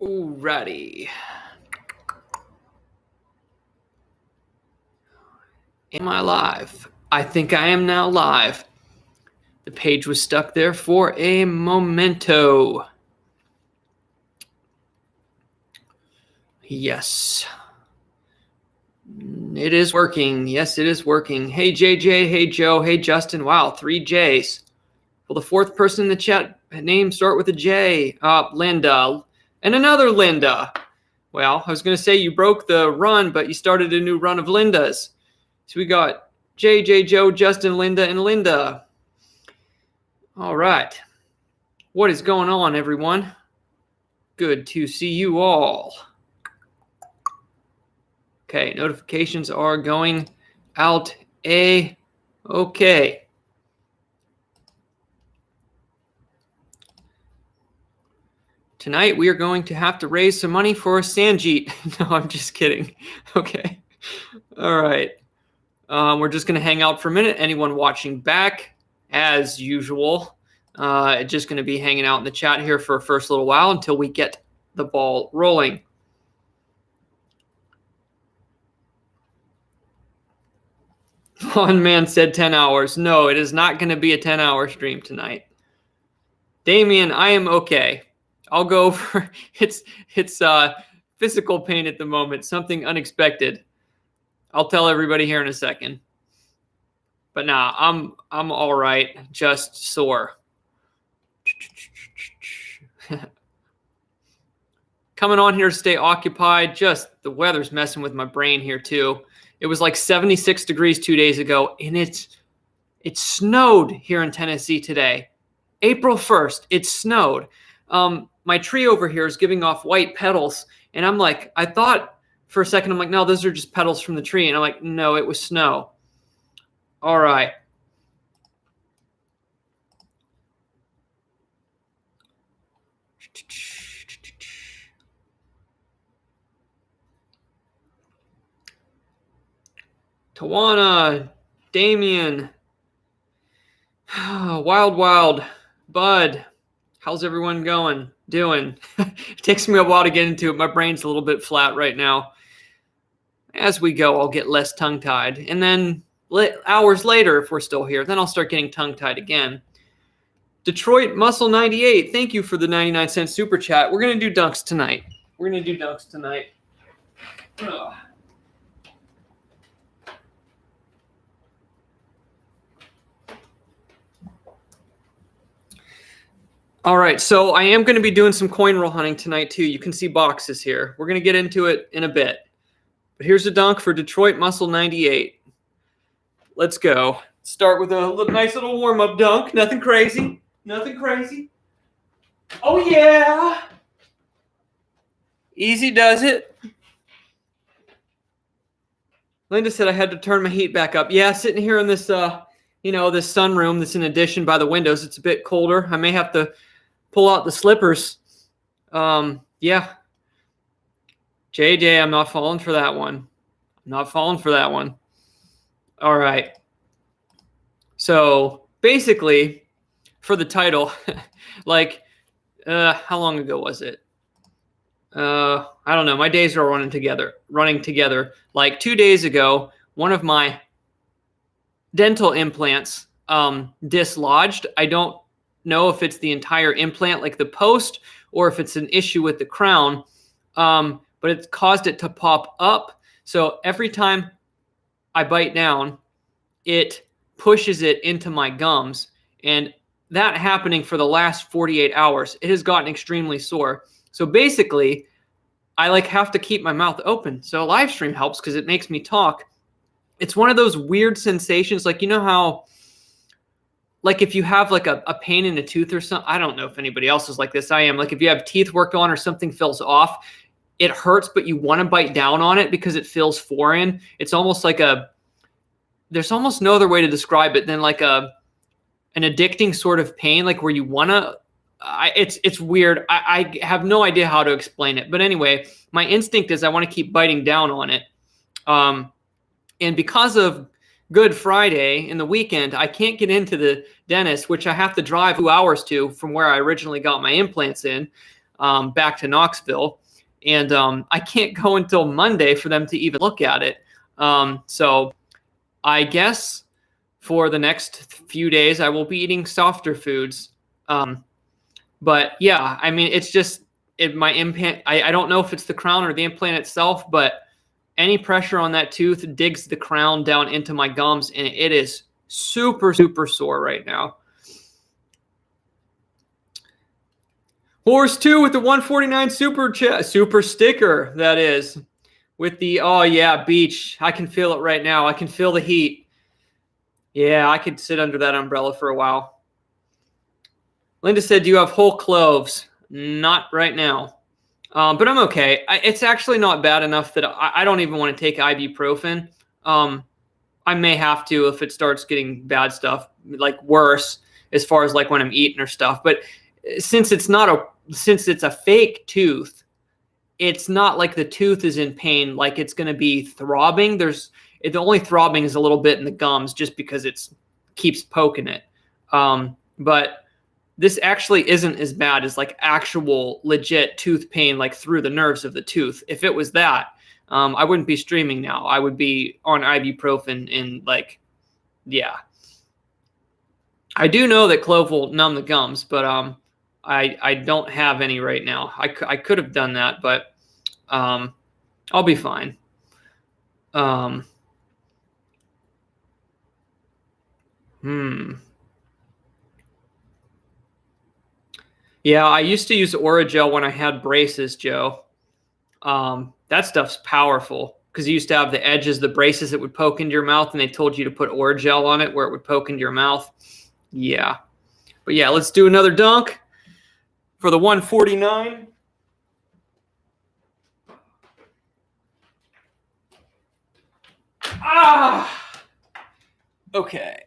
Alrighty. Am I live? I think I am now live. The page was stuck there for a momento. Yes. It is working. Yes, it is working. Hey, JJ. Hey, Joe. Hey, Justin. Wow, 3 J's. Will the fourth person in the chat name start with a J? Linda. And another Linda. Well, I was going to say you broke the run, but you started a new run of Lindas. So we got JJ, Joe, Justin, Linda, and Linda. All right. What is going on, everyone? Good to see you all. Okay, notifications are going out. Okay. Tonight we are going to have to raise some money for Sanjeet. No, I'm just kidding. Okay. All right. We're just going to hang out for a minute. Anyone watching back, as usual, just going to be hanging out in the chat here for a first little while until we get the ball rolling. One man said 10 hours. No, it is not going to be a 10-hour stream tonight. Damien, I am okay. I'll go for it's physical pain at the moment, something unexpected. I'll tell everybody here in a second. But nah, I'm all right, just sore. Coming on here to stay occupied. Just the weather's messing with my brain here too. It was like 76 degrees 2 days ago, and it snowed here in Tennessee today. April 1st, it snowed. My tree over here is giving off white petals, and I'm like, I thought for a second, I'm like, no, those are just petals from the tree. And I'm like, no, it was snow. All right. Tawana, Damien, Wild, Bud, how's everyone doing? It takes me a while to get into it. My brain's a little bit flat right now. As we go, I'll get less tongue-tied. And then hours later, if we're still here, then I'll start getting tongue-tied again. Detroit Muscle 98, thank you for the 99-cent super chat. We're going to do dunks tonight. Ugh. All right, so I am going to be doing some coin roll hunting tonight too. You can see boxes here. We're going to get into it in a bit. But here's a dunk for Detroit Muscle 98. Let's go. Start with a nice little warm-up dunk. Nothing crazy. Oh, yeah. Easy does it. Linda said I had to turn my heat back up. Yeah, sitting here in this, this sunroom that's in addition by the windows. It's a bit colder. I may have to pull out the slippers. Yeah. JJ, I'm not falling for that one. All right. So basically, for the title, like, how long ago was it? I don't know. My days are running together. Like 2 days ago, one of my dental implants dislodged. I don't know if it's the entire implant, like the post, or if it's an issue with the crown. But it's caused it to pop up. So every time I bite down, it pushes it into my gums. And that happening for the last 48 hours, it has gotten extremely sore. So basically, I have to keep my mouth open. So a live stream helps because it makes me talk. It's one of those weird sensations. Like, you know how, like if you have like a pain in a tooth or something, I don't know if anybody else is like this. I am. Like if you have teeth work on or something feels off, it hurts, but you want to bite down on it because it feels foreign. It's almost like there's almost no other way to describe it than like an addicting sort of pain, like where you want to, it's weird. I have no idea how to explain it. But anyway, my instinct is I want to keep biting down on it. And because of Good Friday in the weekend, I can't get into the dentist, which I have to drive 2 hours to from where I originally got my implants in. back to Knoxville. And I can't go until Monday for them to even look at it. So I guess for the next few days, I will be eating softer foods. But yeah, I mean, it's just my implant. I don't know if it's the crown or the implant itself, but any pressure on that tooth digs the crown down into my gums, and it is super, super sore right now. Horse 2 with the 149 super sticker, that is. With the, oh yeah, beach. I can feel it right now. I can feel the heat. Yeah, I could sit under that umbrella for a while. Linda said, do you have whole cloves? Not right now. But I'm okay. It's actually not bad enough that I don't even want to take ibuprofen. I may have to if it starts getting bad stuff, like worse, as far as like when I'm eating or stuff. But since it's a fake tooth, it's not like the tooth is in pain, like it's going to be throbbing. The only throbbing is a little bit in the gums just because it keeps poking it. But this actually isn't as bad as like actual legit tooth pain, like through the nerves of the tooth. If it was that, I wouldn't be streaming now. I would be on ibuprofen and like, yeah. I do know that clove will numb the gums, but I don't have any right now. I could have done that, but I'll be fine. Yeah, I used to use Orajel when I had braces, Joe. That stuff's powerful because you used to have the edges of the braces that would poke into your mouth, and they told you to put Orajel on it where it would poke into your mouth. Yeah. But yeah, let's do another dunk for the 149. Okay.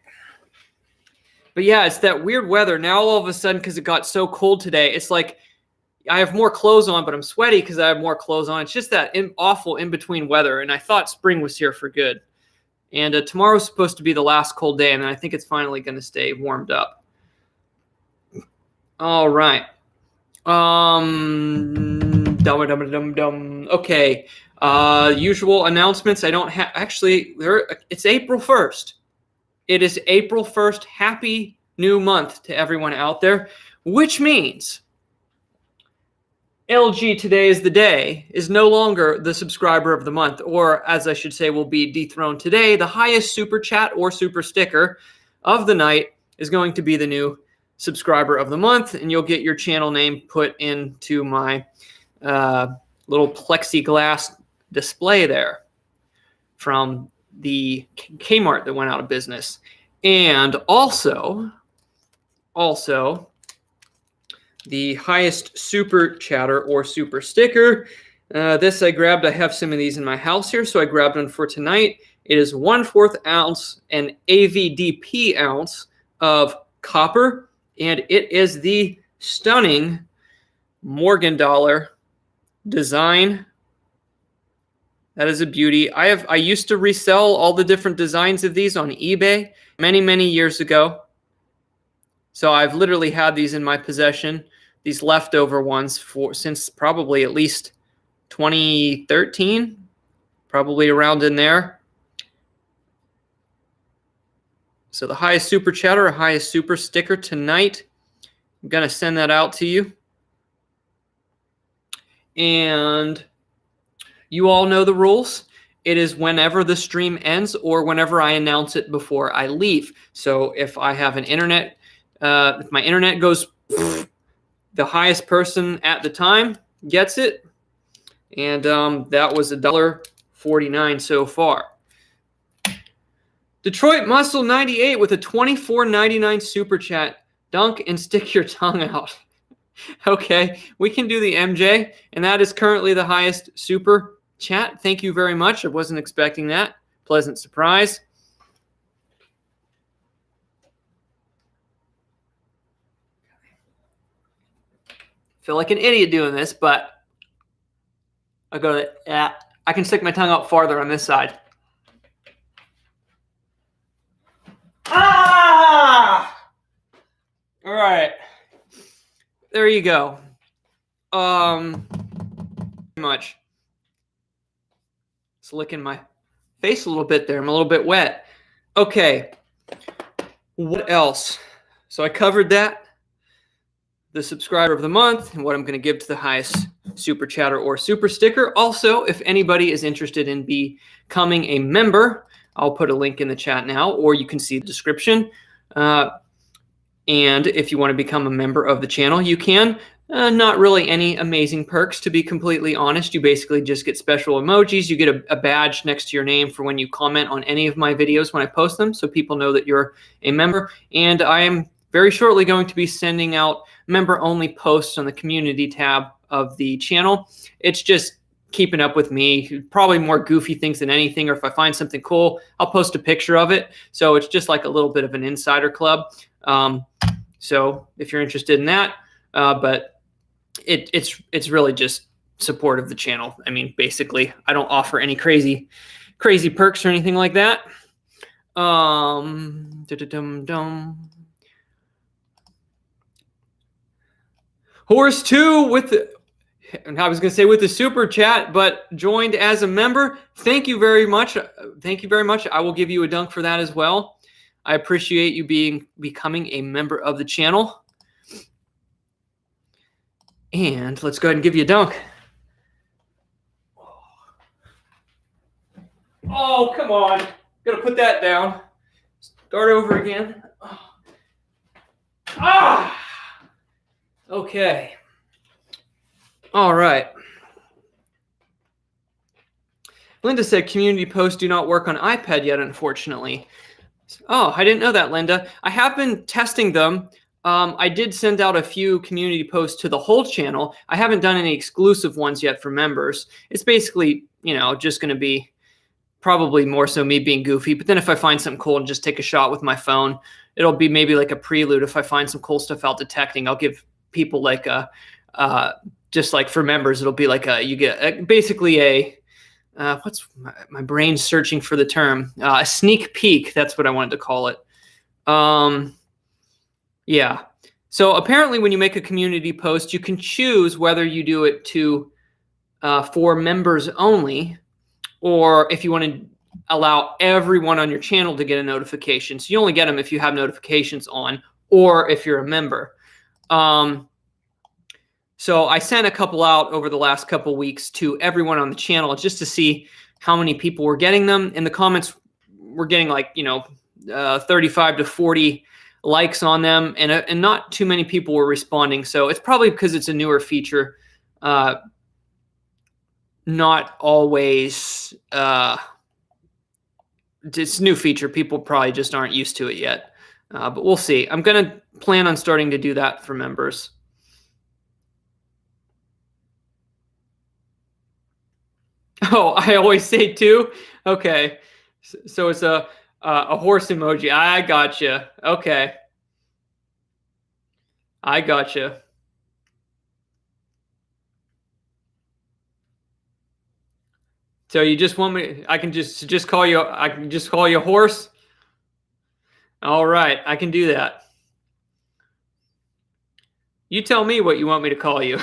But yeah, it's that weird weather. Now all of a sudden, because it got so cold today, it's like I have more clothes on, but I'm sweaty because I have more clothes on. It's just that awful in-between weather, and I thought spring was here for good. And tomorrow's supposed to be the last cold day, and I think it's finally going to stay warmed up. All right. Okay. Usual announcements. I don't have actually. It's April 1st. It is April 1st. Happy new month to everyone out there, which means LG Today is the Day is no longer the subscriber of the month, or as I should say, will be dethroned today. The highest super chat or super sticker of the night is going to be the new subscriber of the month, and you'll get your channel name put into my little plexiglass display there from the Kmart that went out of business. And also the highest super chatter or super sticker. This I grabbed. I have some of these in my house here, so I grabbed one for tonight. It is 1/4 ounce and AVDP ounce of copper, and it is the stunning Morgan dollar design. That is a beauty. I used to resell all the different designs of these on eBay many years ago. So I've literally had these in my possession, these leftover ones since probably at least 2013, probably around in there. So the highest super chatter, highest super sticker tonight. I'm going to send that out to you. And you all know the rules. It is whenever the stream ends or whenever I announce it before I leave. So if I have an internet, if my internet goes, the highest person at the time gets it. And that was $1.49 so far. Detroit Muscle 98 with a $24.99 super chat. Dunk and stick your tongue out. Okay, we can do the MJ, and that is currently the highest super chat. Thank you very much. I wasn't expecting that. Pleasant surprise. Feel like an idiot doing this, but I go to I can stick my tongue out farther on this side. Ah! All right. There you go. much. It's licking my face a little bit there. I'm a little bit wet. Okay. What else? So I covered that. The subscriber of the month and what I'm going to give to the highest super chatter or super sticker. Also, if anybody is interested in becoming a member, I'll put a link in the chat now, or you can see the description. And if you want to become a member of the channel, you can. Not really any amazing perks, to be completely honest. You basically just get special emojis. You get a badge next to your name for when you comment on any of my videos when I post them, so people know that you're a member. And I am very shortly going to be sending out member-only posts on the community tab of the channel. It's just keeping up with me, probably more goofy things than anything, or if I find something cool, I'll post a picture of it. So it's just like a little bit of an insider club. So if you're interested in that, but it's really just support of the channel. I mean, basically, I don't offer any crazy perks or anything like that. Horse 2 with the, and I was going to say with the super chat, but joined as a member. Thank you very much. Thank you very much. I will give you a dunk for that as well. I appreciate you becoming a member of the channel. And let's go ahead and give you a dunk. Oh, come on. Gotta put that down. Start over again. Ah! Okay. All right. Linda said community posts do not work on iPad yet, unfortunately. Oh, I didn't know that, Linda. I have been testing them. I did send out a few community posts to the whole channel. I haven't done any exclusive ones yet for members. It's basically, you know, just going to be probably more so me being goofy. But then if I find something cool and just take a shot with my phone, it'll be maybe like a prelude. If I find some cool stuff out detecting, I'll give people like a, just like for members, it'll be like you get basically a, what's my brain's searching for the term, a sneak peek. That's what I wanted to call it. Yeah. So apparently when you make a community post, you can choose whether you do it to for members only, or if you want to allow everyone on your channel to get a notification. So you only get them if you have notifications on, or if you're a member. So I sent a couple out over the last couple weeks to everyone on the channel just to see how many people were getting them. In the comments, we're getting like, you know, 35 to 40 likes on them, and not too many people were responding. So it's probably because it's a newer feature. Not always, it's a new feature. People probably just aren't used to it yet. But we'll see. I'm going to plan on starting to do that for members. Oh, I always say 2. Okay. So it's a horse emoji. I gotcha. Okay. I gotcha. So you just want me, I can just call you, I can just call you a horse? All right, I can do that. You tell me what you want me to call you.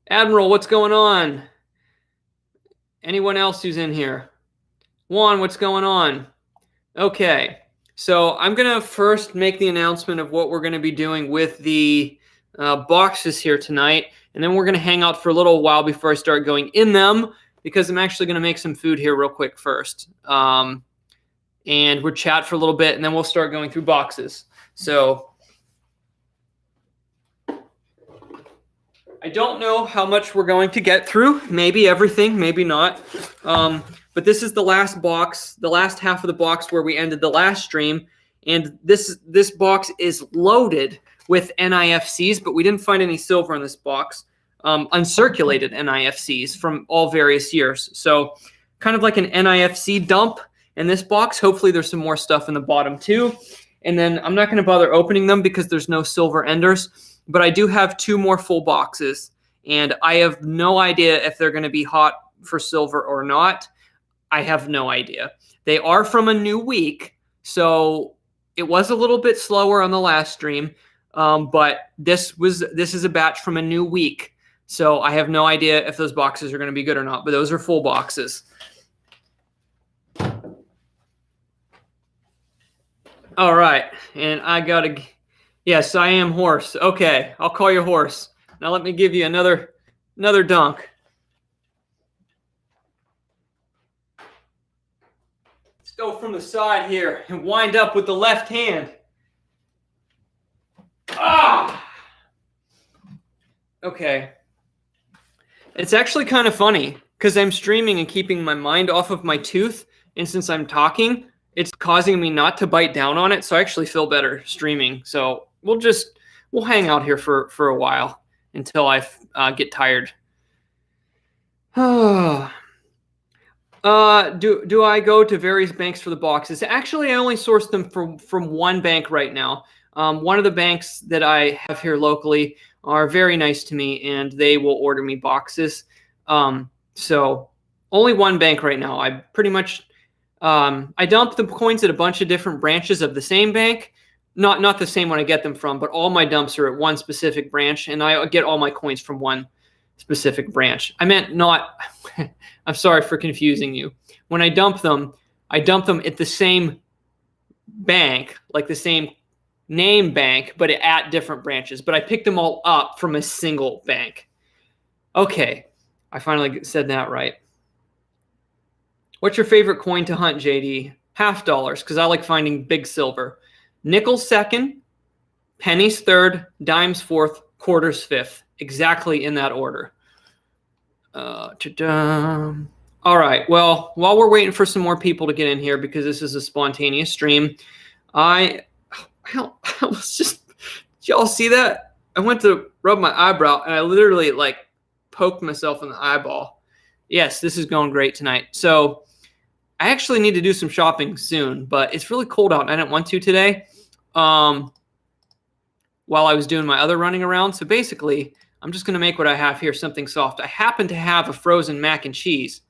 Admiral, what's going on? Anyone else who's in here? Juan, what's going on? Okay, so I'm going to first make the announcement of what we're going to be doing with the boxes here tonight, and then we're going to hang out for a little while before I start going in them, because I'm actually going to make some food here real quick first. And we'll chat for a little bit, and then we'll start going through boxes. So I don't know how much we're going to get through. Maybe everything, maybe not. But this is the last box, the last half of the box where we ended the last stream. And this box is loaded with NIFCs, but we didn't find any silver in this box. Uncirculated NIFCs from all various years. So kind of like an NIFC dump in this box. Hopefully there's some more stuff in the bottom too. And then I'm not going to bother opening them because there's no silver enders. But I do have 2 more full boxes, and I have no idea if they're going to be hot for silver or not. I have no idea. They are from a new week, so it was a little bit slower on the last stream. But this is a batch from a new week. So I have no idea if those boxes are going to be good or not, but those are full boxes. All right, and I got to, yes, I am Horse. Okay, I'll call you Horse. Now let me give you another dunk. Let's go from the side here and wind up with the left hand. Ah! Okay. It's actually kind of funny because I'm streaming and keeping my mind off of my tooth, and since I'm talking, it's causing me not to bite down on it, so I actually feel better streaming. So we'll hang out here for a while until I get tired. Do I go to various banks for the boxes? Actually, I only source them from one bank right now. One of the banks that I have here locally are very nice to me, and they will order me boxes. So only one bank right now. I pretty much I dump the coins at a bunch of different branches of the same bank. Not the same one I get them from, but all my dumps are at one specific branch, and I get all my coins from one specific branch. I meant not. I'm sorry for confusing you. When I dump them at the same bank, like the same name bank, but at different branches. But I picked them all up from a single bank. Okay, I finally said that right. What's your favorite coin to hunt, JD? $50, because I like finding big silver. Nickels second, pennies third, dimes fourth, quarters fifth. Exactly in that order. All right. Well, while we're waiting for some more people to get in here, because this is a spontaneous stream, I was just, did y'all see that? I went to rub my eyebrow and I literally like poked myself in the eyeball. Yes, this is going great tonight. So I actually need to do some shopping soon, but it's really cold out and I didn't want to today while I was doing my other running around. So basically, I'm just going to make what I have here something soft. I happen to have a frozen mac and cheese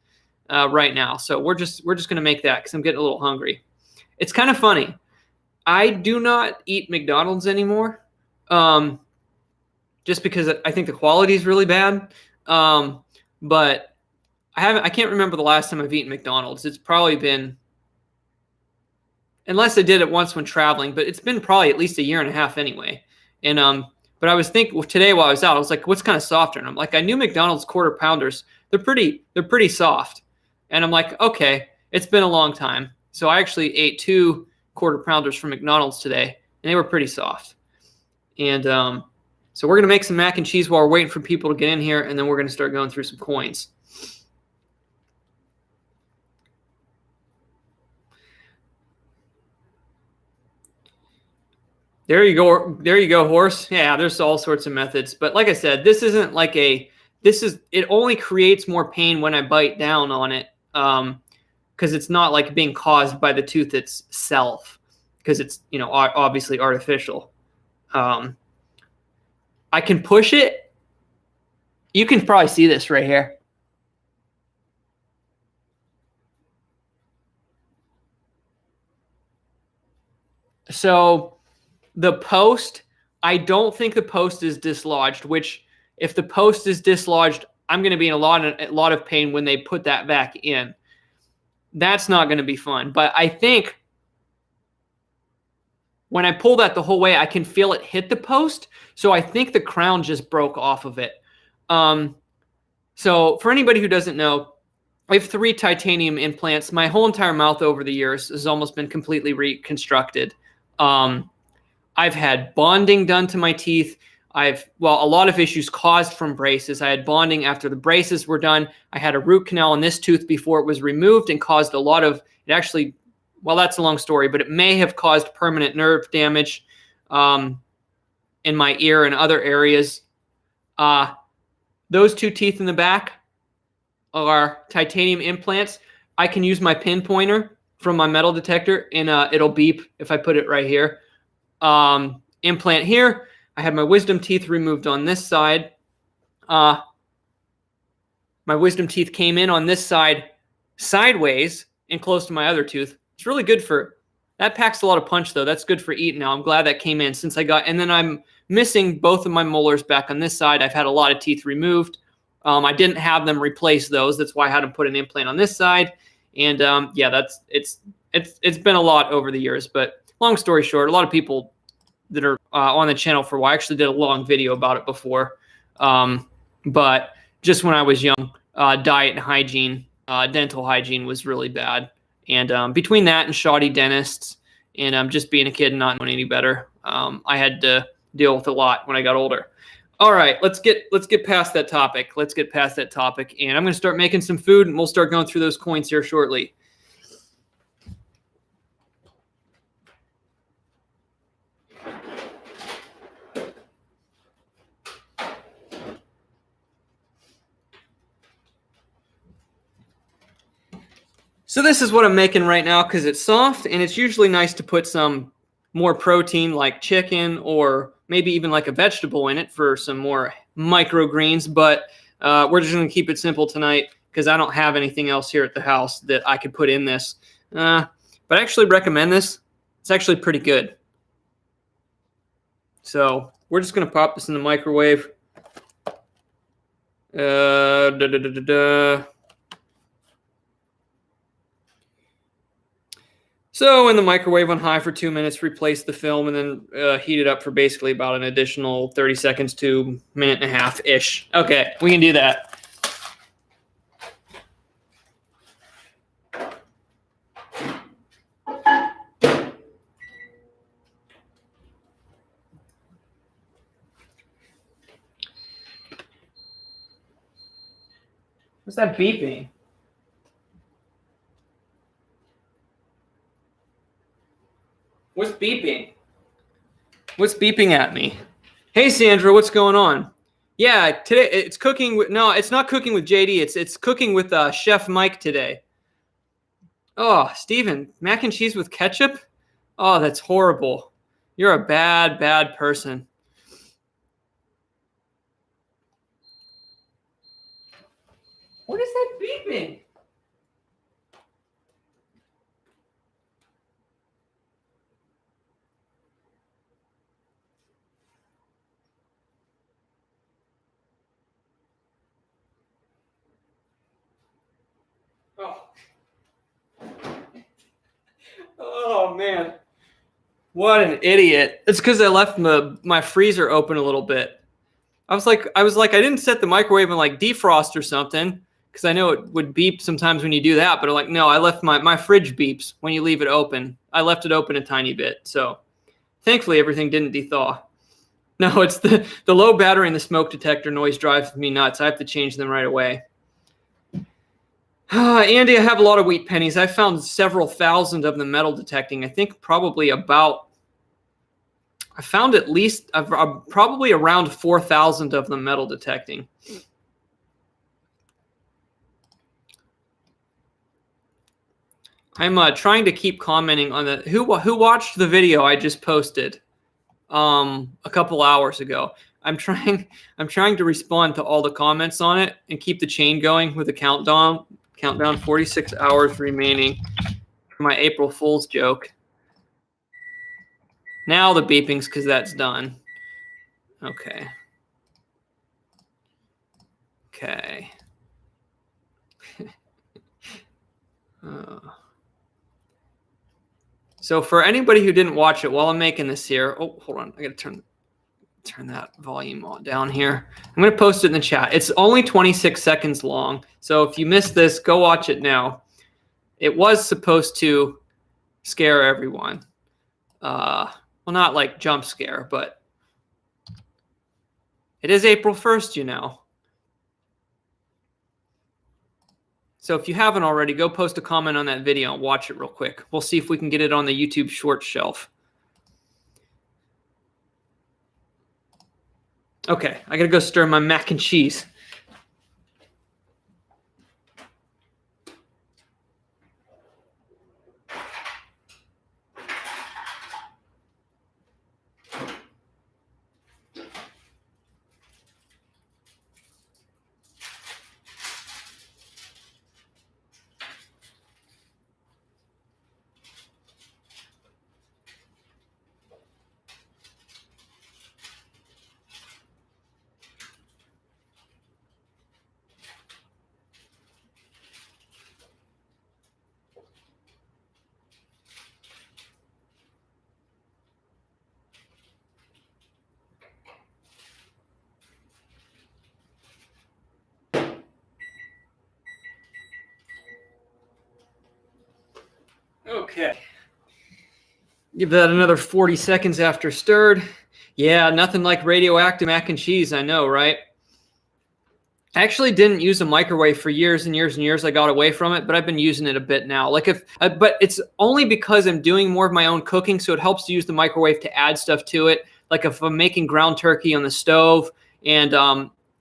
right now. So we're just going to make that because I'm getting a little hungry. It's kind of funny. I do not eat McDonald's anymore just because I think the quality is really bad. But I can't remember the last time I've eaten McDonald's. It's probably been, unless I did it once when traveling, but it's been probably at least a year and a half anyway. And but I was thinking today while I was out, I was like, what's kind of softer? And I'm like, I knew McDonald's quarter pounders. They're pretty soft. And I'm like, okay, it's been a long time. So I actually ate 2 quarter pounders from McDonald's today, and they were pretty soft. And so we're going to make some mac and cheese while we're waiting for people to get in here, and then we're going to start going through some coins. There you go, Horse. Yeah, there's all sorts of methods. But like I said, this isn't like it only creates more pain when I bite down on it because it's not like being caused by the tooth itself because it's, obviously artificial. I can push it. You can probably see this right here. So the post, I don't think the post is dislodged, which if the post is dislodged, I'm going to be in a lot of pain when they put that back in. That's not going to be fun. But I think when I pull that the whole way, I can feel it hit the post. So I think the crown just broke off of it. So for anybody who doesn't know, I have 3 titanium implants. My whole entire mouth over the years has almost been completely reconstructed. I've had bonding done to my teeth. A lot of issues caused from braces. I had bonding after the braces were done. I had a root canal in this tooth before it was removed and caused a lot of, that's a long story, but it may have caused permanent nerve damage in my ear and other areas. Those 2 teeth in the back are titanium implants. I can use my pinpointer from my metal detector and it'll beep if I put it right here. Implant here. I had my wisdom teeth removed on this side. My wisdom teeth came in on this side sideways and close to my other tooth. It's really good for That packs a lot of punch, though. That's good for eating now. I'm glad that came in since I got, and then I'm missing both of my molars back on this side. I've had a lot of teeth removed. I didn't have them replace those. That's why I had to put an implant on this side. And yeah, it's been a lot over the years. But long story short, a lot of people that are on the channel for a while, I actually did a long video about it before. But just when I was young, diet and hygiene, dental hygiene was really bad. And between that and shoddy dentists and just being a kid and not knowing any better, I had to deal with a lot when I got older. All right, let's get past that topic. Let's get past that topic, and I'm going to start making some food, and we'll start going through those coins here shortly. So this is what I'm making right now because it's soft, and it's usually nice to put some more protein like chicken or maybe even like a vegetable in it for some more microgreens. But we're just going to keep it simple tonight because I don't have anything else here at the house that I could put in this. But I actually recommend this. It's actually pretty good. So we're just going to pop this in the microwave. So in the microwave on high for 2 minutes, replace the film, and then heat it up for basically about an additional 30 seconds to a minute and a half-ish. Okay, we can do that. What's that beeping? What's beeping? What's beeping at me? Hey, Sandra, what's going on? Yeah, today it's cooking with, no, it's not cooking with JD. It's cooking with Chef Mike today. Oh, Steven, mac and cheese with ketchup? Oh, that's horrible. You're a bad, bad person. What is that beeping? Oh. Oh man. What an idiot. It's because I left my freezer open a little bit. I was like, I didn't set the microwave and like defrost or something because I know it would beep sometimes when you do that. But I'm like, no, I left my fridge beeps when you leave it open. I left it open a tiny bit. So thankfully everything didn't dethaw. No, it's the low battery and the smoke detector noise drives me nuts. I have to change them right away. Andy, I have a lot of wheat pennies. I found several thousand of them metal detecting. I think probably about, I found at least probably around 4,000 of them metal detecting. I'm trying to keep commenting on the who watched the video I just posted a couple hours ago. I'm trying to respond to all the comments on it and keep the chain going with a countdown. 46 hours remaining for my April Fool's joke. Now the beeping's because that's done. Okay. Okay. So for anybody who didn't watch it while I'm making this here, oh, hold on. I got to turn that volume on down here. I'm going to post it in the chat. It's only 26 seconds long. So if you missed this, go watch it now. It was supposed to scare everyone. Well, not like jump scare, but it is April 1st, you know. So if you haven't already, go post a comment on that video and watch it real quick. We'll see if we can get it on the YouTube short shelf. Okay, I gotta go stir my mac and cheese. Okay. Give that another 40 seconds after stirred. Yeah, nothing like radioactive mac and cheese, I know, right? I actually didn't use a microwave for years and years and years. I got away from it, but I've been using it a bit now. But it's only because I'm doing more of my own cooking, so it helps to use the microwave to add stuff to it. Like if I'm making ground turkey on the stove, and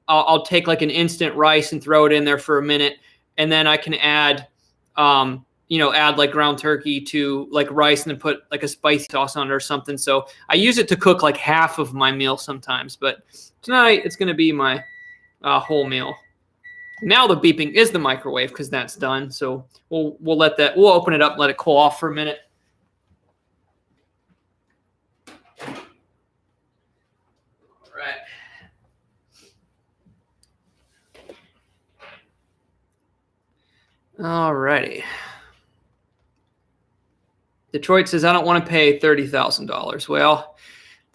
I'll take like an instant rice and throw it in there for a minute, and then I can add, add like ground turkey to like rice, and then put like a spicy sauce on it or something. So I use it to cook like half of my meal sometimes. But tonight it's going to be my whole meal. Now the beeping is the microwave because that's done. So we'll open it up and let it cool off for a minute. All righty. Detroit says, I don't want to pay $30,000. Well,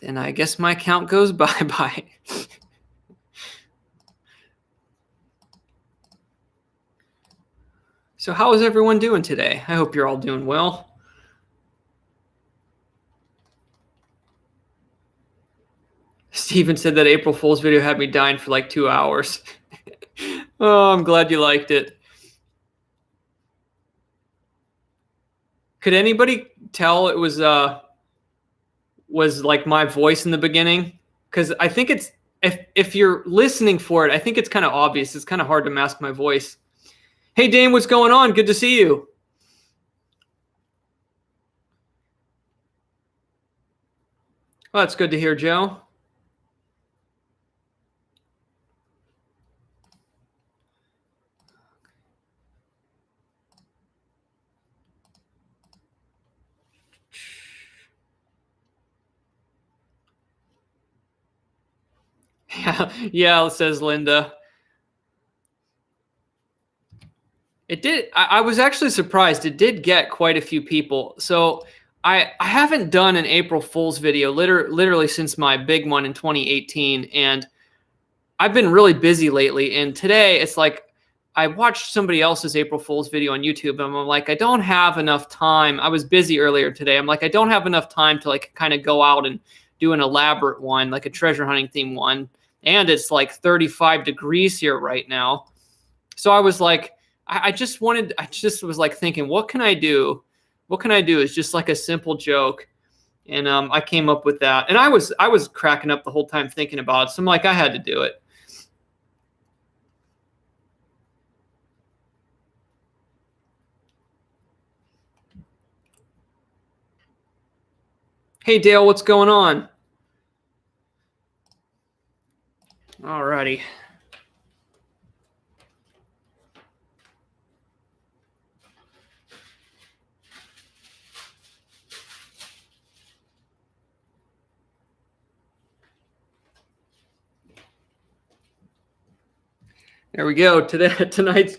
then I guess my account goes bye-bye. So how is everyone doing today? I hope you're all doing well. Steven said that April Fool's video had me dying for like 2 hours. Oh, I'm glad you liked it. Could anybody tell it was like my voice in the beginning? Because I think it's, if you're listening for it, I think it's kind of obvious. It's kind of hard to mask my voice. Hey, Dane, what's going on? Good to see you. Well, that's good to hear, Joe. Yeah, says Linda. It did. I was actually surprised. It did get quite a few people. So I haven't done an April Fool's video literally since my big one in 2018. And I've been really busy lately. And today it's like I watched somebody else's April Fool's video on YouTube. And I'm like, I don't have enough time. I was busy earlier today. I'm like, I don't have enough time to like kind of go out and do an elaborate one, like a treasure hunting theme one. And it's like 35 degrees here right now. So I was like, I just was like thinking, what can I do? What can I do? It's just like a simple joke. And I came up with that. And I was cracking up the whole time thinking about it. So I'm like, I had to do it. Hey, Dale, what's going on? All righty. There we go. Tonight's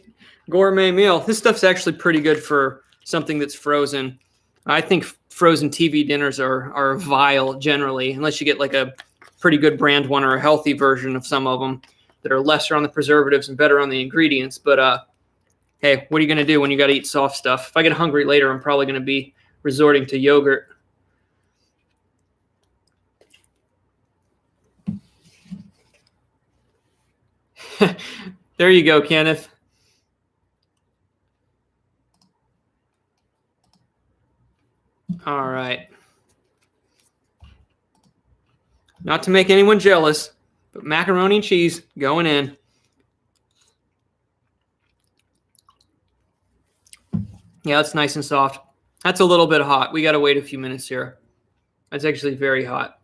gourmet meal. This stuff's actually pretty good for something that's frozen. I think frozen TV dinners are vile generally, unless you get like a pretty good brand one or a healthy version of some of them that are lesser on the preservatives and better on the ingredients. But hey, what are you going to do when you got to eat soft stuff? If I get hungry later, I'm probably going to be resorting to yogurt. There you go, Kenneth. All right. Not to make anyone jealous, but macaroni and cheese going in. Yeah, it's nice and soft. That's a little bit hot. We got to wait a few minutes here. That's actually very hot.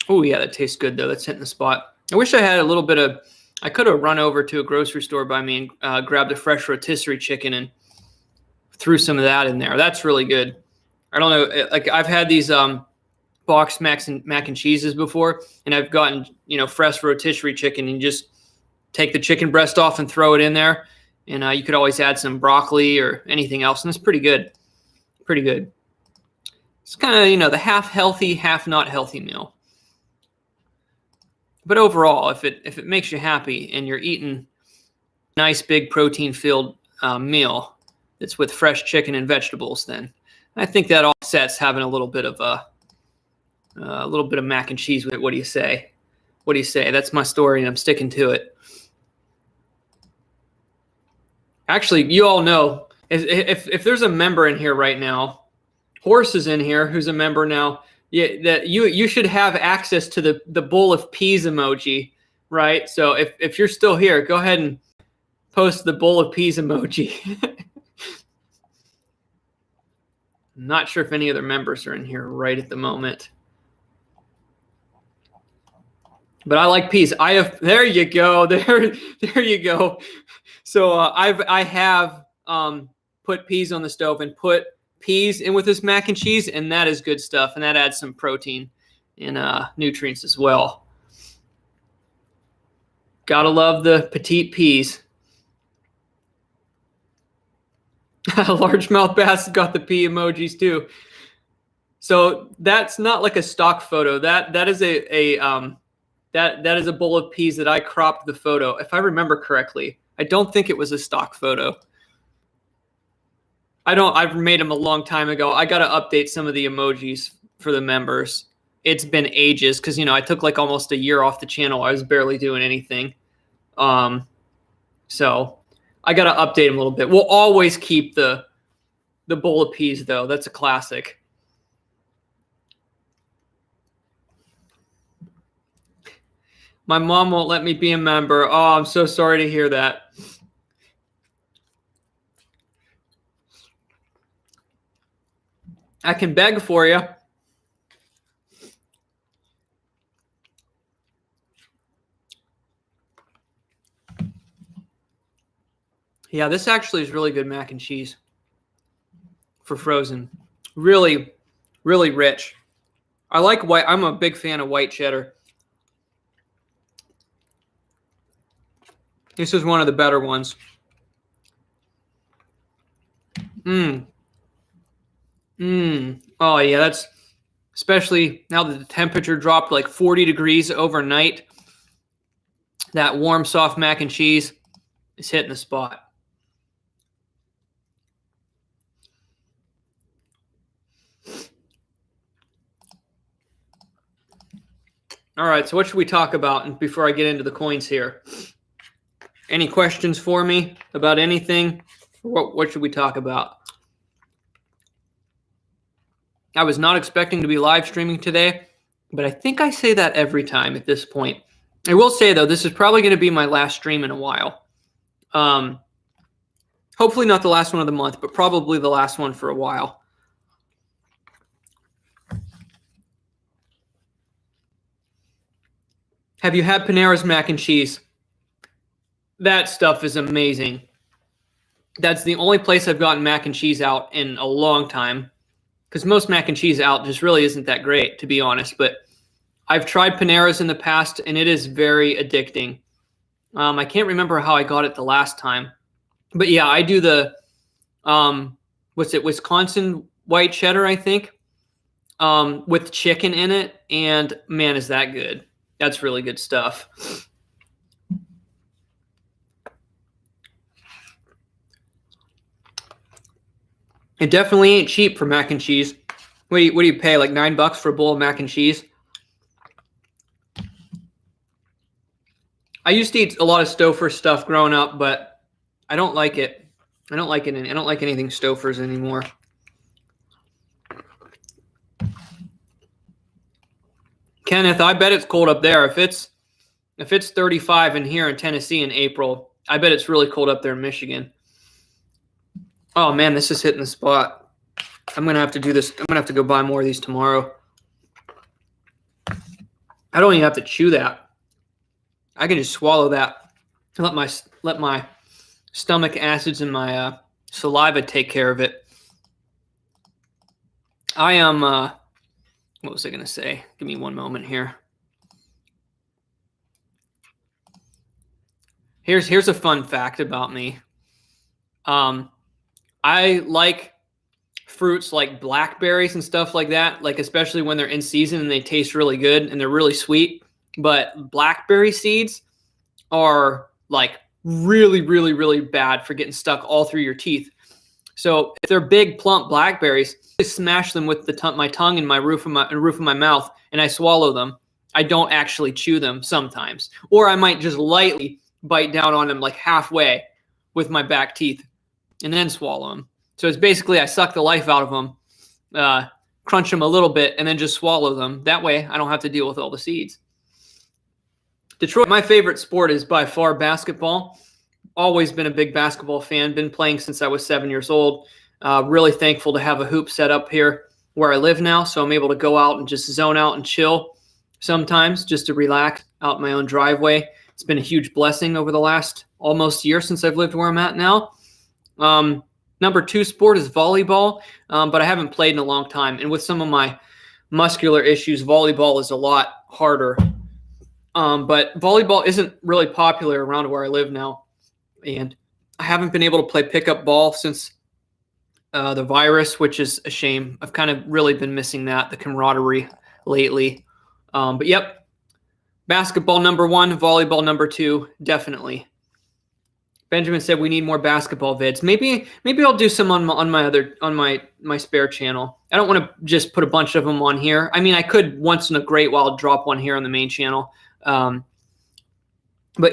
Oh, yeah, that tastes good, though. That's hitting the spot. I wish I had a little bit of – I could have run over to a grocery store by me and grabbed a fresh rotisserie chicken and threw some of that in there. That's really good. I don't know. Like I've had these boxed mac and cheeses before, and I've gotten, fresh rotisserie chicken and just take the chicken breast off and throw it in there. And you could always add some broccoli or anything else, and it's pretty good. Pretty good. It's kind of, the half healthy, half not healthy meal. But overall, if it makes you happy and you're eating nice big protein-filled meal that's with fresh chicken and vegetables. Then I think that offsets having a little bit of mac and cheese with it. What do you say? What do you say? That's my story, and I'm sticking to it. Actually, you all know if there's a member in here right now, Horse is in here, who's a member now. Yeah, that you should have access to the bowl of peas emoji, right? So if you're still here, go ahead and post the bowl of peas emoji. I'm not sure if any other members are in here right at the moment. But I like peas. There you go. There you go. So I have put peas on the stove and put peas in with this mac and cheese, and that is good stuff. And that adds some protein and nutrients as well. Gotta love the petite peas. Largemouth bass got the pea emojis too. So that's not like a stock photo. That is that is a bowl of peas that I cropped the photo, if I remember correctly. I don't think it was a stock photo. I've made them a long time ago. I got to update some of the emojis for the members. It's been ages because, I took like almost a year off the channel. I was barely doing anything. So I got to update them a little bit. We'll always keep the bowl of peas, though. That's a classic. My mom won't let me be a member. Oh, I'm so sorry to hear that. I can beg for you. Yeah, this actually is really good mac and cheese for frozen. Really, really rich. I like white. I'm a big fan of white cheddar. This is one of the better ones. Oh, yeah, that's especially now that the temperature dropped like 40 degrees overnight. That warm, soft mac and cheese is hitting the spot. All right, so what should we talk about before I get into the coins here? Any questions for me about anything? What should we talk about? I was not expecting to be live streaming today, but I think I say that every time at this point. I will say, though, this is probably going to be my last stream in a while. Hopefully not the last one of the month, but probably the last one for a while. Have you had Panera's mac and cheese? That stuff is amazing. That's the only place I've gotten mac and cheese out in a long time, because most mac and cheese out just really isn't that great, to be honest. But I've tried Panera's in the past, and it is very addicting. I can't remember how I got it the last time. But yeah, I do the, Wisconsin white cheddar, I think, with chicken in it. And man, is that good. That's really good stuff. It definitely ain't cheap for mac and cheese. What do you pay, like $9 for a bowl of mac and cheese? I used to eat a lot of Stouffer stuff growing up, but I don't like it. I don't like anything Stouffer's anymore. Kenneth, I bet it's cold up there. If it's 35 in here in Tennessee in April, I bet it's really cold up there in Michigan. Oh man, this is hitting the spot. I'm gonna have to do this. I'm gonna have to go buy more of these tomorrow. I don't even have to chew that. I can just swallow that. Let my stomach acids and my saliva take care of it. I am. What was I gonna say? Give me one moment here. Here's a fun fact about me. I like fruits like blackberries and stuff like that, like especially when they're in season and they taste really good and they're really sweet. But blackberry seeds are like really, really, really bad for getting stuck all through your teeth. So if they're big, plump blackberries, I smash them with my tongue and my roof of my mouth, and I swallow them. I don't actually chew them sometimes, or I might just lightly bite down on them like halfway with my back teeth, and then swallow them. So it's basically I suck the life out of them, crunch them a little bit, and then just swallow them. That way, I don't have to deal with all the seeds. Detroit, my favorite sport is by far basketball. Always been a big basketball fan. Been playing since I was 7 years old. Really thankful to have a hoop set up here where I live now, so I'm able to go out and just zone out and chill sometimes just to relax out my own driveway. It's been a huge blessing over the last almost year since I've lived where I'm at now. Number 2 sport is volleyball, but I haven't played in a long time. And with some of my muscular issues, volleyball is a lot harder. But volleyball isn't really popular around where I live now. And I haven't been able to play pickup ball since the virus, which is a shame. I've kind of really been missing that, the camaraderie lately. But yep, basketball number 1, volleyball number 2, definitely. Benjamin said we need more basketball vids. Maybe I'll do some on my spare channel. I don't want to just put a bunch of them on here. I mean, I could once in a great while drop one here on the main channel. But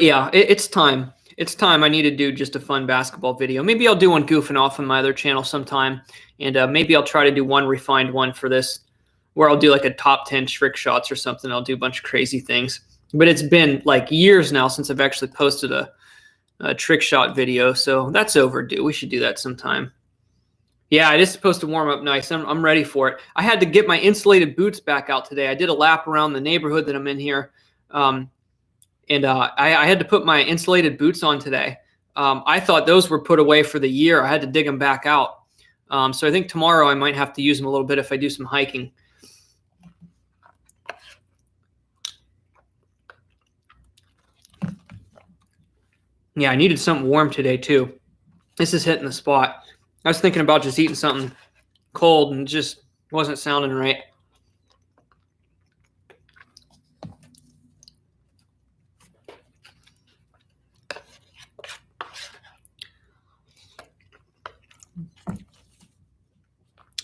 yeah, it's time. It's time I need to do just a fun basketball video. Maybe I'll do one goofing off on my other channel sometime. And maybe I'll try to do one refined one for this, where I'll do like a top 10 trick shots or something. I'll do a bunch of crazy things. But it's been like years now since I've actually posted a trick shot video. So that's overdue. We should do that sometime. Yeah, it is supposed to warm up nice. I'm ready for it. I had to get my insulated boots back out today. I did a lap around the neighborhood that I'm in here. And I had to put my insulated boots on today. I thought those were put away for the year. I had to dig them back out. So I think tomorrow I might have to use them a little bit if I do some hiking. Yeah, I needed something warm today too. This is hitting the spot. I was thinking about just eating something cold and just wasn't sounding right.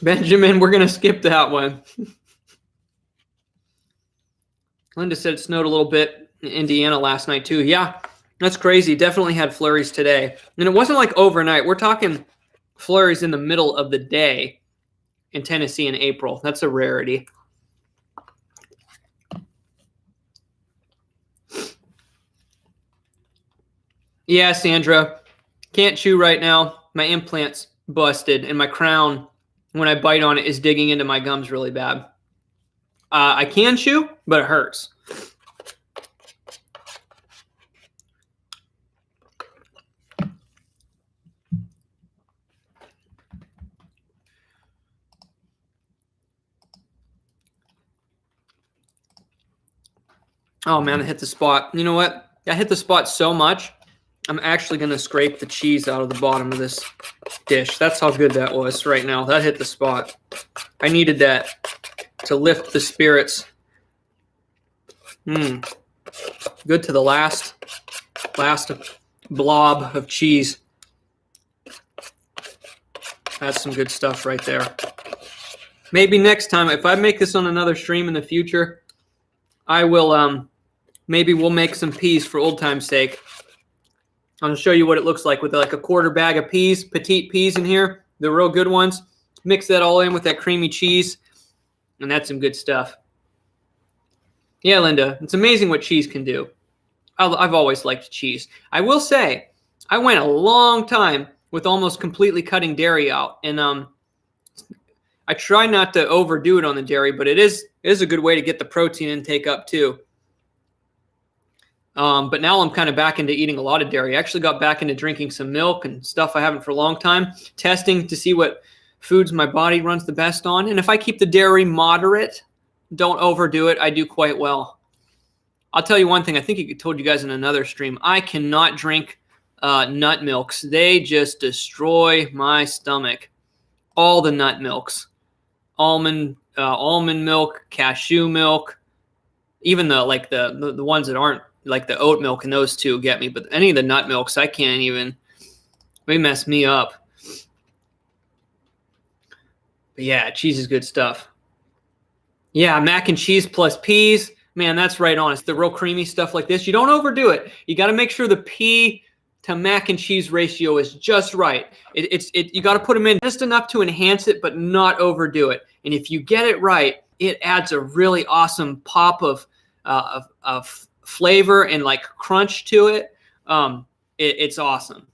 Benjamin, we're going to skip that one. Linda said it snowed a little bit in Indiana last night too. Yeah, that's crazy. Definitely had flurries today. And it wasn't like overnight. We're talking flurries in the middle of the day in Tennessee in April. That's a rarity. Yeah, Sandra. Can't chew right now. My implant's busted, and my crown, when I bite on it, is digging into my gums really bad. I can chew, but it hurts. Oh, man, I hit the spot. You know what? I hit the spot so much, I'm actually going to scrape the cheese out of the bottom of this dish. That's how good that was right now. That hit the spot. I needed that to lift the spirits. Good to the last blob of cheese. That's some good stuff right there. Maybe next time, if I make this on another stream in the future, I will, maybe we'll make some peas for old time's sake. I'm going to show you what it looks like with like a quarter bag of peas, petite peas in here, the real good ones. Mix that all in with that creamy cheese, and that's some good stuff. Yeah, Linda, it's amazing what cheese can do. I've always liked cheese. I will say, I went a long time with almost completely cutting dairy out, and I try not to overdo it on the dairy, but it is a good way to get the protein intake up too. But now I'm kind of back into eating a lot of dairy. I actually got back into drinking some milk and stuff I haven't for a long time, testing to see what foods my body runs the best on. And if I keep the dairy moderate, don't overdo it, I do quite well. I'll tell you one thing. I think I told you guys in another stream. I cannot drink nut milks. They just destroy my stomach. All the nut milks. Almond milk, cashew milk, even the ones that aren't like the oat milk and those two get me, but any of the nut milks, I can't even. They mess me up. But yeah, cheese is good stuff. Yeah, mac and cheese plus peas. Man, that's right on. It's the real creamy stuff like this. You don't overdo it. You got to make sure the pea to mac and cheese ratio is just right. You got to put them in just enough to enhance it, but not overdo it. And if you get it right, it adds a really awesome pop of flavor and like crunch to it. It's awesome.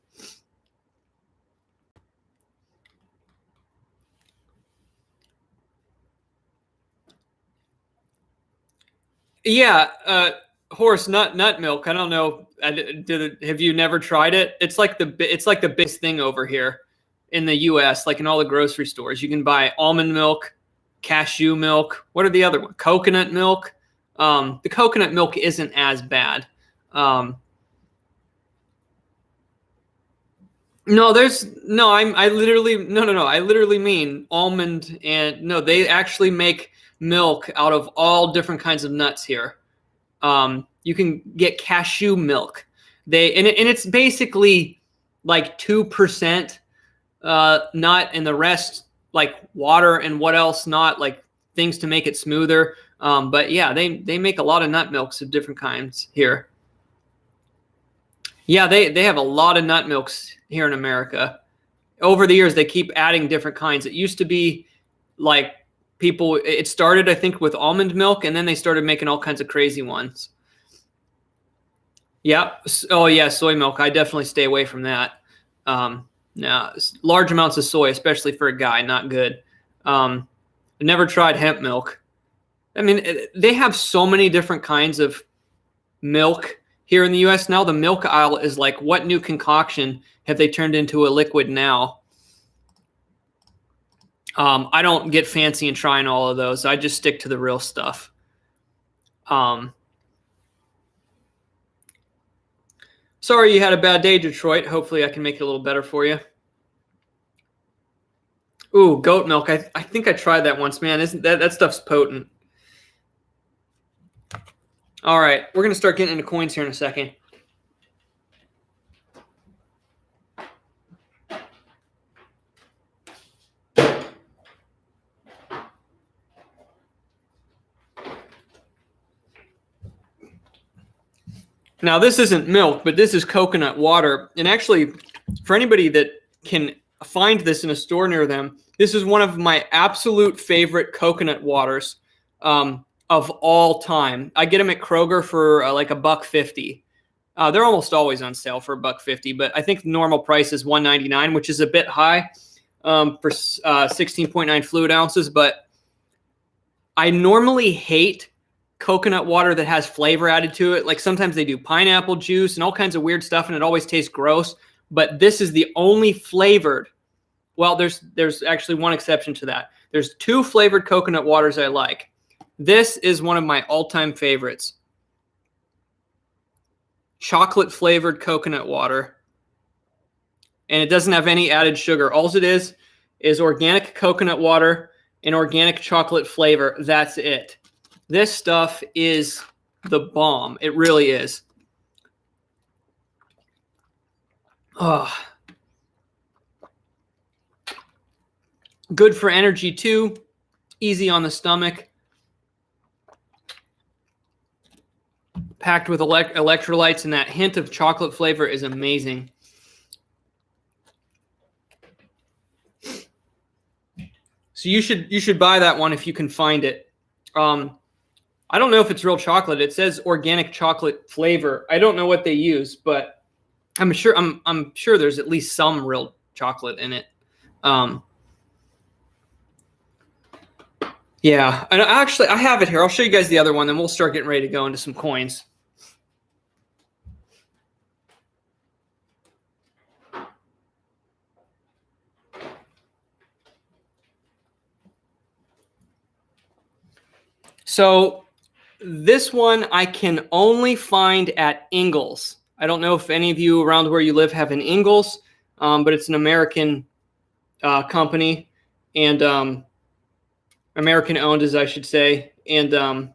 Yeah, horse nut milk. I don't know. Have you never tried it? It's like the biggest thing over here in the U.S. Like in all the grocery stores, you can buy almond milk, cashew milk. What are the other ones? Coconut milk. The coconut milk isn't as bad. No, I literally mean almond, and no, they actually make milk out of all different kinds of nuts here. You can get cashew milk. And it's basically like 2% nut, and the rest like water and what else not, like things to make it smoother. But yeah, they make a lot of nut milks of different kinds here. Yeah, they have a lot of nut milks here in America. Over the years, they keep adding different kinds. It used to be like it started, I think, with almond milk, and then they started making all kinds of crazy ones. Yeah. Oh, yeah, soy milk. I definitely stay away from that. No, large amounts of soy, especially for a guy, not good. I never tried hemp milk. I mean, they have so many different kinds of milk here in the U.S. now. The milk aisle is like, what new concoction have they turned into a liquid now? I don't get fancy in trying all of those. I just stick to the real stuff. Sorry you had a bad day, Detroit. Hopefully I can make it a little better for you. Ooh, goat milk. I think I tried that once, man. Isn't that stuff's potent? All right, we're gonna start getting into coins here in a second. Now, this isn't milk, but this is coconut water. And actually, for anybody that can find this in a store near them, this is one of my absolute favorite coconut waters of all time. I get them at Kroger for like $1.50. They're almost always on sale for $1.50, but I think the normal price is $1.99, which is a bit high for 16.9 fluid ounces. But I normally hate coconut water that has flavor added to it. Like sometimes they do pineapple juice and all kinds of weird stuff, and it always tastes gross. But this is the only flavored. Well, there's actually one exception to that. There's 2 flavored coconut waters I like. This is one of my all-time favorites. Chocolate flavored coconut water. And it doesn't have any added sugar. All it is organic coconut water and organic chocolate flavor. That's it. This stuff is the bomb. It really is. Oh. Good for energy too. Easy on the stomach. Packed with electrolytes, and that hint of chocolate flavor is amazing. So you should buy that one if you can find it. I don't know if it's real chocolate. It says organic chocolate flavor. I don't know what they use, but I'm sure there's at least some real chocolate in it. Yeah, and actually I have it here. I'll show you guys the other one, then we'll start getting ready to go into some coins. So this one I can only find at Ingles. I don't know if any of you around where you live have an Ingles, but it's an American company, and American owned, as I should say. And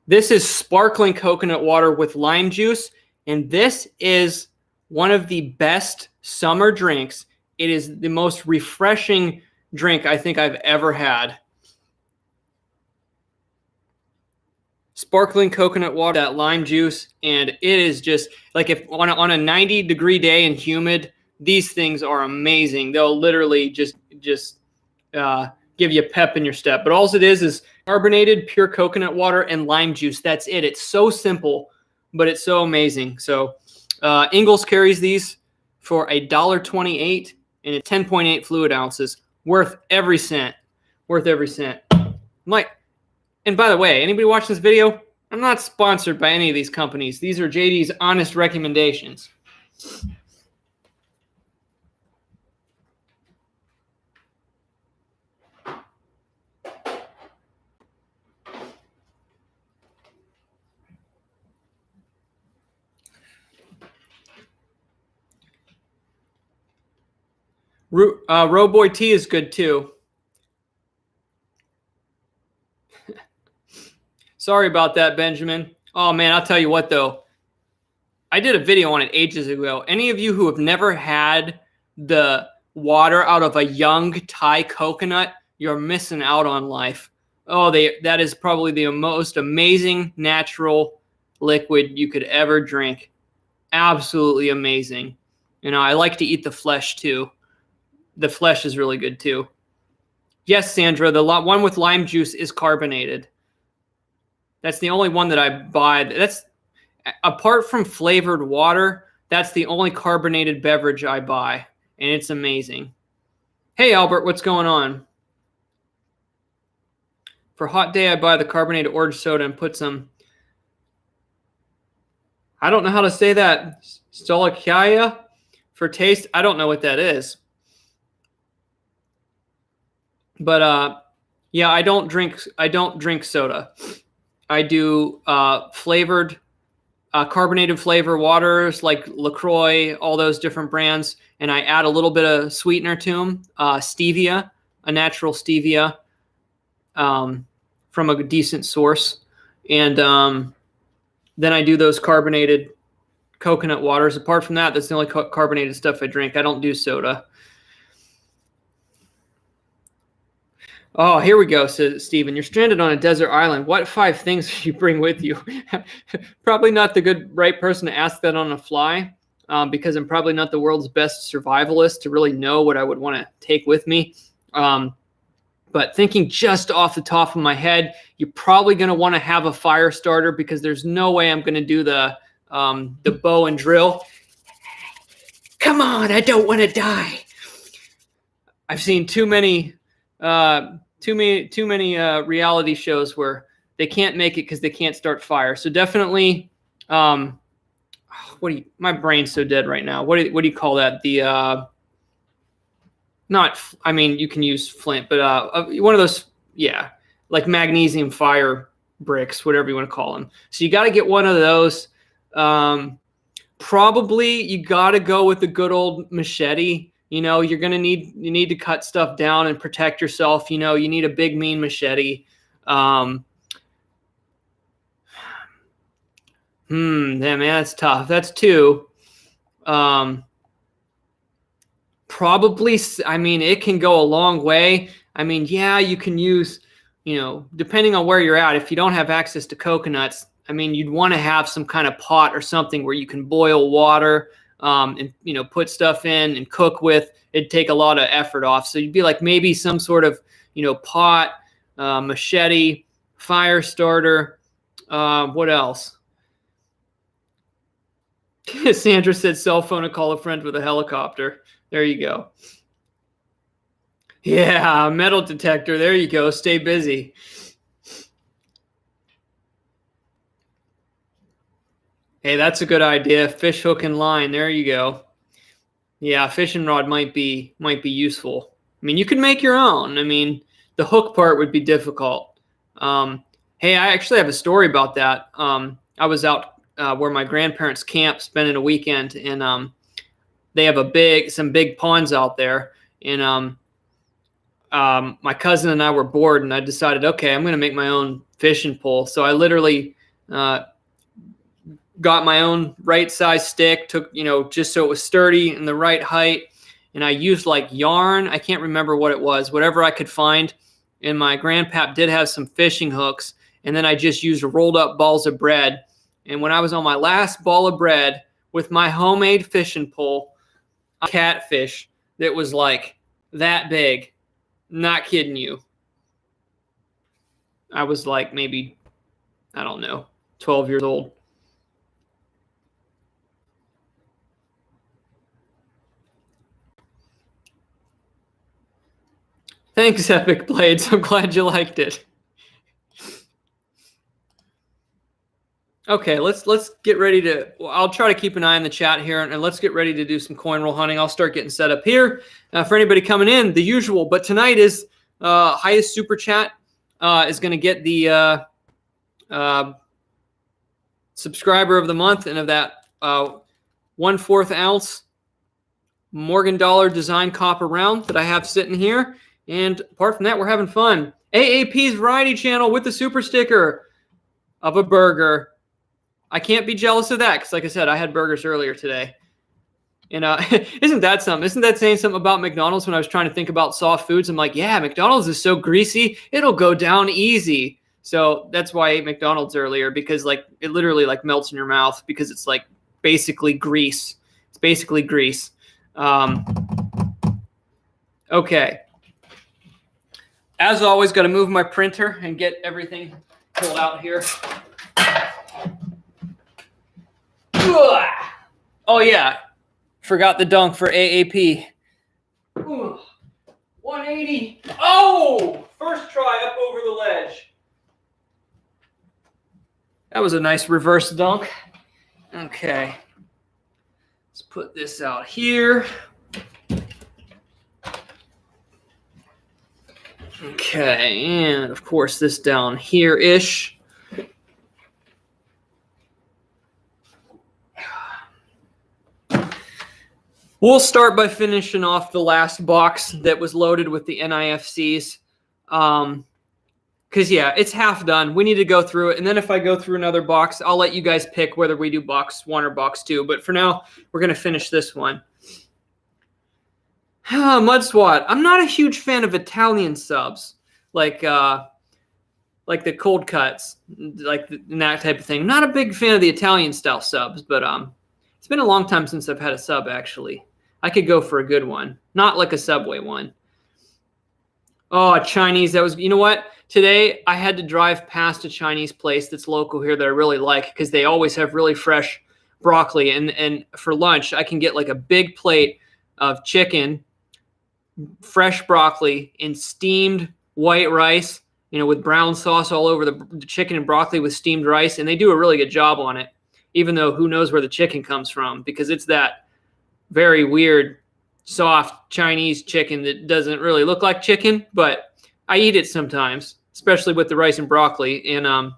This is sparkling coconut water with lime juice, and this is one of the best summer drinks. It is the most refreshing drink I think I've ever had. Sparkling coconut water, that lime juice, and it is just like if on a 90-degree day and humid, these things are amazing. They'll literally just give you a pep in your step. But all it is carbonated pure coconut water and lime juice. That's it. It's so simple, but it's so amazing. So Ingles carries these for $1.28, and it's 10.8 fluid ounces. Worth every cent. Worth every cent. And by the way, anybody watching this video, I'm not sponsored by any of these companies. These are JD's honest recommendations. Roboy tea is good too. Sorry about that, Benjamin. Oh man, I'll tell you what though. I did a video on it ages ago. Any of you who have never had the water out of a young Thai coconut, you're missing out on life. Oh, that is probably the most amazing natural liquid you could ever drink. Absolutely amazing. You know, I like to eat the flesh too. The flesh is really good too. Yes, Sandra, the one with lime juice is carbonated. That's the only one that I buy. That's apart from flavored water, that's the only carbonated beverage I buy, and it's amazing. Hey, Albert, what's going on? For a hot day, I buy the carbonated orange soda and put some, I don't know how to say that, Stolakaya for taste. I don't know what that is. But yeah, I don't drink soda. I do flavored, carbonated flavor waters like LaCroix, all those different brands, and I add a little bit of sweetener to them, stevia, a natural stevia from a decent source, and then I do those carbonated coconut waters. Apart from that, that's the only carbonated stuff I drink. I don't do soda. Oh, here we go, says Steven. You're stranded on a desert island. What 5 things do you bring with you? Probably not the right person to ask that on the fly, because I'm probably not the world's best survivalist to really know what I would want to take with me. But thinking just off the top of my head, you're probably going to want to have a fire starter, because there's no way I'm going to do the bow and drill. Come on, I don't want to die. I've seen too many reality shows where they can't make it because they can't start fire. So definitely, my brain's so dead right now. What do you call that? You can use flint, but one of those, yeah, like magnesium fire bricks, whatever you want to call them. So you got to get one of those. Probably you got to go with the good old machete. You know, you need to cut stuff down and protect yourself. You know, you need a big, mean machete. Man, that's tough. That's 2. Probably, it can go a long way. Yeah, you can use, depending on where you're at, if you don't have access to coconuts, you'd want to have some kind of pot or something where you can boil water, and put stuff in and cook with. It'd take a lot of effort off. So you'd be like maybe some sort of pot, machete, fire starter. What else? Sandra said cell phone to call a friend with a helicopter. There you go. Yeah, metal detector. There you go. Stay busy. Hey, that's a good idea. Fish hook and line. There you go. Yeah, fishing rod might be useful. You can make your own. The hook part would be difficult. Hey, I actually have a story about that. I was out where my grandparents camp, spending a weekend, and they have some big ponds out there. And my cousin and I were bored, and I decided, okay, I'm going to make my own fishing pole. So I literally Got my own right size stick, took, just so it was sturdy and the right height. And I used like yarn. I can't remember what it was, whatever I could find. And my grandpap did have some fishing hooks. And then I just used rolled up balls of bread. And when I was on my last ball of bread with my homemade fishing pole, a catfish that was like that big, not kidding you. I was like maybe, I don't know, 12 years old. Thanks, Epic Blades. I'm glad you liked it. Okay, let's get ready to. I'll try to keep an eye on the chat here, and let's get ready to do some coin roll hunting. I'll start getting set up here for anybody coming in. The usual, but tonight is highest super chat is going to get the subscriber of the month, and of that 1/4 ounce Morgan Dollar design copper round that I have sitting here. And apart from that, we're having fun. AAP's Variety Channel with the super sticker of a burger. I can't be jealous of that because, like I said, I had burgers earlier today. And isn't that something? Isn't that saying something about McDonald's? When I was trying to think about soft foods, I'm like, yeah, McDonald's is so greasy, it'll go down easy. So that's why I ate McDonald's earlier, because like it literally like melts in your mouth because it's like basically grease. It's basically grease. Okay. As always, got to move my printer and get everything pulled out here. Oh, yeah. Forgot the dunk for AAP. 180. Oh! First try up over the ledge. That was a nice reverse dunk. Okay. Let's put this out here. Okay, and of course this down here-ish. We'll start by finishing off the last box that was loaded with the NIFCs. Because, yeah, it's half done. We need to go through it. And then if I go through another box, I'll let you guys pick whether we do box 1 or box 2. But for now, we're going to finish this one. Mud Swat. I'm not a huge fan of Italian subs, like the cold cuts, like that type of thing. I'm not a big fan of the Italian style subs, but it's been a long time since I've had a sub, actually. I could go for a good one, not like a Subway one. Oh, Chinese. That was, you know what? Today I had to drive past a Chinese place that's local here that I really like because they always have really fresh broccoli. And for lunch, I can get like a big plate of chicken, fresh broccoli, and steamed white rice, with brown sauce all over the chicken and broccoli with steamed rice. And they do a really good job on it, even though who knows where the chicken comes from, because it's that very weird, soft Chinese chicken that doesn't really look like chicken, but I eat it sometimes, especially with the rice and broccoli. And I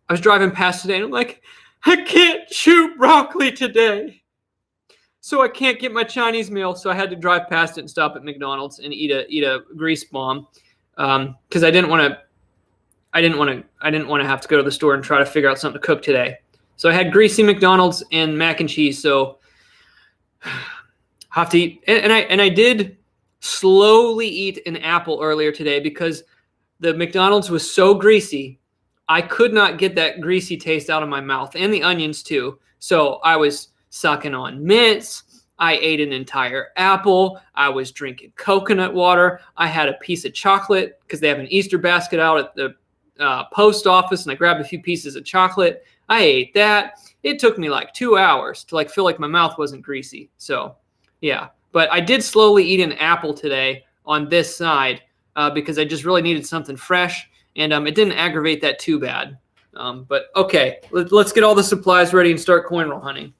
was driving past today, and I'm like, I can't chew broccoli today. So I can't get my Chinese meal, so I had to drive past it and stop at McDonald's and eat a grease bomb, because I didn't want to have to go to the store and try to figure out something to cook today. So I had greasy McDonald's and mac and cheese. So have to eat, and I did slowly eat an apple earlier today because the McDonald's was so greasy, I could not get that greasy taste out of my mouth, and the onions too. So I was sucking on mints. I ate an entire apple. I was drinking coconut water. I had a piece of chocolate because they have an Easter basket out at the post office, and I grabbed a few pieces of chocolate. I ate that. It took me like 2 hours to feel like my mouth wasn't greasy. So yeah, but I did slowly eat an apple today on this side because I just really needed something fresh, and it didn't aggravate that too bad. But okay, let's get all the supplies ready and start coin roll hunting.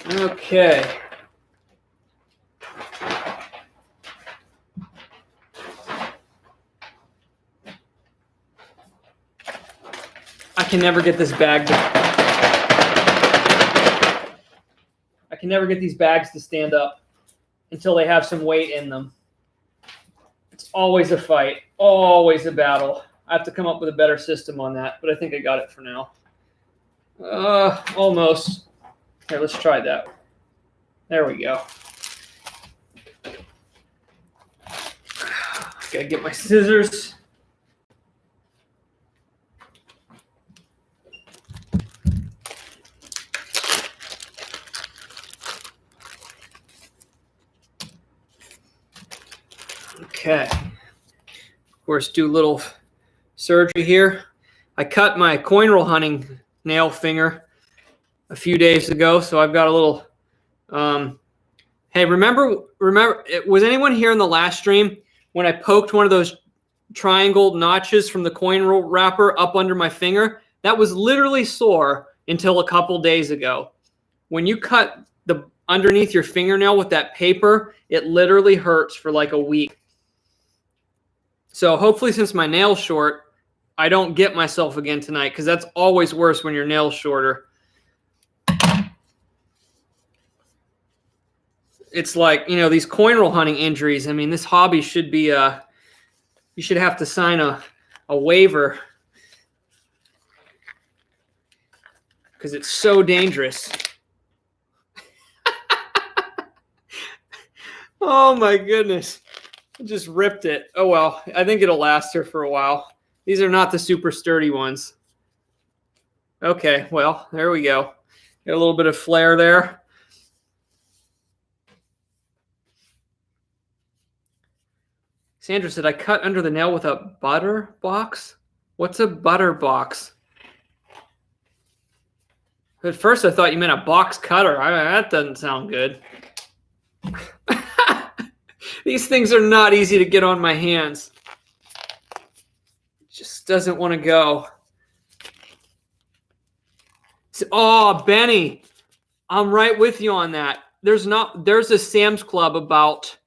Okay. can never get this bag I can never get these bags to stand up until they have some weight in them. It's always a fight, always a battle. I have to come up with a better system on that, but I think I got it for now. Almost. Here, let's try that. There we go. Gotta get my scissors. Okay. Of course, do a little surgery here. I cut my coin roll hunting nail finger a few days ago, so I've got a little. Hey, remember? Was anyone here in the last stream when I poked one of those triangle notches from the coin roll wrapper up under my finger? That was literally sore until a couple days ago. When you cut the underneath your fingernail with that paper, it literally hurts for like a week. So hopefully, since my nail's short, I don't get myself again tonight, because that's always worse when your nail's shorter. It's like, you know, these coin roll hunting injuries. I mean, this hobby should be you should have to sign a waiver, because it's so dangerous. Oh my goodness. I just ripped it. Oh well, I think it'll last her for a while. These are not the super sturdy ones. Okay, well, there we go. Got a little bit of flare there. Sandra said, I cut under the nail with a butter box. What's a butter box? At first, I thought you meant a box cutter. That doesn't sound good. These things are not easy to get on my hands. It just doesn't want to go. Oh, Benny, I'm right with you on that. There's a Sam's Club about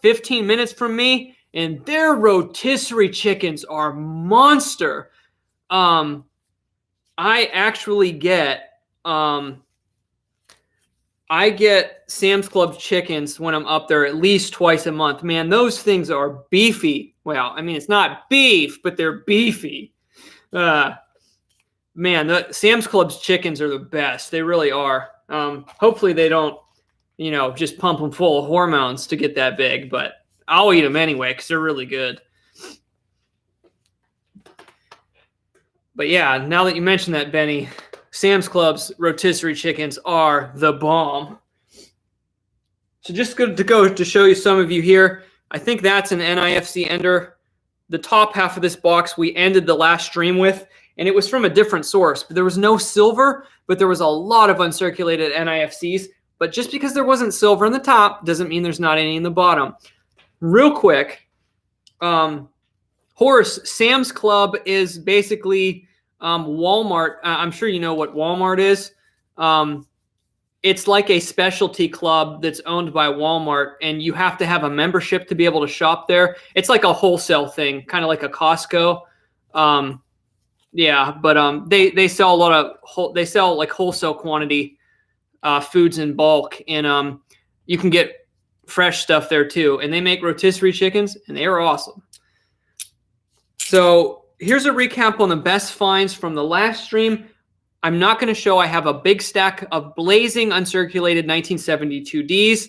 15 minutes from me, and their rotisserie chickens are monster. I actually get Sam's Club chickens when I'm up there at least twice a month. Man, those things are beefy. Well, I mean, it's not beef, but they're beefy. Man, the Sam's Club's chickens are the best. They really are. Hopefully they don't, just pump them full of hormones to get that big, but I'll eat them anyway because they're really good. But yeah, now that you mentioned that, Benny, Sam's Club's rotisserie chickens are the bomb. So just good to show you some of you here. I think that's an NIFC ender. The top half of this box we ended the last stream with, and it was from a different source. But there was no silver, but there was a lot of uncirculated NIFCs. But just because there wasn't silver in the top doesn't mean there's not any in the bottom. Real quick, Horace, Sam's Club is basically Walmart. I'm sure you know what Walmart is. It's like a specialty club that's owned by Walmart, and you have to have a membership to be able to shop there. It's like a wholesale thing, kind of like a Costco. Yeah, but they sell a lot of they sell like wholesale quantity foods in bulk, and you can get fresh stuff there too. And they make rotisserie chickens, and they are awesome. So here's a recap on the best finds from the last stream. I'm not going to show. I have a big stack of blazing uncirculated 1972Ds.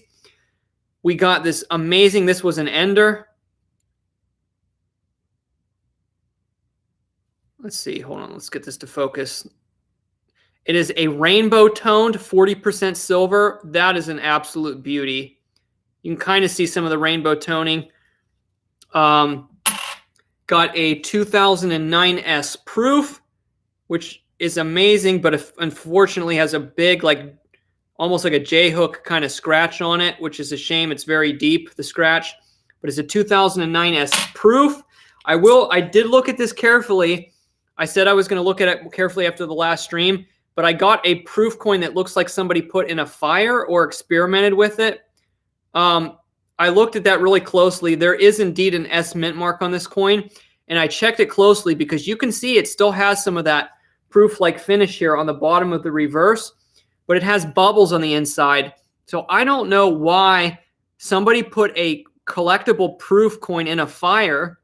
We got this amazing. This was an ender. Let's see. Hold on. Let's get this to focus. It is a rainbow toned 40% silver. That is an absolute beauty. You can kind of see some of the rainbow toning. Got a 2009S proof, which is amazing, but unfortunately has a big, like almost like a J-hook kind of scratch on it, which is a shame. It's very deep, the scratch, but it's a 2009S proof. I did look at this carefully. I said I was going to look at it carefully after the last stream, but I got a proof coin that looks like somebody put in a fire or experimented with it. I looked at that really closely. There is indeed an S mint mark on this coin. And I checked it closely because you can see it still has some of that proof-like finish here on the bottom of the reverse, but it has bubbles on the inside. So I don't know why somebody put a collectible proof coin in a fire.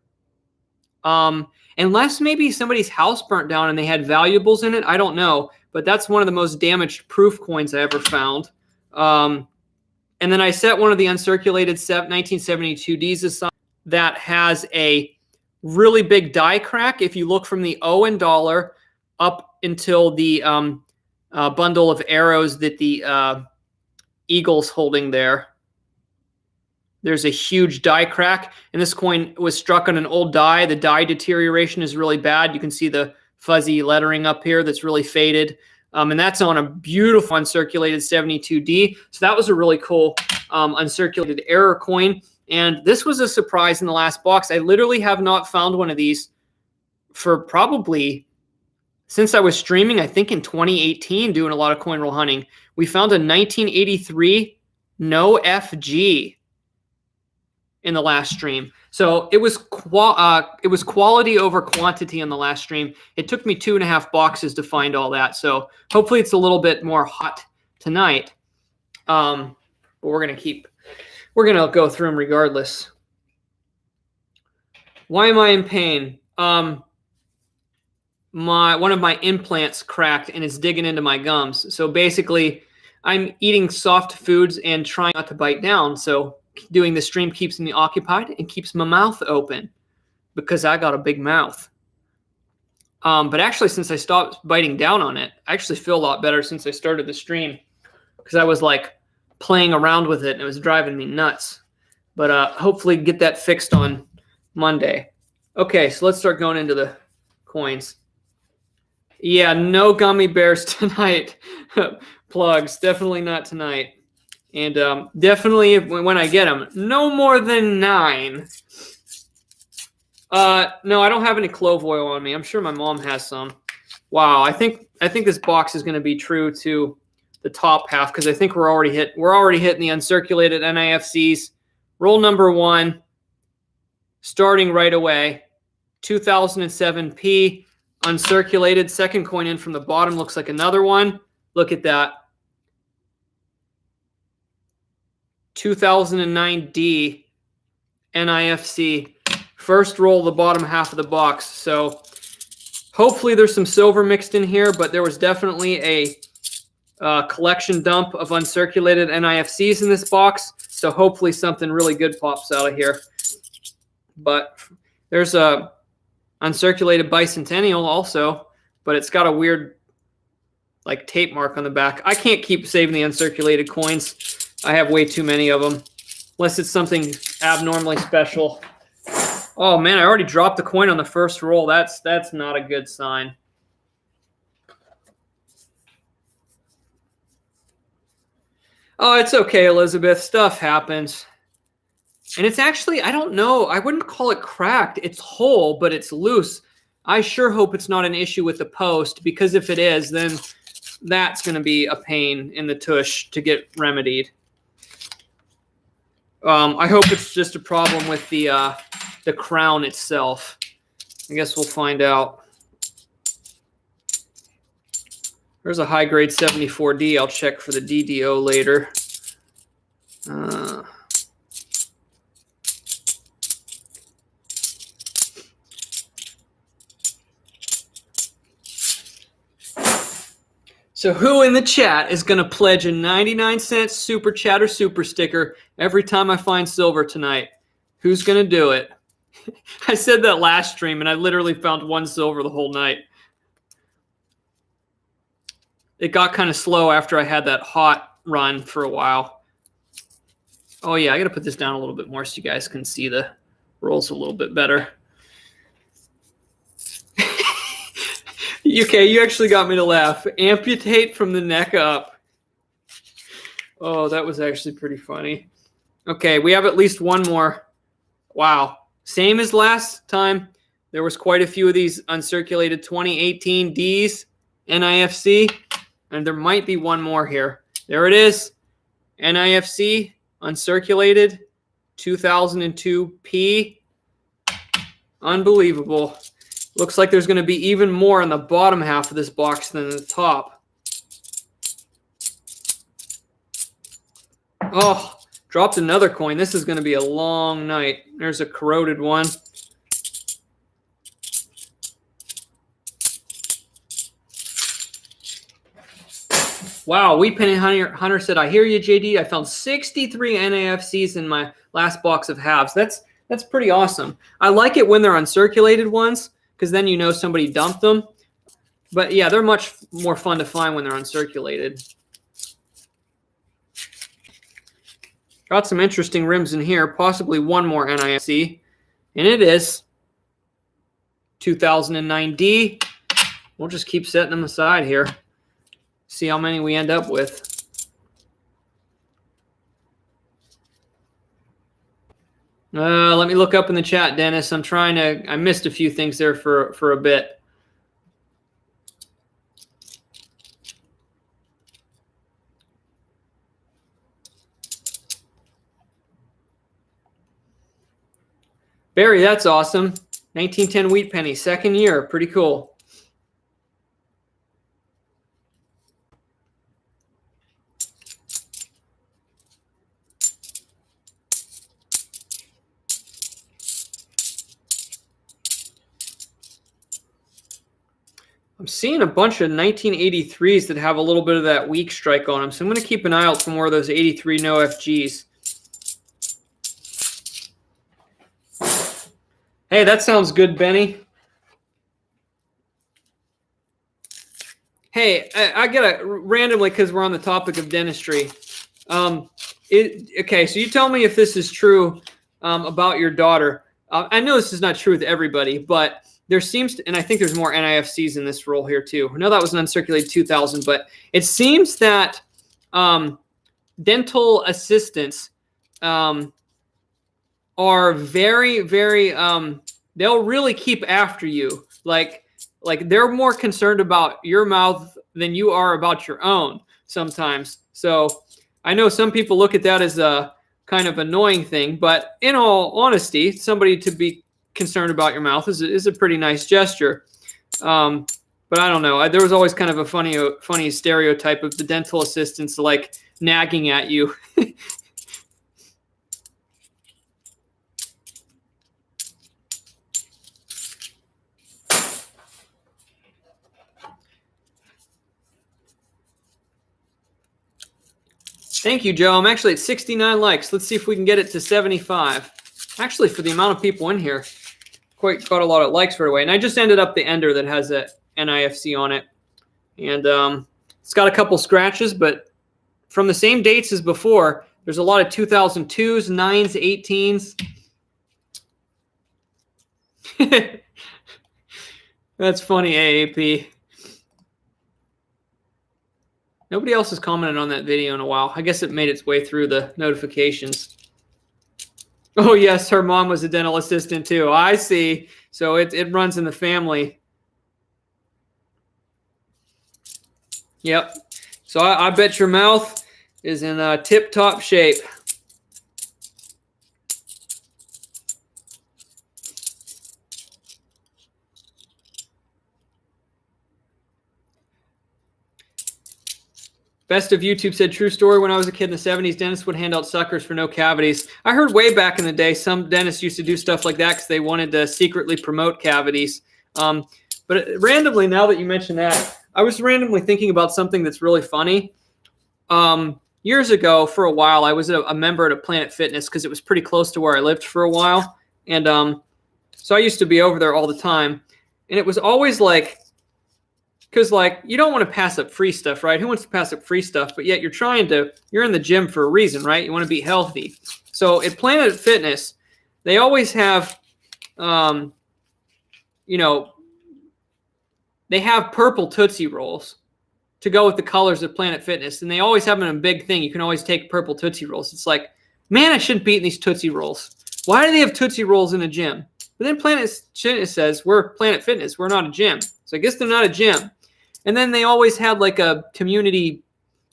Unless maybe somebody's house burnt down and they had valuables in it. I don't know. But that's one of the most damaged proof coins I ever found. And then I set one of the uncirculated 1972Ds aside that has a really big die crack. If you look from the O in dollar up until the bundle of arrows that the eagle's holding there, there's a huge die crack, and this coin was struck on an old die. The die deterioration is really bad. You can see the fuzzy lettering up here that's really faded, and that's on a beautiful uncirculated 72D. So that was a really cool uncirculated error coin, and this was a surprise in the last box. I literally have not found one of these for probably since I was streaming, I think in 2018, doing a lot of coin roll hunting. We found a 1983 no FG in the last stream. So it was quality over quantity in the last stream. It took me 2.5 boxes to find all that. So hopefully it's a little bit more hot tonight. But we're gonna go through them regardless. Why am I in pain? One of my implants cracked and it's digging into my gums. So basically I'm eating soft foods and trying not to bite down. So doing the stream keeps me occupied and keeps my mouth open because I got a big mouth. But actually, since I stopped biting down on it, I actually feel a lot better since I started the stream because I was like playing around with it and it was driving me nuts. But hopefully get that fixed on Monday. Okay, so let's start going into the coins. Yeah, no gummy bears tonight. Plugs, definitely not tonight. And definitely when I get them, no more than 9. No, I don't have any clove oil on me. I'm sure my mom has some. Wow, I think this box is going to be true to the top half because I think we're already hitting the uncirculated NIFCs. Roll number 1, starting right away. 2007P uncirculated. Second coin in from the bottom looks like another one. Look at that. 2009D NIFC. First roll the bottom half of the box. So hopefully there's some silver mixed in here, but there was definitely a collection dump of uncirculated NIFCs in this box. So hopefully something really good pops out of here. But there's a uncirculated bicentennial also, but it's got a weird like tape mark on the back. I can't keep saving the uncirculated coins. I have way too many of them, unless it's something abnormally special. Oh man, I already dropped the coin on the first roll. That's not a good sign. Oh, it's okay, Elizabeth. Stuff happens. And it's actually, I don't know, I wouldn't call it cracked. It's whole, but it's loose. I sure hope it's not an issue with the post, because if it is, then that's going to be a pain in the tush to get remedied. I hope it's just a problem with the crown itself. I guess we'll find out. There's a high-grade 74D. I'll check for the DDO later. So who in the chat is going to pledge a 99-cent super chat or super sticker every time I find silver tonight? Who's going to do it? I said that last stream, and I literally found 1 silver the whole night. It got kind of slow after I had that hot run for a while. Oh, yeah, I got to put this down a little bit more so you guys can see the rolls a little bit better. Okay, you actually got me to laugh. Amputate from the neck up. Oh, that was actually pretty funny. Okay, we have at least one more. Wow. Same as last time. There was quite a few of these uncirculated 2018 Ds, NIFC, and there might be one more here. There it is. NIFC, uncirculated, 2002 P. Unbelievable. Looks like there's going to be even more on the bottom half of this box than the top. Oh, dropped another coin. This is going to be a long night. There's a corroded one. Wow, Wheat Penny Hunter said, I hear you, JD. I found 63 NAFCs in my last box of halves. That's pretty awesome. I like it when they're uncirculated ones because then you know somebody dumped them. But yeah, they're much more fun to find when they're uncirculated. Got some interesting rims in here, possibly one more NIFC. And it is 2009D. We'll just keep setting them aside here. See how many we end up with. Let me look up in the chat, Dennis. I missed a few things there for a bit. Barry, that's awesome. 1910 Wheat Penny, second year. Pretty cool. I'm seeing a bunch of 1983s that have a little bit of that weak strike on them, so I'm going to keep an eye out for more of those 83 no FGs. Hey, that sounds good, Benny. Hey, I got to randomly, because we're on the topic of dentistry. Okay, so you tell me if this is true about your daughter. I know this is not true with everybody, but there seems to, and I think there's more NIFCs in this roll here too. I know that was an uncirculated 2000, but it seems that dental assistants are very, very, they'll really keep after you. Like they're more concerned about your mouth than you are about your own sometimes. So I know some people look at that as a kind of annoying thing, but in all honesty, somebody to be concerned about your mouth is a pretty nice gesture. But I don't know. There was always kind of a funny stereotype of the dental assistants like nagging at you. Thank you, Joe. I'm actually at 69 likes. Let's see if we can get it to 75. Actually, for the amount of people in here, got a lot of likes right away. And I just ended up the ender that has a NIFC on it. And it's got a couple scratches, but from the same dates as before, there's a lot of 2002s, 9s, 18s. That's funny, AAP. Nobody else has commented on that video in a while. I guess it made its way through the notifications. Oh, yes, her mom was a dental assistant too. I see. So it runs in the family. Yep. So I bet your mouth is in tip-top shape. Best of YouTube said, true story. When I was a kid in the 70s, dentists would hand out suckers for no cavities. I heard way back in the day, some dentists used to do stuff like that because they wanted to secretly promote cavities. But randomly, now that you mention that, I was randomly thinking about something that's really funny. Years ago, for a while, I was a member at a Planet Fitness because it was pretty close to where I lived for a while. And so I used to be over there all the time. And it was always like, because, like, you don't want to pass up free stuff, right? Who wants to pass up free stuff? But yet you're in the gym for a reason, right? You want to be healthy. So at Planet Fitness, they always have, they have purple Tootsie Rolls to go with the colors of Planet Fitness. And they always have them in a big thing. You can always take purple Tootsie Rolls. It's like, man, I shouldn't be eating these Tootsie Rolls. Why do they have Tootsie Rolls in a gym? But then Planet Fitness says, we're Planet Fitness. We're not a gym. So I guess they're not a gym. And then they always had like a community,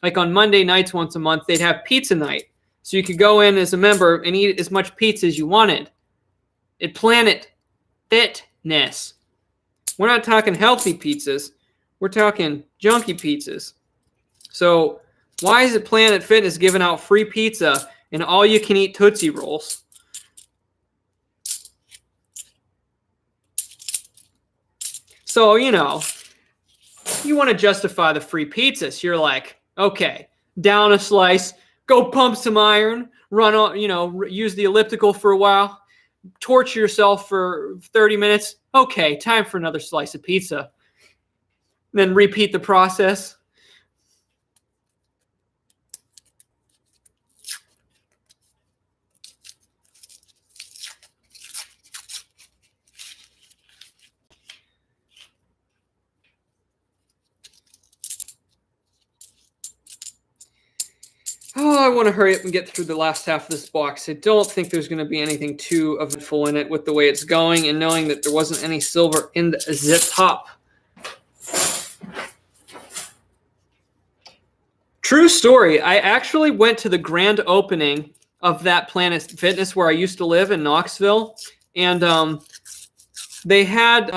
like on Monday nights once a month, they'd have pizza night. So you could go in as a member and eat as much pizza as you wanted at Planet Fitness. We're not talking healthy pizzas. We're talking junky pizzas. So why is it Planet Fitness giving out free pizza and all you can eat Tootsie Rolls? So, you know, you want to justify the free pizzas. You're like, okay, down a slice, go pump some iron, run on, you know, use the elliptical for a while, torture yourself for 30 minutes. Okay, time for another slice of pizza. Then repeat the process. Oh, I want to hurry up and get through the last half of this box. I don't think there's going to be anything too eventful in it with the way it's going and knowing that there wasn't any silver in the zip top. True story. I actually went to the grand opening of that Planet Fitness where I used to live in Knoxville. And they had,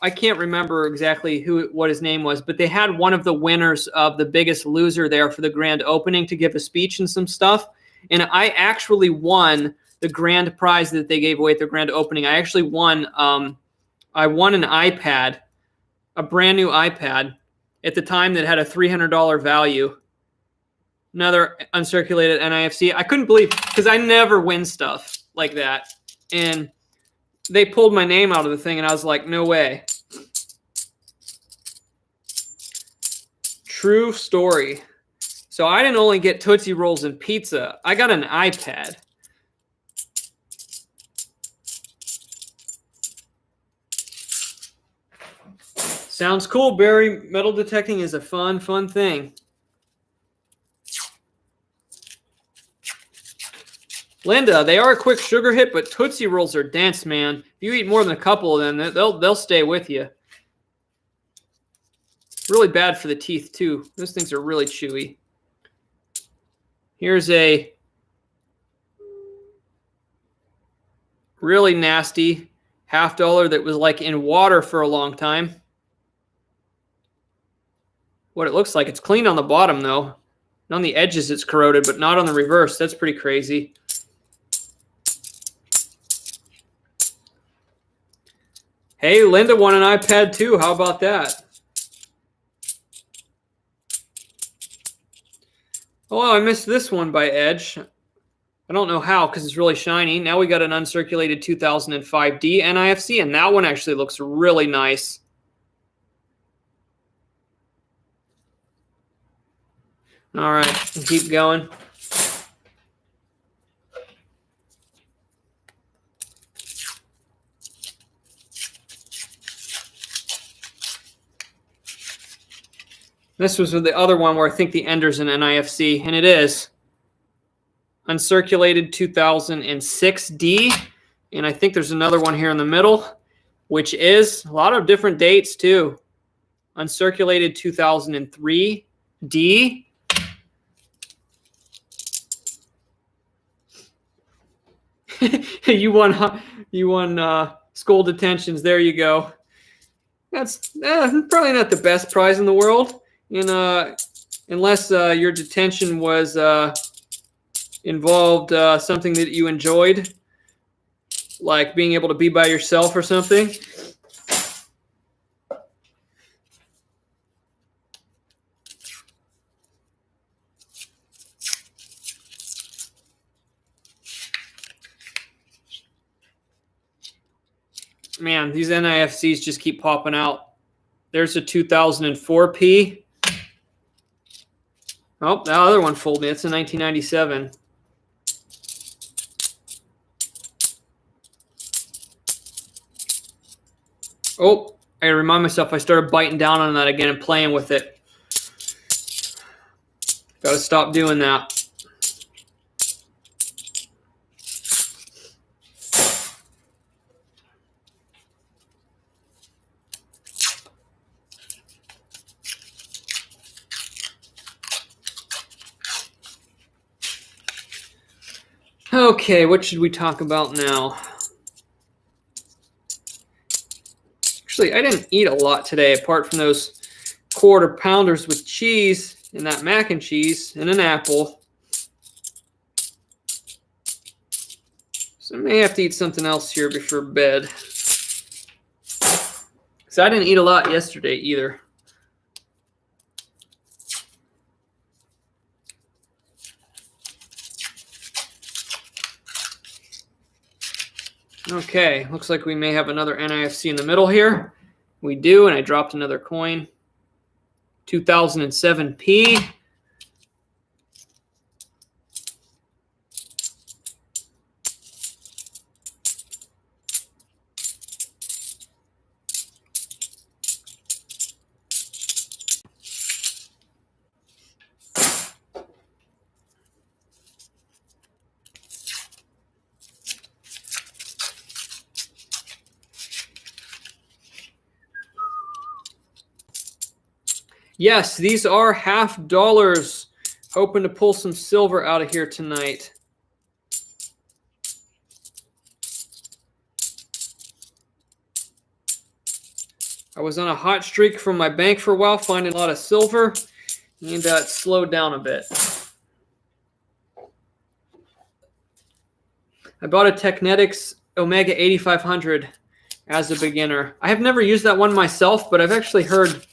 I can't remember exactly what his name was, but they had one of the winners of The Biggest Loser there for the grand opening to give a speech and some stuff. And I actually won the grand prize that they gave away at the grand opening. I actually won, I won an iPad, a brand new iPad at the time that had a $300 value. Another uncirculated NIFC. I couldn't believe, because I never win stuff like that. And they pulled my name out of the thing, and I was like, no way. True story. So I didn't only get Tootsie Rolls and pizza. I got an iPad. Sounds cool, Barry. Metal detecting is a fun thing. Linda, they are a quick sugar hit, but Tootsie Rolls are dense, man. If you eat more than a couple of them, they'll stay with you. Really bad for the teeth, too. Those things are really chewy. Here's a really nasty $50 that was like in water for a long time. What it looks like. It's clean on the bottom, though. And on the edges, it's corroded, but not on the reverse. That's pretty crazy. Hey, Linda won an iPad too. How about that? Oh, I missed this one by Edge. I don't know how because it's really shiny. Now we got an uncirculated 2005D NIFC, and that one actually looks really nice. All right, keep going. This was the other one where I think the ender's an NIFC, and it is. Uncirculated 2006D, and I think there's another one here in the middle, which is a lot of different dates too. Uncirculated 2003D. You won school detentions. There you go. That's probably not the best prize in the world. Unless your detention was involved something that you enjoyed, like being able to be by yourself or something. Man, these NIFCs just keep popping out. There's a 2004P. Oh, that other one folded. It's a 1997. Oh, I gotta remind myself I started biting down on that again and playing with it. Gotta stop doing that. Okay, what should we talk about now? Actually, I didn't eat a lot today apart from those quarter pounders with cheese and that mac and cheese and an apple. So I may have to eat something else here before bed. So I didn't eat a lot yesterday either. Okay, looks like we may have another NIFC in the middle here. We do, and I dropped another coin. 2007P. Yes, these are $50. Hoping to pull some silver out of here tonight. I was on a hot streak from my bank for a while, finding a lot of silver, and it slowed down a bit. I bought a Technetics Omega 8500 as a beginner. I have never used that one myself, but I've actually heard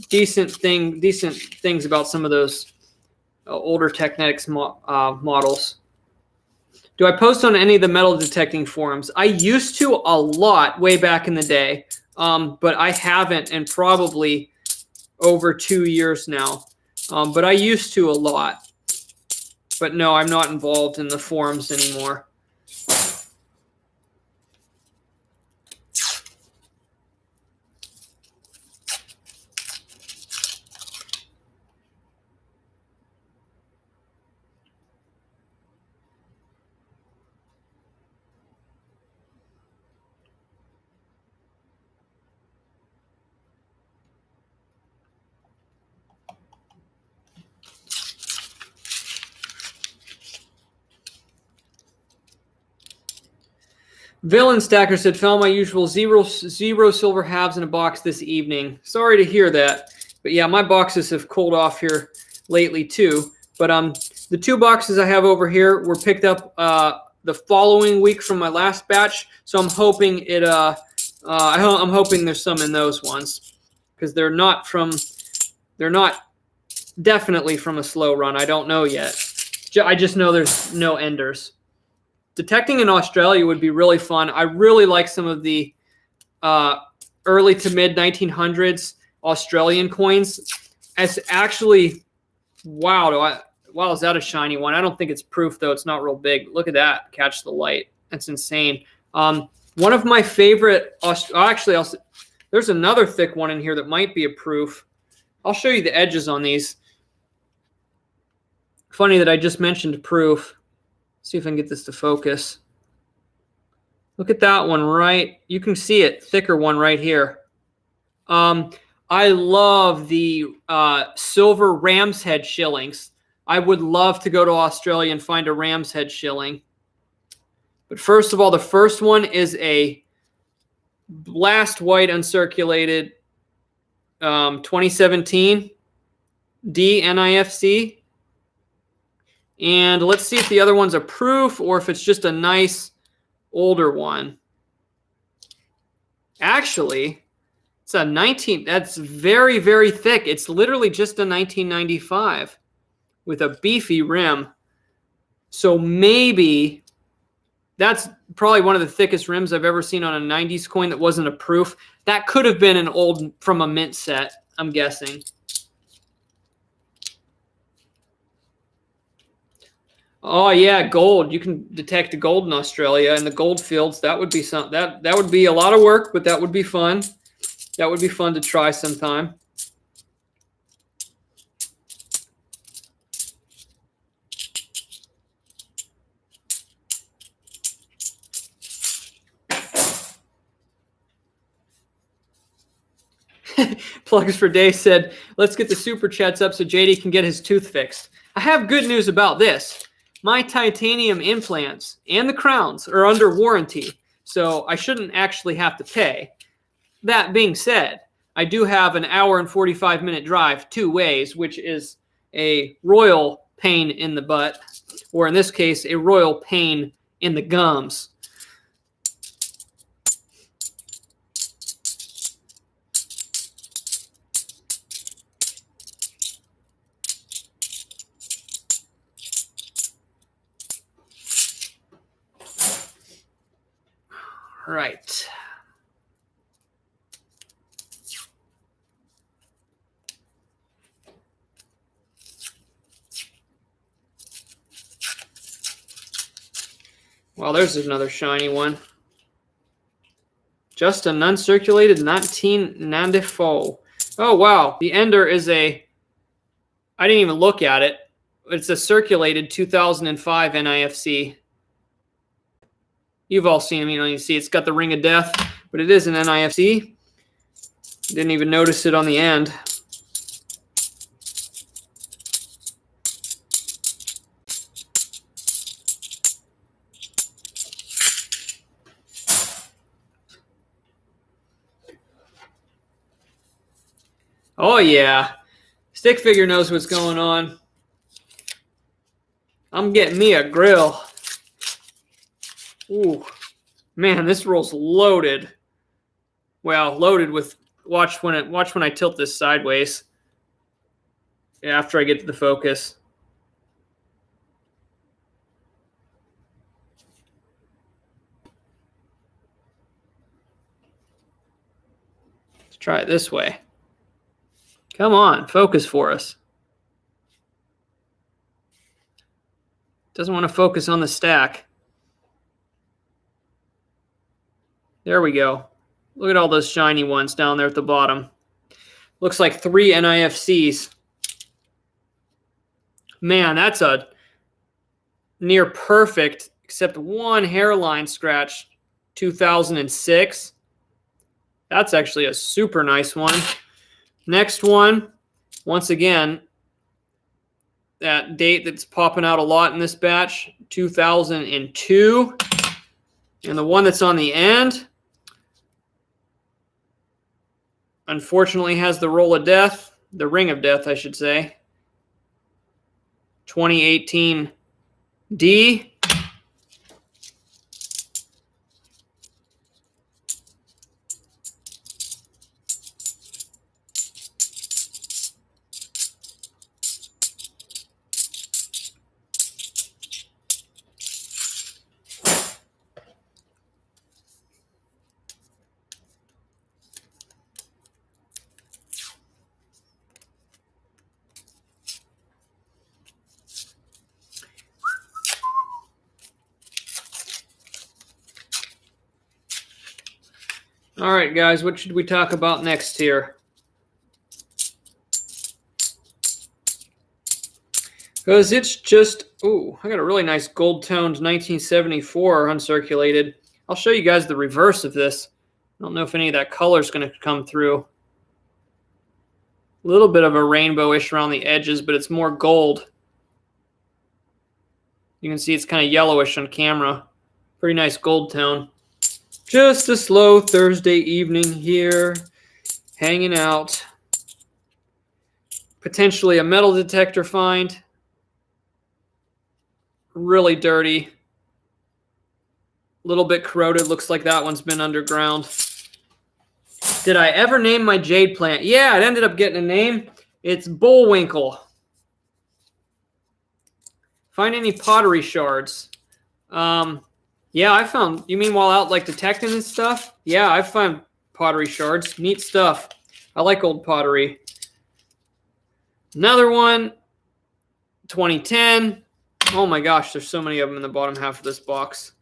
decent things about some of those older Technetics models. Do I post on any of the metal detecting forums? I used to a lot way back in the day, but I haven't in probably over 2 years now. But I used to a lot. But no, I'm not involved in the forums anymore. Villain Stacker said, found my usual zero silver halves in a box this evening. Sorry to hear that. But yeah, my boxes have cooled off here lately too. But the 2 boxes I have over here were picked up the following week from my last batch. So I'm hoping I'm hoping there's some in those ones. Because they're not definitely from a slow run. I don't know yet. I just know there's no enders. Detecting in Australia would be really fun. I really like some of the early to mid 1900s Australian coins. It's actually, wow, is that a shiny one? I don't think it's proof, though. It's not real big. Look at that. Catch the light. That's insane. One of my favorite, there's another thick one in here that might be a proof. I'll show you the edges on these. Funny that I just mentioned proof. See if I can get this to focus. Look at that one, right? You can see it, thicker one right here. I love the silver ram's head shillings. I would love to go to Australia and find a ram's head shilling. But first of all, the first one is a blast white uncirculated 2017 DNIFC. And let's see if the other one's a proof or if it's just a nice older one. Actually, it's a 19. That's very, very thick. It's literally just a 1995 with a beefy rim. So maybe that's probably one of the thickest rims I've ever seen on a 90s coin that wasn't a proof. That could have been an old from a mint set, I'm guessing. Oh yeah, gold. You can detect gold in Australia in the gold fields. That would be some that would be a lot of work, but that would be fun. That would be fun to try sometime. Plugs for Day said, let's get the super chats up so JD can get his tooth fixed. I have good news about this. My titanium implants and the crowns are under warranty, so I shouldn't actually have to pay. that being said, I do have an hour and 45-minute drive 2 ways, which is a royal pain in the butt, or in this case, a royal pain in the gums. Right. Well, there's another shiny one. Just an uncirculated 1994. Oh, wow. The Ender is a... I didn't even look at it. It's a circulated 2005 NIFC. You've all seen them. You know, you see it's got the Ring of Death, but it is an NIFC. Didn't even notice it on the end. Oh, yeah. Stick figure knows what's going on. I'm getting me a grill. Ooh. Man, this roll's loaded. Well, loaded with... Watch when I tilt this sideways. After I get to the focus. Let's try it this way. Come on, focus for us. Doesn't want to focus on the stack. There we go. Look at all those shiny ones down there at the bottom. Looks like 3 NIFCs. Man, that's a near perfect, except one hairline scratch, 2006. That's actually a super nice one. Next one, once again, that date that's popping out a lot in this batch, 2002. And the one that's on the end, unfortunately, has the roll of death, the ring of death, I should say. 2018 D. All right, guys, what should we talk about next here? Because it's just, ooh, I got a really nice gold-toned 1974 uncirculated. I'll show you guys the reverse of this. I don't know if any of that color is going to come through. A little bit of a rainbow-ish around the edges, but it's more gold. You can see it's kind of yellowish on camera. Pretty nice gold tone. Just a slow Thursday evening here, hanging out. Potentially a metal detector find. Really dirty. A little bit corroded. Looks like that one's been underground. Did I ever name my jade plant? Yeah, it ended up getting a name. It's Bullwinkle. Find any pottery shards? Yeah, I found, you mean while out like detecting and stuff? Yeah, I found pottery shards. Neat stuff. I like old pottery. Another one, 2010. Oh my gosh, there's so many of them in the bottom half of this box.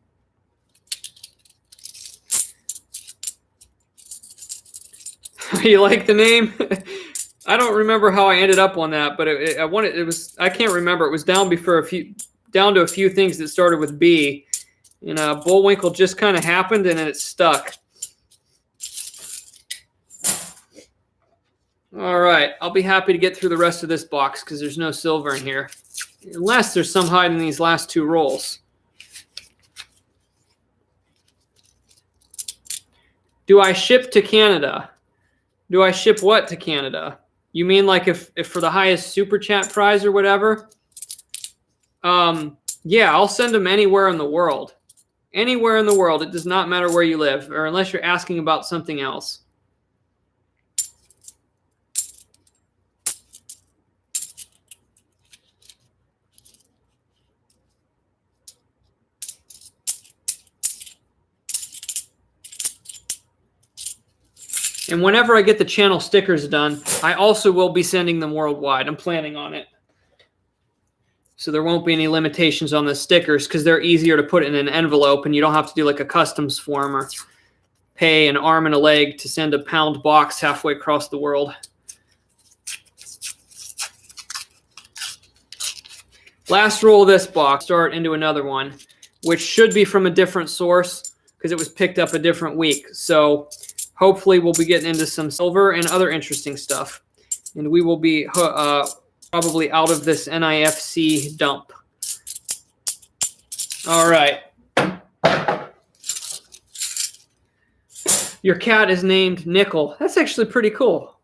You like the name? I don't remember how I ended up on that, but I can't remember. It was down to a few things that started with B. And Bullwinkle just kind of happened, and then it stuck. All right, I'll be happy to get through the rest of this box because there's no silver in here. Unless there's some hiding in these last 2 rolls. Do I ship to Canada? Do I ship what to Canada? You mean like if for the highest super chat prize or whatever? Yeah, I'll send them anywhere in the world. Anywhere in the world. It does not matter where you live, or unless you're asking about something else. And whenever I get the channel stickers done, I also will be sending them worldwide. I'm planning on it. So there won't be any limitations on the stickers because they're easier to put in an envelope and you don't have to do like a customs form or pay an arm and a leg to send a pound box halfway across the world. Last roll of this box, start into another one, which should be from a different source because it was picked up a different week. So hopefully we'll be getting into some silver and other interesting stuff. And we will be probably out of this NIFC dump. All right. Your cat is named Nickel. That's actually pretty cool.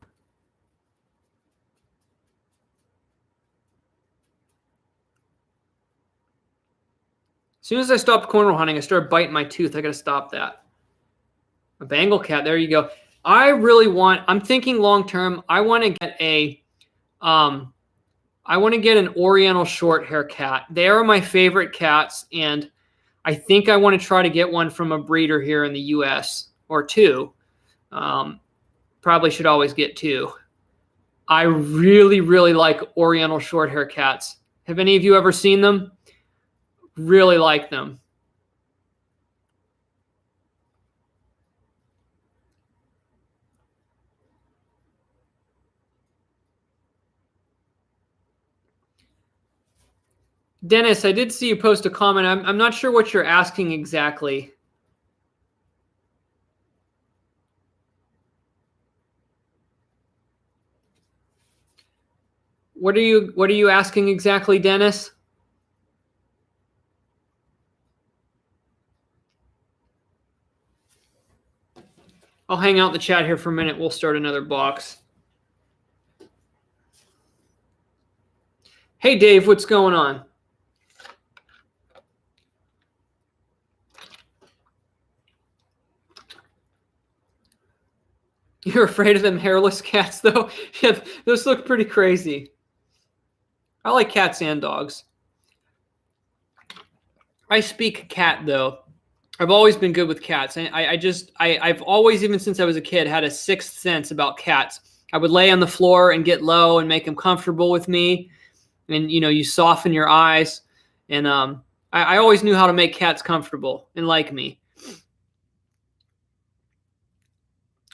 As soon as I stopped cornrow hunting, I started biting my tooth. I got to stop that. A Bengal cat. There you go. I really want, I'm thinking long term, I want to get an Oriental short hair cat. They are my favorite cats, and I think I want to try to get one from a breeder here in the US, or two. Probably should always get two. I really, really like Oriental short hair cats. Have any of you ever seen them? Really like them. Dennis, I did see you post a comment. I'm not sure what you're asking exactly. What are you asking exactly, Dennis? I'll hang out in the chat here for a minute. We'll start another box. Hey, Dave, what's going on? You're afraid of them hairless cats, though? Yeah, those look pretty crazy. I like cats and dogs. I speak cat, though. I've always been good with cats. I've always, even since I was a kid, had a sixth sense about cats. I would lay on the floor and get low and make them comfortable with me. And, you know, you soften your eyes. And I always knew how to make cats comfortable and like me.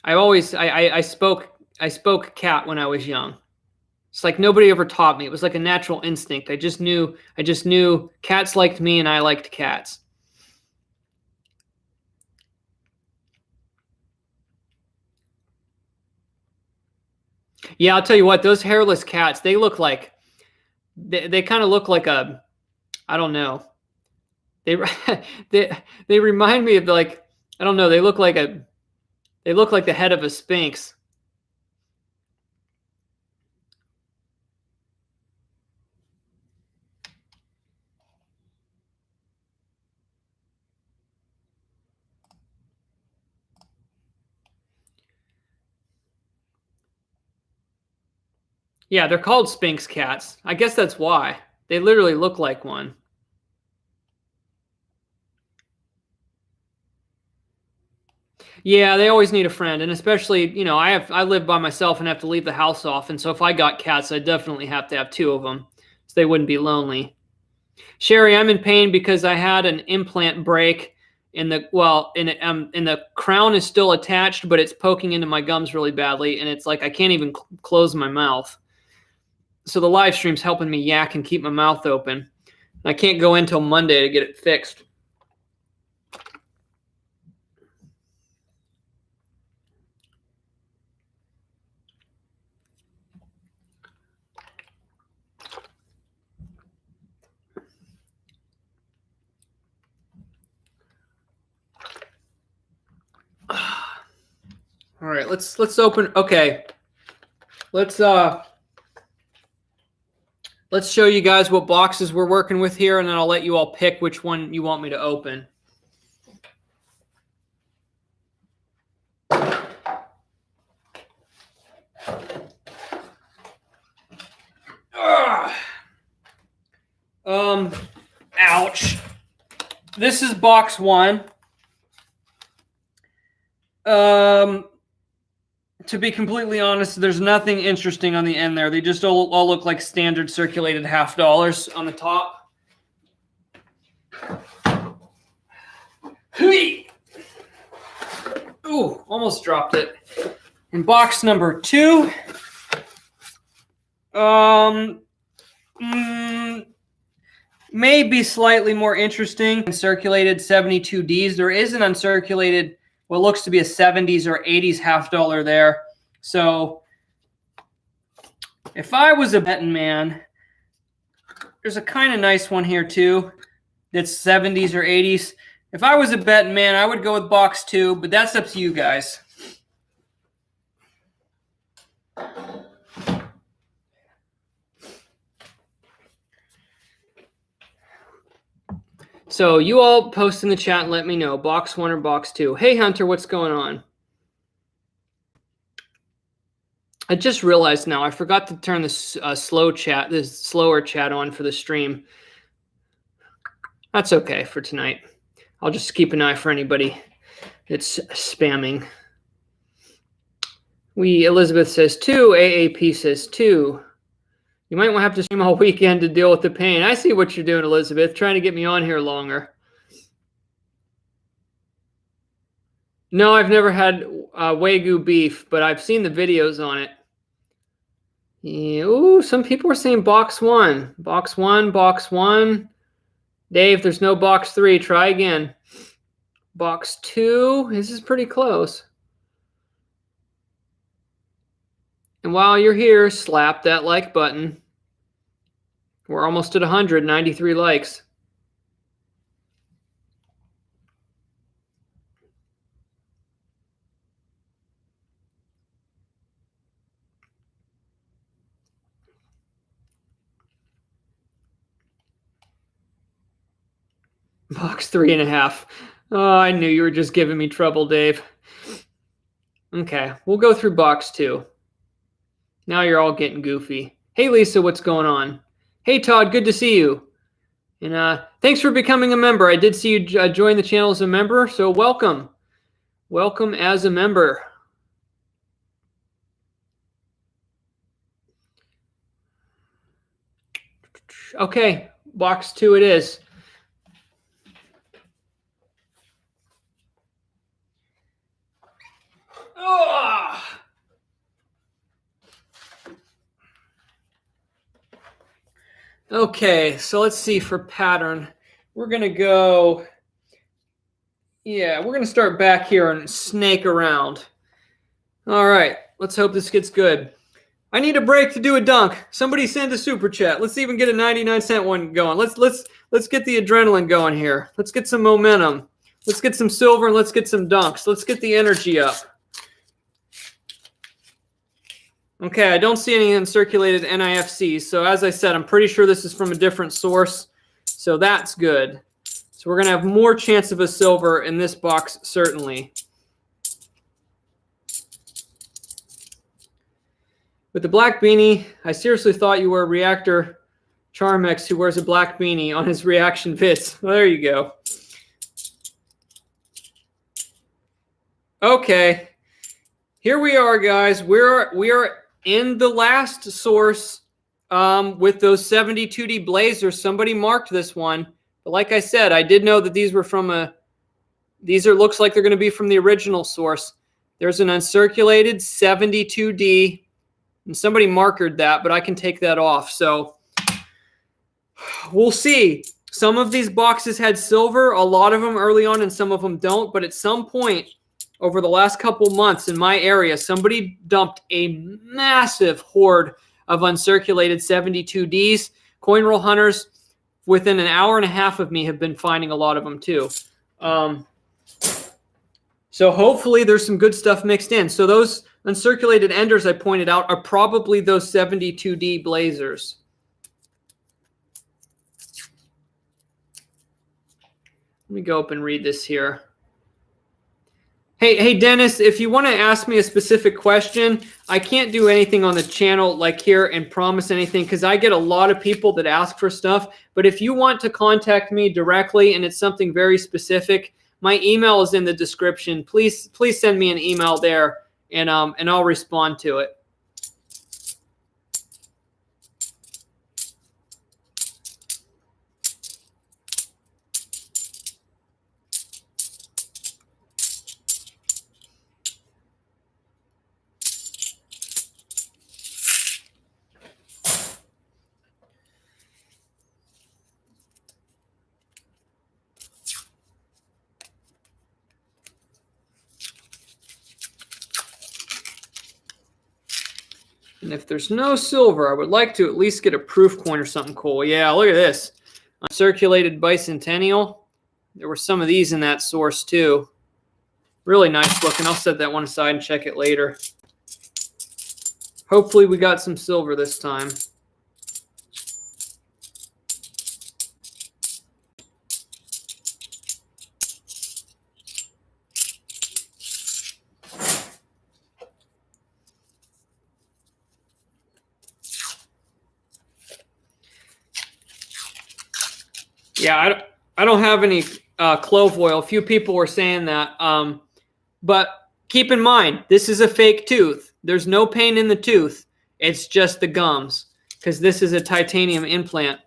I spoke cat when I was young. It's like nobody ever taught me. It was like a natural instinct. I just knew cats liked me and I liked cats. Yeah, I'll tell you what, those hairless cats, they look like, they kind of look like a, I don't know. They they remind me of, like, I don't know, they look like the head of a sphinx. Yeah, they're called sphinx cats. I guess that's why. They literally look like one. Yeah, they always need a friend, and especially, you know, I live by myself and have to leave the house often. So if I got cats, I definitely have to have two of them, so they wouldn't be lonely. Sherry, I'm in pain because I had an implant break in the and the crown is still attached, but it's poking into my gums really badly, and it's like I can't even close my mouth. So the live stream's helping me yak and keep my mouth open. I can't go in till Monday to get it fixed. All right, let's open. Okay, let's show you guys what boxes we're working with here, and then I'll let you all pick which one you want me to open. Ouch. This is box one. To be completely honest, there's nothing interesting on the end there. They just all look like standard circulated $half on the top. Ooh, almost dropped it. In box number two, maybe slightly more interesting. Uncirculated 72Ds. There is an uncirculated, what looks to be a 70s or 80s $half there. So if I was a betting man, there's a kind of nice one here too. That's 70s or 80s. If I was a betting man, I would go with box two, but that's up to you guys. So you all post in the chat and let me know, box one or box two. Hey, Hunter, what's going on? I just realized now I forgot to turn this slower chat on for the stream. That's okay for tonight. I'll just keep an eye for anybody that's spamming. Elizabeth says 2. AAP says 2. You might have to stream all weekend to deal with the pain. I see what you're doing, Elizabeth, trying to get me on here longer. No, I've never had Wagyu beef, but I've seen the videos on it. Yeah, ooh, some people are saying box one. Box one, box one. Dave, there's no box three. Try again. Box two. This is pretty close. And while you're here, slap that like button. We're almost at 193 likes. Box 3.5. Oh, I knew you were just giving me trouble, Dave. Okay, we'll go through box two. Now you're all getting goofy. Hey, Lisa, what's going on? Hey, Todd, good to see you. And thanks for becoming a member. I did see you join the channel as a member, so welcome. Welcome as a member. Okay, box two it is. Oh! Okay, so let's see for pattern. We're going to go, we're going to start back here and snake around. All right, let's hope this gets good. I need a break to do a dunk. Somebody send a super chat. Let's even get a 99-cent one going. Let's get the adrenaline going here. Let's get some momentum. Let's get some silver and let's get some dunks. Let's get the energy up. Okay, I don't see any uncirculated NIFCs. So as I said, I'm pretty sure this is from a different source. So that's good. So we're going to have more chance of a silver in this box, certainly. With the black beanie, I seriously thought you were a Reactor Charmex who wears a black beanie on his reaction vids. Well, there you go. Okay. Here we are, guys. We are in the last source with those 72D blazers. Somebody marked this one. But like I said, I did know that these were from looks like they're going to be from the original source. There's an uncirculated 72D, and somebody markered that, but I can take that off. So we'll see. Some of these boxes had silver, a lot of them early on, and some of them don't. But at some point over the last couple months in my area, somebody dumped a massive horde of uncirculated 72Ds. Coin roll hunters within an hour and a half of me have been finding a lot of them too. So hopefully there's some good stuff mixed in. So those uncirculated enders I pointed out are probably those 72D blazers. Let me go up and read this here. Hey, Dennis, if you want to ask me a specific question, I can't do anything on the channel like here and promise anything because I get a lot of people that ask for stuff. But if you want to contact me directly and it's something very specific, my email is in the description. Please send me an email there and I'll respond to it. And if there's no silver, I would like to at least get a proof coin or something cool. Yeah, look at this. Uncirculated bicentennial. There were some of these in that source too. Really nice looking. I'll set that one aside and check it later. Hopefully we got some silver this time. Yeah, I don't have any clove oil. A few people were saying that. But keep in mind, this is a fake tooth. There's no pain in the tooth. It's just the gums because this is a titanium implant.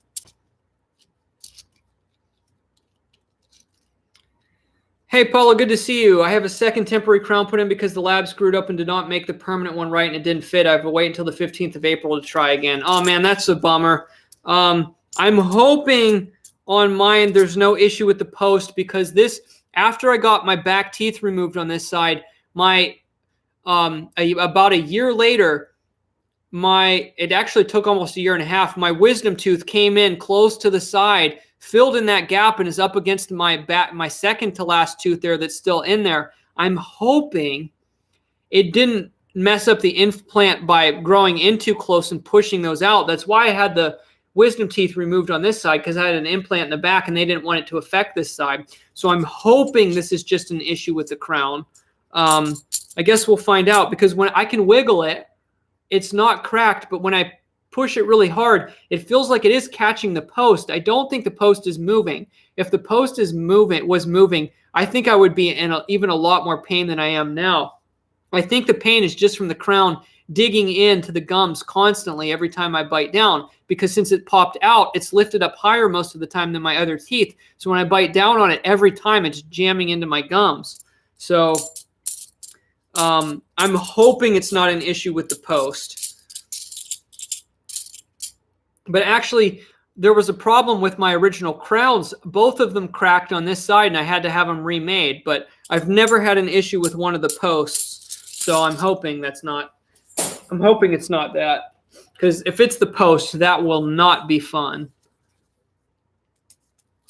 Hey, Paula, good to see you. I have a second temporary crown put in because the lab screwed up and did not make the permanent one right and it didn't fit. I have to wait until the 15th of April to try again. Oh, man, that's a bummer. I'm hoping on mine there's no issue with the post because this, after I got my back teeth removed on this side, my about a year later, it actually took almost a year and a half. My wisdom tooth came in close to the side, filled in that gap, and is up against my back, my second to last tooth there that's still in there. I'm hoping it didn't mess up the implant by growing in too close and pushing those out. That's why I had the wisdom teeth removed on this side because I had an implant in the back and they didn't want it to affect this side. So I'm hoping this is just an issue with the crown. I guess we'll find out because when I can wiggle it, it's not cracked, but when I push it really hard, it feels like it is catching the post. I don't think the post is moving. If the post was moving, I think I would be in even a lot more pain than I am now. I think the pain is just from the crown digging into the gums constantly every time I bite down because since it popped out, it's lifted up higher most of the time than my other teeth. So when I bite down on it every time, it's jamming into my gums. So I'm hoping it's not an issue with the post. But actually, there was a problem with my original crowns. Both of them cracked on this side, and I had to have them remade. But I've never had an issue with one of the posts, so I'm hoping it's not that. Because if it's the post, that will not be fun.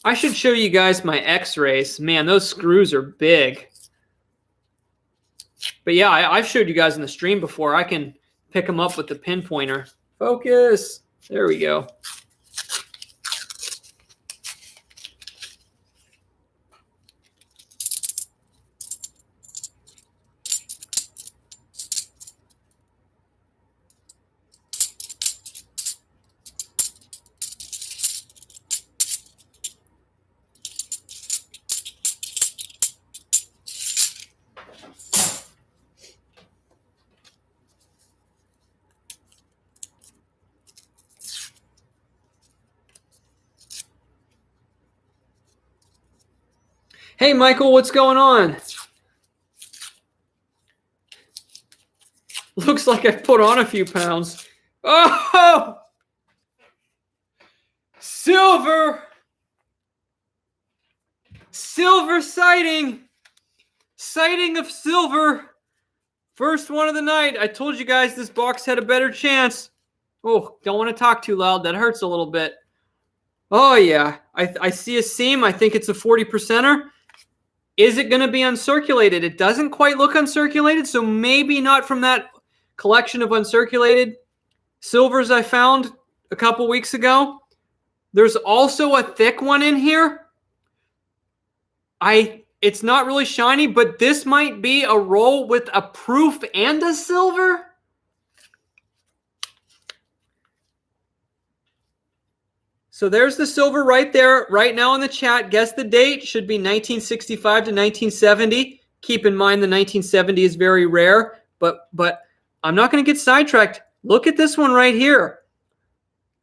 I should show you guys my X-rays. Man, those screws are big. But yeah, I've showed you guys in the stream before. I can pick them up with the pinpointer. Focus. There we go. Hey, Michael, what's going on? Looks like I've put on a few pounds. Oh! Silver! Silver sighting! Sighting of silver! First one of the night. I told you guys this box had a better chance. Oh, don't want to talk too loud. That hurts a little bit. Oh, yeah. I see a seam. I think it's a 40%er. Is it going to be uncirculated? It doesn't quite look uncirculated, so maybe not from that collection of uncirculated silvers I found a couple weeks ago. There's also a thick one in here. It's not really shiny, but this might be a roll with a proof and a silver. So there's the silver right there, right now in the chat. Guess the date. Should be 1965 to 1970. Keep in mind the 1970 is very rare, but I'm not going to get sidetracked. Look at this one right here.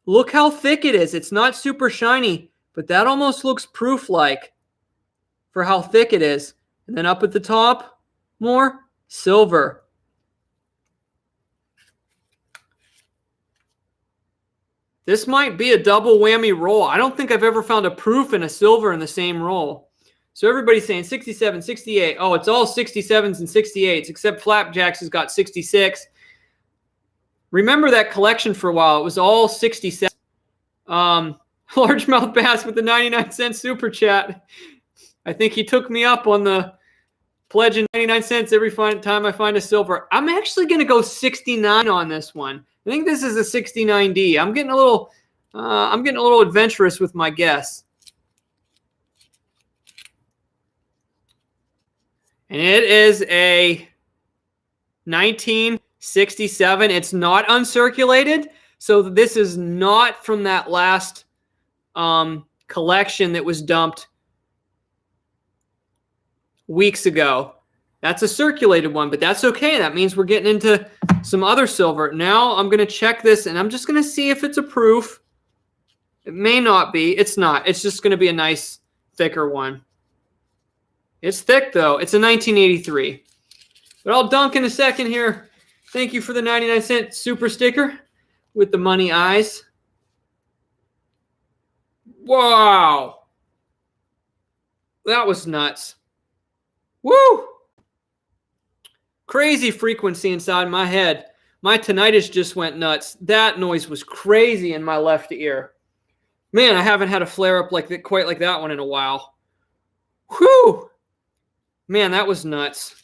Look how thick it is. It's not super shiny, but that almost looks proof-like for how thick it is. And then up at the top, more silver. This might be a double whammy roll. I don't think I've ever found a proof and a silver in the same roll. So everybody's saying 67, 68. Oh, it's all 67s and 68s, except Flapjacks has got 66. Remember that collection for a while. It was all 67. Largemouth Bass with the 99-cent super chat. I think he took me up on the pledging 99 cents every time I find a silver. I'm actually going to go 69 on this one. I think this is a 69D. I'm getting a little adventurous with my guess. And it is a 1967. It's not uncirculated, so this is not from that last collection that was dumped weeks ago. That's a circulated one, but that's okay. That means we're getting into some other silver. Now I'm going to check this, and I'm just going to see if it's a proof. It may not be. It's not. It's just going to be a nice, thicker one. It's thick, though. It's a 1983. But I'll dunk in a second here. Thank you for the 99-cent super sticker with the money eyes. Wow. That was nuts. Woo! Crazy frequency inside my head. My tinnitus just went nuts. That noise was crazy in my left ear. Man, I haven't had a flare-up like that, quite like that one in a while. Whew! Man, that was nuts.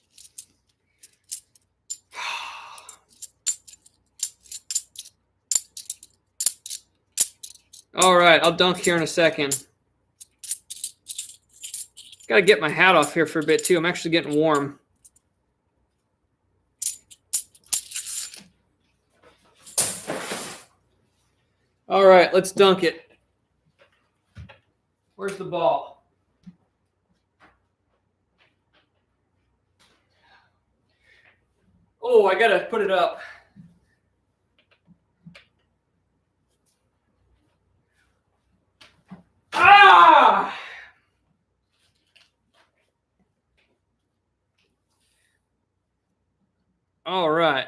All right, I'll dunk here in a second. Got to get my hat off here for a bit, too. I'm actually getting warm. All right, let's dunk it. Where's the ball? Oh, I got to put it up. Ah! All right.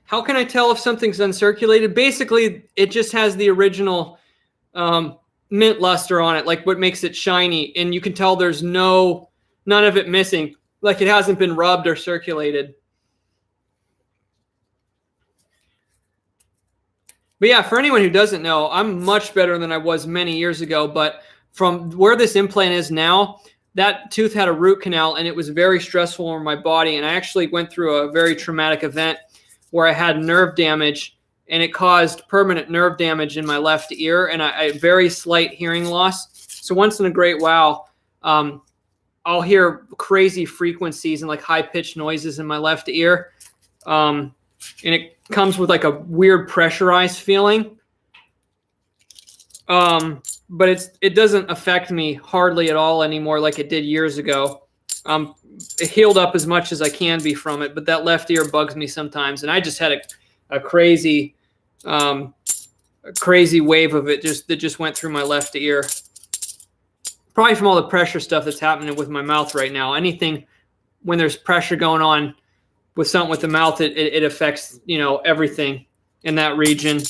How can I tell if something's uncirculated? Basically, it just has the original mint luster on it, like what makes it shiny. And you can tell there's none of it missing, like it hasn't been rubbed or circulated. But yeah, for anyone who doesn't know, I'm much better than I was many years ago. But from where this implant is now, that tooth had a root canal, and it was very stressful on my body. And I actually went through a very traumatic event where I had nerve damage, and it caused permanent nerve damage in my left ear, and I had very slight hearing loss. So once in a great while, I'll hear crazy frequencies and like high-pitched noises in my left ear. And it comes with like a weird pressurized feeling. But it doesn't affect me hardly at all anymore like it did years ago. It healed up as much as I can be from it, but that left ear bugs me sometimes. And I just had a crazy wave of it that just went through my left ear. Probably from all the pressure stuff that's happening with my mouth right now. Anything when there's pressure going on with something with the mouth, it affects, everything in that region.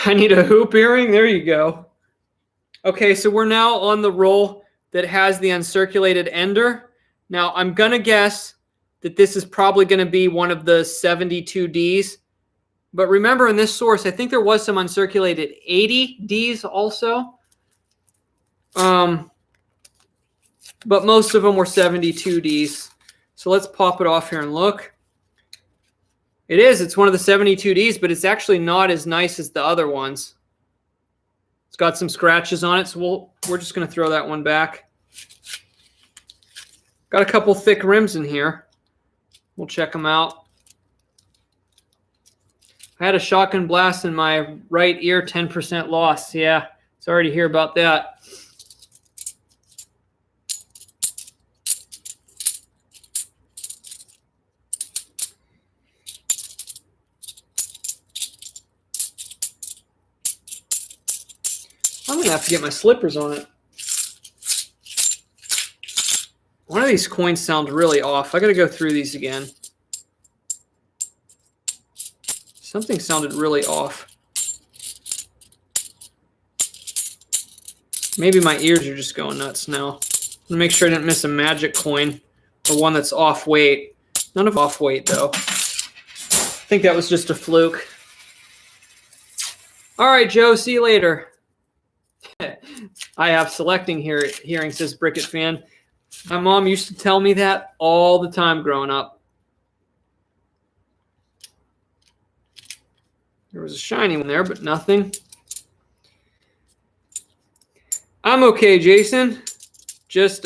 I need a hoop earring. There you go. Okay, so we're now on the roll that has the uncirculated ender. Now, I'm going to guess that this is probably going to be one of the 72Ds. But remember in this source, I think there was some uncirculated 80Ds also. But most of them were 72Ds. So let's pop it off here and look. It is. It's one of the 72Ds, but it's actually not as nice as the other ones. It's got some scratches on it, so we're just going to throw that one back. Got a couple thick rims in here. We'll check them out. I had a shotgun blast in my right ear, 10% loss. Yeah, sorry to hear about that. I'm going to have to get my slippers on it. One of these coins sounds really off. I got to go through these again. Something sounded really off. Maybe my ears are just going nuts now. I'm going to make sure I didn't miss a magic coin or one that's off weight. None of off weight, though. I think that was just a fluke. All right, Joe, see you later. I have selecting hearing, says Bricket Fan. My mom used to tell me that all the time growing up. There was a shiny one there, but nothing. I'm okay, Jason. Just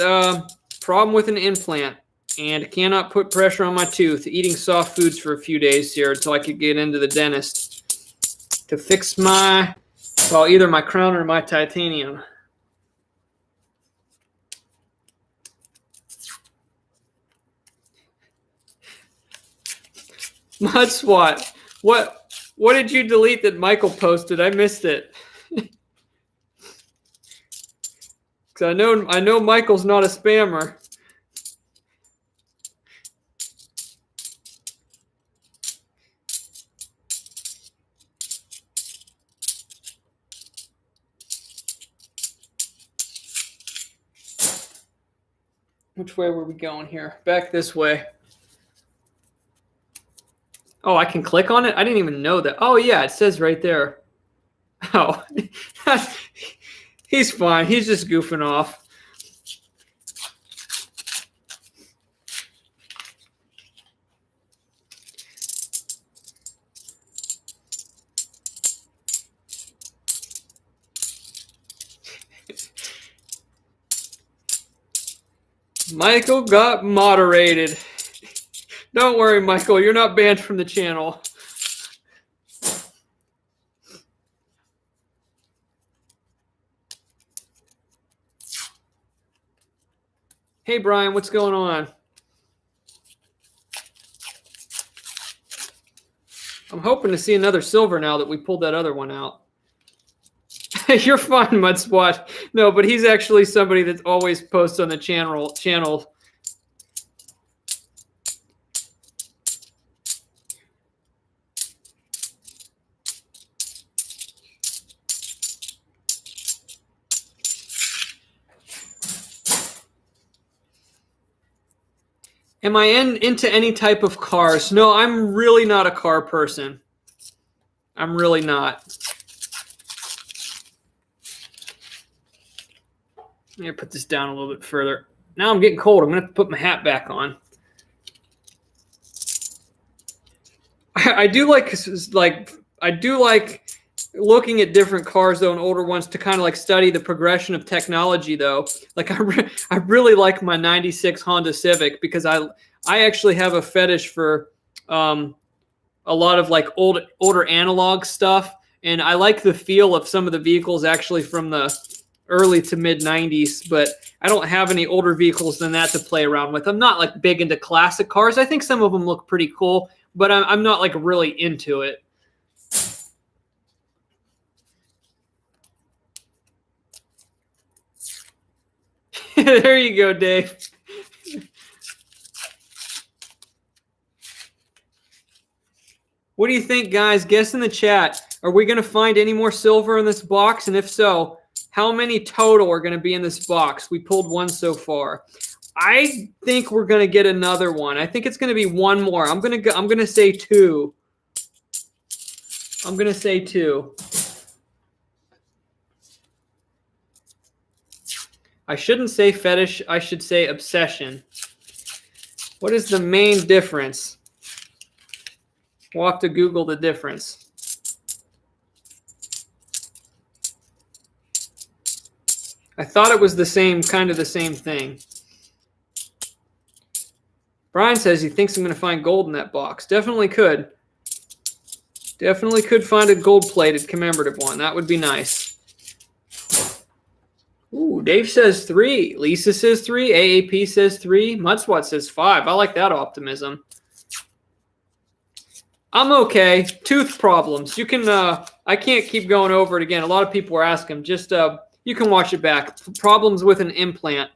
problem with an implant and cannot put pressure on my tooth. Eating soft foods for a few days here until I could get into the dentist to fix my, well, either my crown or my titanium. Mud Swat. What did you delete that Michael posted? I missed it. Because I know Michael's not a spammer. Which way were we going here? Back this way. Oh, I can click on it? I didn't even know that. Oh, yeah, it says right there. Oh, he's fine. He's just goofing off. Michael got moderated. Don't worry, Michael. You're not banned from the channel. Hey, Brian, what's going on? I'm hoping to see another silver now that we pulled that other one out. You're fine, Mudspot. No, but he's actually somebody that always posts on the channel. Am I into any type of cars? No, I'm really not a car person. I'm really not. Let me put this down a little bit further. Now I'm getting cold. I'm going to have to put my hat back on. I do like looking at different cars, though, and older ones to kind of like study the progression of technology, though. Like I really like my 96 Honda Civic because I actually have a fetish for a lot of like older analog stuff, and I like the feel of some of the vehicles actually from the early to mid 90s, but I don't have any older vehicles than that to play around with. I'm not like big into classic cars. I think some of them look pretty cool, but I'm not like really into it. There you go, Dave. What do you think, guys? Guess in the chat. Are we going to find any more silver in this box? And if so, how many total are going to be in this box? We pulled one so far. I think we're gonna get another one. I think it's gonna be one more. I'm gonna say two. I'm gonna say two. I shouldn't say fetish. I should say obsession. What is the main difference? We'll have to Google the difference. I thought it was the same, kind of the same thing. Brian says he thinks I'm going to find gold in that box. Definitely could. Definitely could find a gold-plated commemorative one. That would be nice. Ooh, Dave says 3. Lisa says 3. AAP says 3. Mudswat says 5. I like that optimism. I'm okay. Tooth problems. You can. I can't keep going over it again. A lot of people are asking. Just you can watch it back. Problems with an implant.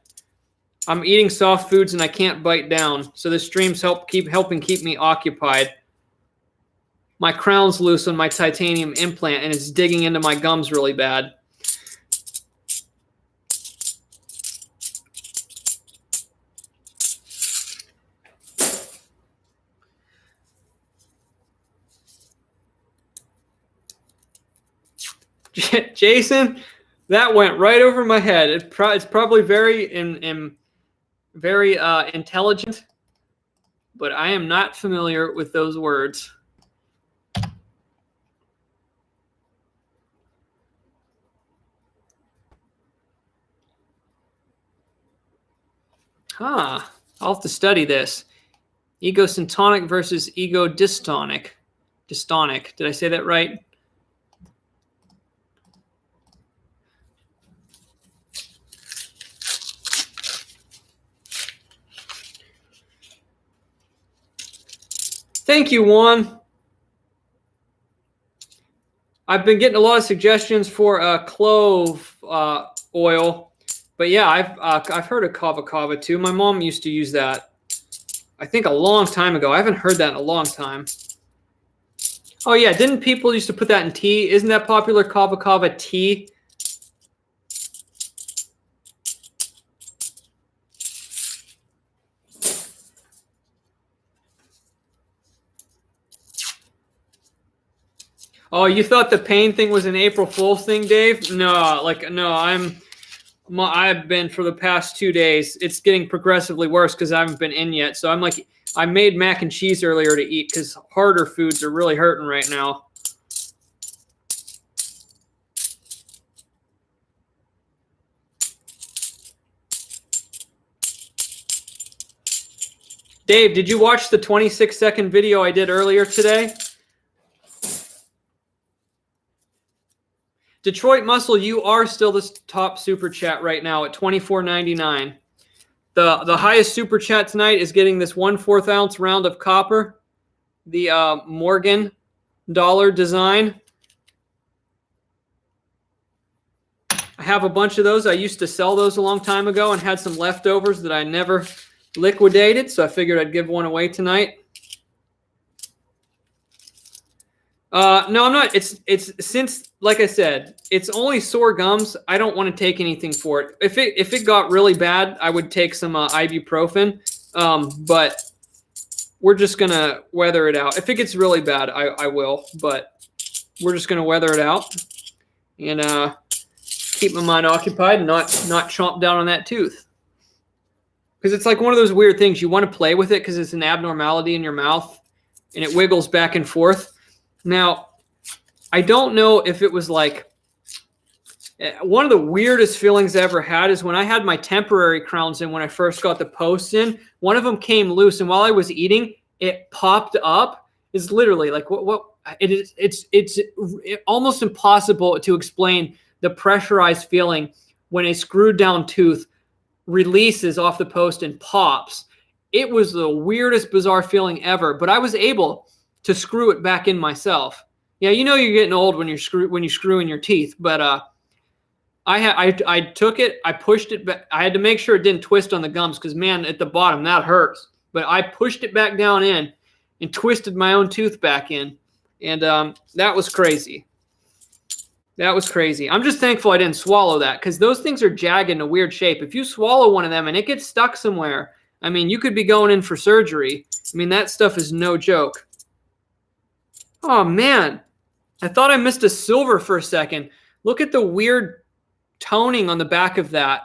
I'm eating soft foods and I can't bite down. So the streams helping keep me occupied. My crown's loose on my titanium implant and it's digging into my gums really bad. Jason, that went right over my head. It's probably very intelligent, but I am not familiar with those words. I'll have to study this. Egosyntonic versus ego-dystonic. Dystonic. Did I say that right? Thank you, Juan. I've been getting a lot of suggestions for clove oil, but yeah, I've heard of kava kava too. My mom used to use that, I think, a long time ago. I haven't heard that in a long time. Oh yeah, didn't people used to put that in tea? Isn't that popular, kava kava tea? Oh, you thought the pain thing was an April Fool's thing, Dave? No, I've been for the past 2 days. It's getting progressively worse because I haven't been in yet. So I made mac and cheese earlier to eat because harder foods are really hurting right now. Dave, did you watch the 26-second video I did earlier today? Detroit Muscle, you are still the top super chat right now at $24.99. The highest super chat tonight is getting this 1/4 ounce round of copper, the Morgan dollar design. I have a bunch of those. I used to sell those a long time ago and had some leftovers that I never liquidated, so I figured I'd give one away tonight. No, I'm not. It's since, like I said, it's only sore gums. I don't want to take anything for it. If it got really bad, I would take some ibuprofen. But we're just gonna weather it out. If it gets really bad, I will. But we're just gonna weather it out and keep my mind occupied and not chomp down on that tooth. Because it's like one of those weird things. You want to play with it because it's an abnormality in your mouth and it wiggles back and forth. Now, I don't know if it was like one of the weirdest feelings I ever had is when I had my temporary crowns in when I first got the posts in. One of them came loose, and while I was eating, it popped up. It's literally like it's almost impossible to explain the pressurized feeling when a screwed down tooth releases off the post and pops. It was the weirdest, bizarre feeling ever, but I was able to screw it back in myself. Yeah, you know you're getting old when you screw in your teeth, but I took it, I pushed it back. I had to make sure it didn't twist on the gums because, man, at the bottom that hurts. But I pushed it back down in and twisted my own tooth back in, and that was crazy. That was crazy. I'm just thankful I didn't swallow that because those things are jagged in a weird shape. If you swallow one of them and it gets stuck somewhere, I mean, you could be going in for surgery. I mean, that stuff is no joke. Oh, man. I thought I missed a silver for a second. Look at the weird toning on the back of that.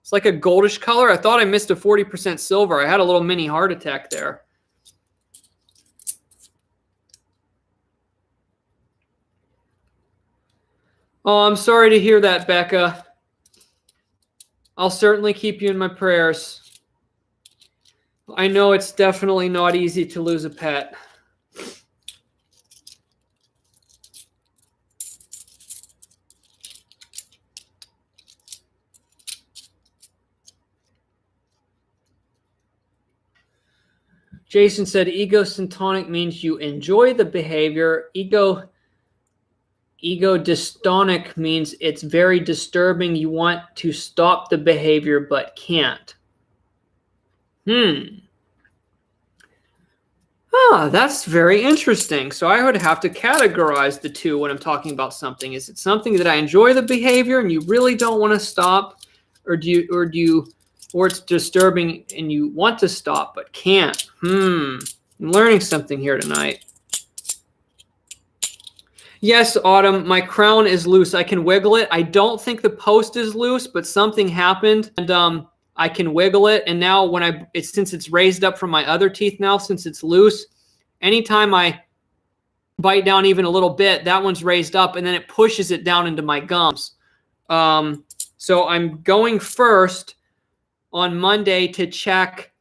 It's like a goldish color. I thought I missed a 40% silver. I had a little mini heart attack there. Oh, I'm sorry to hear that, Becca. I'll certainly keep you in my prayers. I know it's definitely not easy to lose a pet. Jason said egosyntonic means you enjoy the behavior. Egodystonic means it's very disturbing. You want to stop the behavior but can't. That's very interesting. So I would have to categorize the two when I'm talking about something. Is it something that I enjoy the behavior and you really don't want to stop, or it's disturbing and you want to stop but can't? I'm learning something here tonight. Yes, Autumn, my crown is loose. I can wiggle it. I don't think the post is loose, but something happened and I can wiggle it. And now when since it's raised up from my other teeth now, since it's loose, anytime I bite down even a little bit, that one's raised up and then it pushes it down into my gums. So I'm going first on Monday to check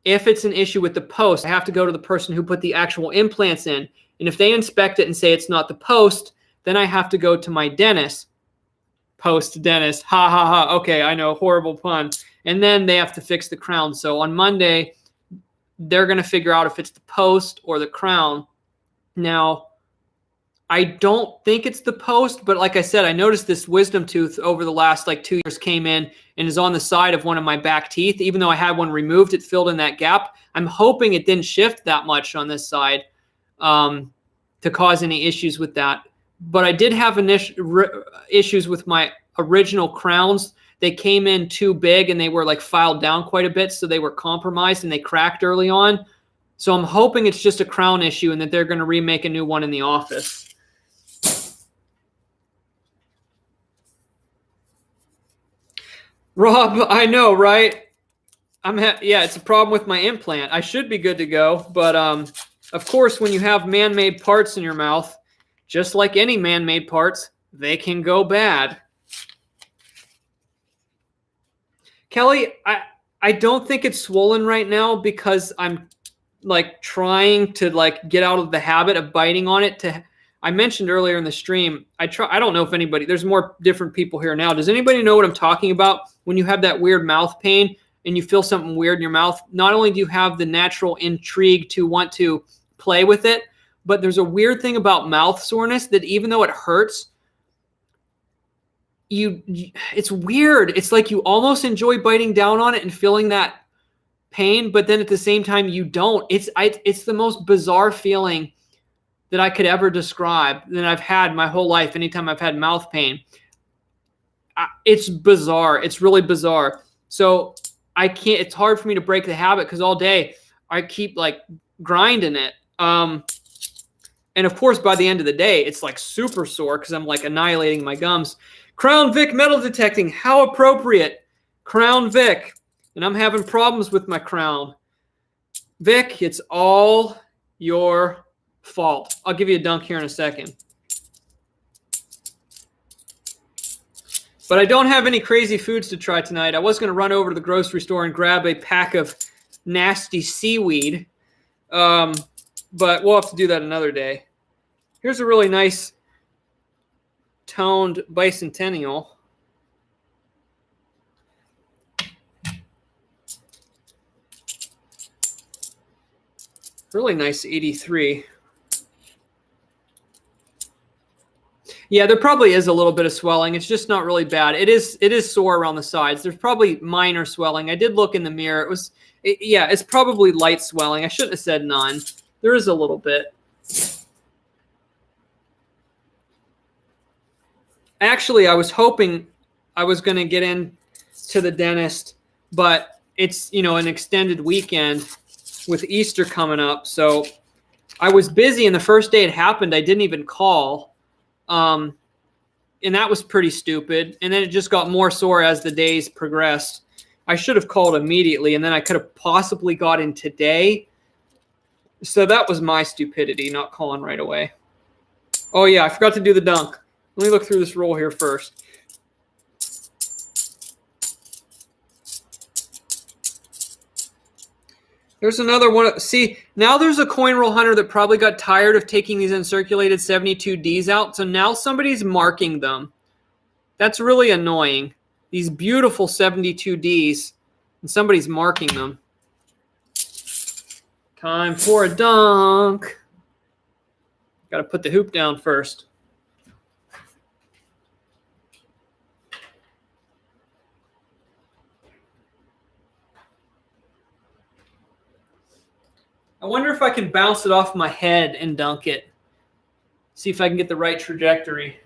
if it's an issue with the post. I have to go to the person who put the actual implants in. And if they inspect it and say it's not the post, then I have to go to my dentist. Post dentist. Ha, ha, ha. Okay, I know. Horrible pun. And then they have to fix the crown. So on Monday, they're going to figure out if it's the post or the crown. Now, I don't think it's the post, but like I said, I noticed this wisdom tooth over the last 2 years came in and is on the side of one of my back teeth. Even though I had one removed, it filled in that gap. I'm hoping it didn't shift that much on this side to cause any issues with that. But I did have issues with my original crowns. They came in too big and they were filed down quite a bit, so they were compromised and they cracked early on. So I'm hoping it's just a crown issue and that they're going to remake a new one in the office. Rob, I know, right? It's a problem with my implant. I should be good to go, but of course, when you have man-made parts in your mouth, just like any man-made parts, they can go bad. Kelly, I don't think it's swollen right now because I'm trying to get out of the habit of biting on it. I mentioned earlier in the stream, I don't know if anybody, there's more different people here now. Does anybody know what I'm talking about when you have that weird mouth pain and you feel something weird in your mouth? Not only do you have the natural intrigue to want to play with it, but there's a weird thing about mouth soreness that even though it hurts, it's weird. It's like you almost enjoy biting down on it and feeling that pain, but then at the same time you don't. It's the most bizarre feeling that I could ever describe that I've had my whole life. Anytime I've had mouth pain, it's bizarre. It's really bizarre. So I can't. It's hard for me to break the habit because all day I keep grinding it. And of course, by the end of the day, it's super sore because I'm annihilating my gums. Crown Vic metal detecting. How appropriate. Crown Vic. And I'm having problems with my crown. Vic, it's all your fault. I'll give you a dunk here in a second. But I don't have any crazy foods to try tonight. I was going to run over to the grocery store and grab a pack of nasty seaweed. But we'll have to do that another day. Here's a really nice toned bicentennial. Really nice 83. Yeah, there probably is a little bit of swelling. It's just not really bad. It is sore around the sides. There's probably minor swelling. I did look in the mirror. It's probably light swelling. I shouldn't have said none. There is a little bit. Actually, I was hoping I was going to get in to the dentist, but it's, an extended weekend with Easter coming up. So I was busy, and the first day it happened, I didn't even call. And that was pretty stupid. And then it just got more sore as the days progressed. I should have called immediately, and then I could have possibly got in today. So that was my stupidity, not calling right away. Oh, yeah, I forgot to do the dunk. Let me look through this roll here first. There's another one. See, now there's a coin roll hunter that probably got tired of taking these uncirculated 72Ds out. So now somebody's marking them. That's really annoying. These beautiful 72Ds, and somebody's marking them. Time for a dunk. Got to put the hoop down first. I wonder if I can bounce it off my head and dunk it. See if I can get the right trajectory.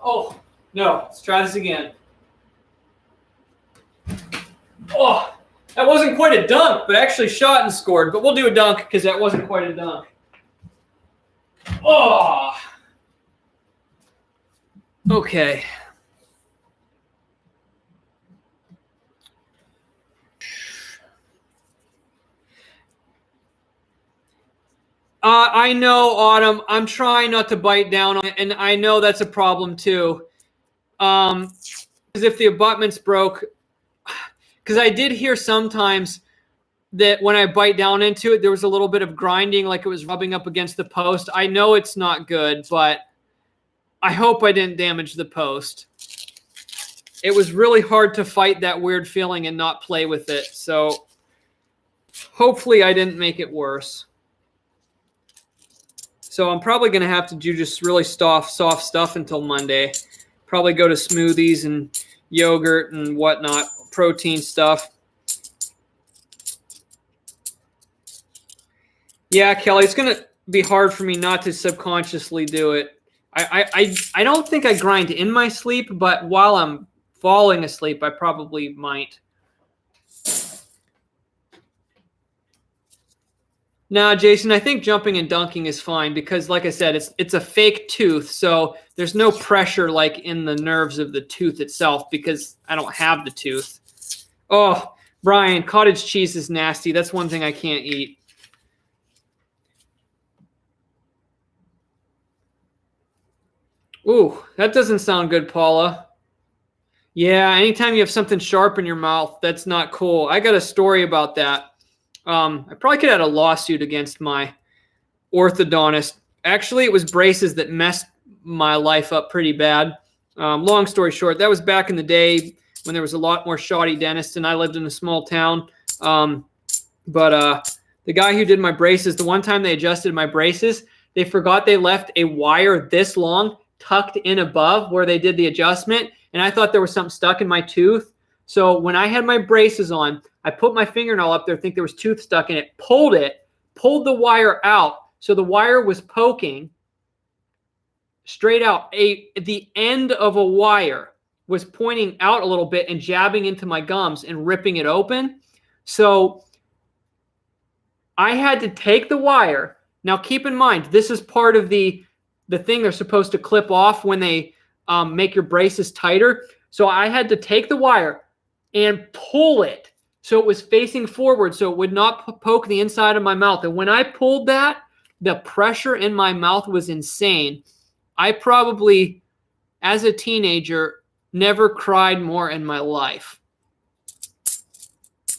Oh, no. Let's try this again. Oh, that wasn't quite a dunk, but actually shot and scored. But we'll do a dunk because that wasn't quite a dunk. Oh. Okay. I know, Autumn. I'm trying not to bite down on it, and I know that's a problem too. Because if the abutment's broke, because I did hear sometimes that when I bite down into it, there was a little bit of grinding, like it was rubbing up against the post. I know it's not good, but I hope I didn't damage the post. It was really hard to fight that weird feeling and not play with it. So hopefully I didn't make it worse. So I'm probably going to have to do just really soft stuff until Monday. Probably go to smoothies and yogurt and whatnot, protein stuff. Yeah, Kelly, it's going to be hard for me not to subconsciously do it. I don't think I grind in my sleep, but while I'm falling asleep, I probably might. No, Jason, I think jumping and dunking is fine because, like I said, it's a fake tooth, so there's no pressure like in the nerves of the tooth itself because I don't have the tooth. Oh, Brian, cottage cheese is nasty. That's one thing I can't eat. Ooh, that doesn't sound good, Paula. Yeah, anytime you have something sharp in your mouth, that's not cool. I got a story about that. I probably could have had a lawsuit against my orthodontist. Actually, it was braces that messed my life up pretty bad. Long story short, that was back in the day when there was a lot more shoddy dentists, and I lived in a small town. But the guy who did my braces, the one time they adjusted my braces, they forgot they left a wire this long tucked in above where they did the adjustment, and I thought there was something stuck in my tooth. So when I had my braces on, I put my fingernail up there, think there was tooth stuck in it, pulled the wire out. So the wire was poking straight out. The end of a wire was pointing out a little bit and jabbing into my gums and ripping it open. So I had to take the wire. Now keep in mind, this is part of the thing they're supposed to clip off when they make your braces tighter. So I had to take the wire and pull it so it was facing forward so it would not poke the inside of my mouth. And when I pulled that, the pressure in my mouth was insane. I probably, as a teenager, never cried more in my life.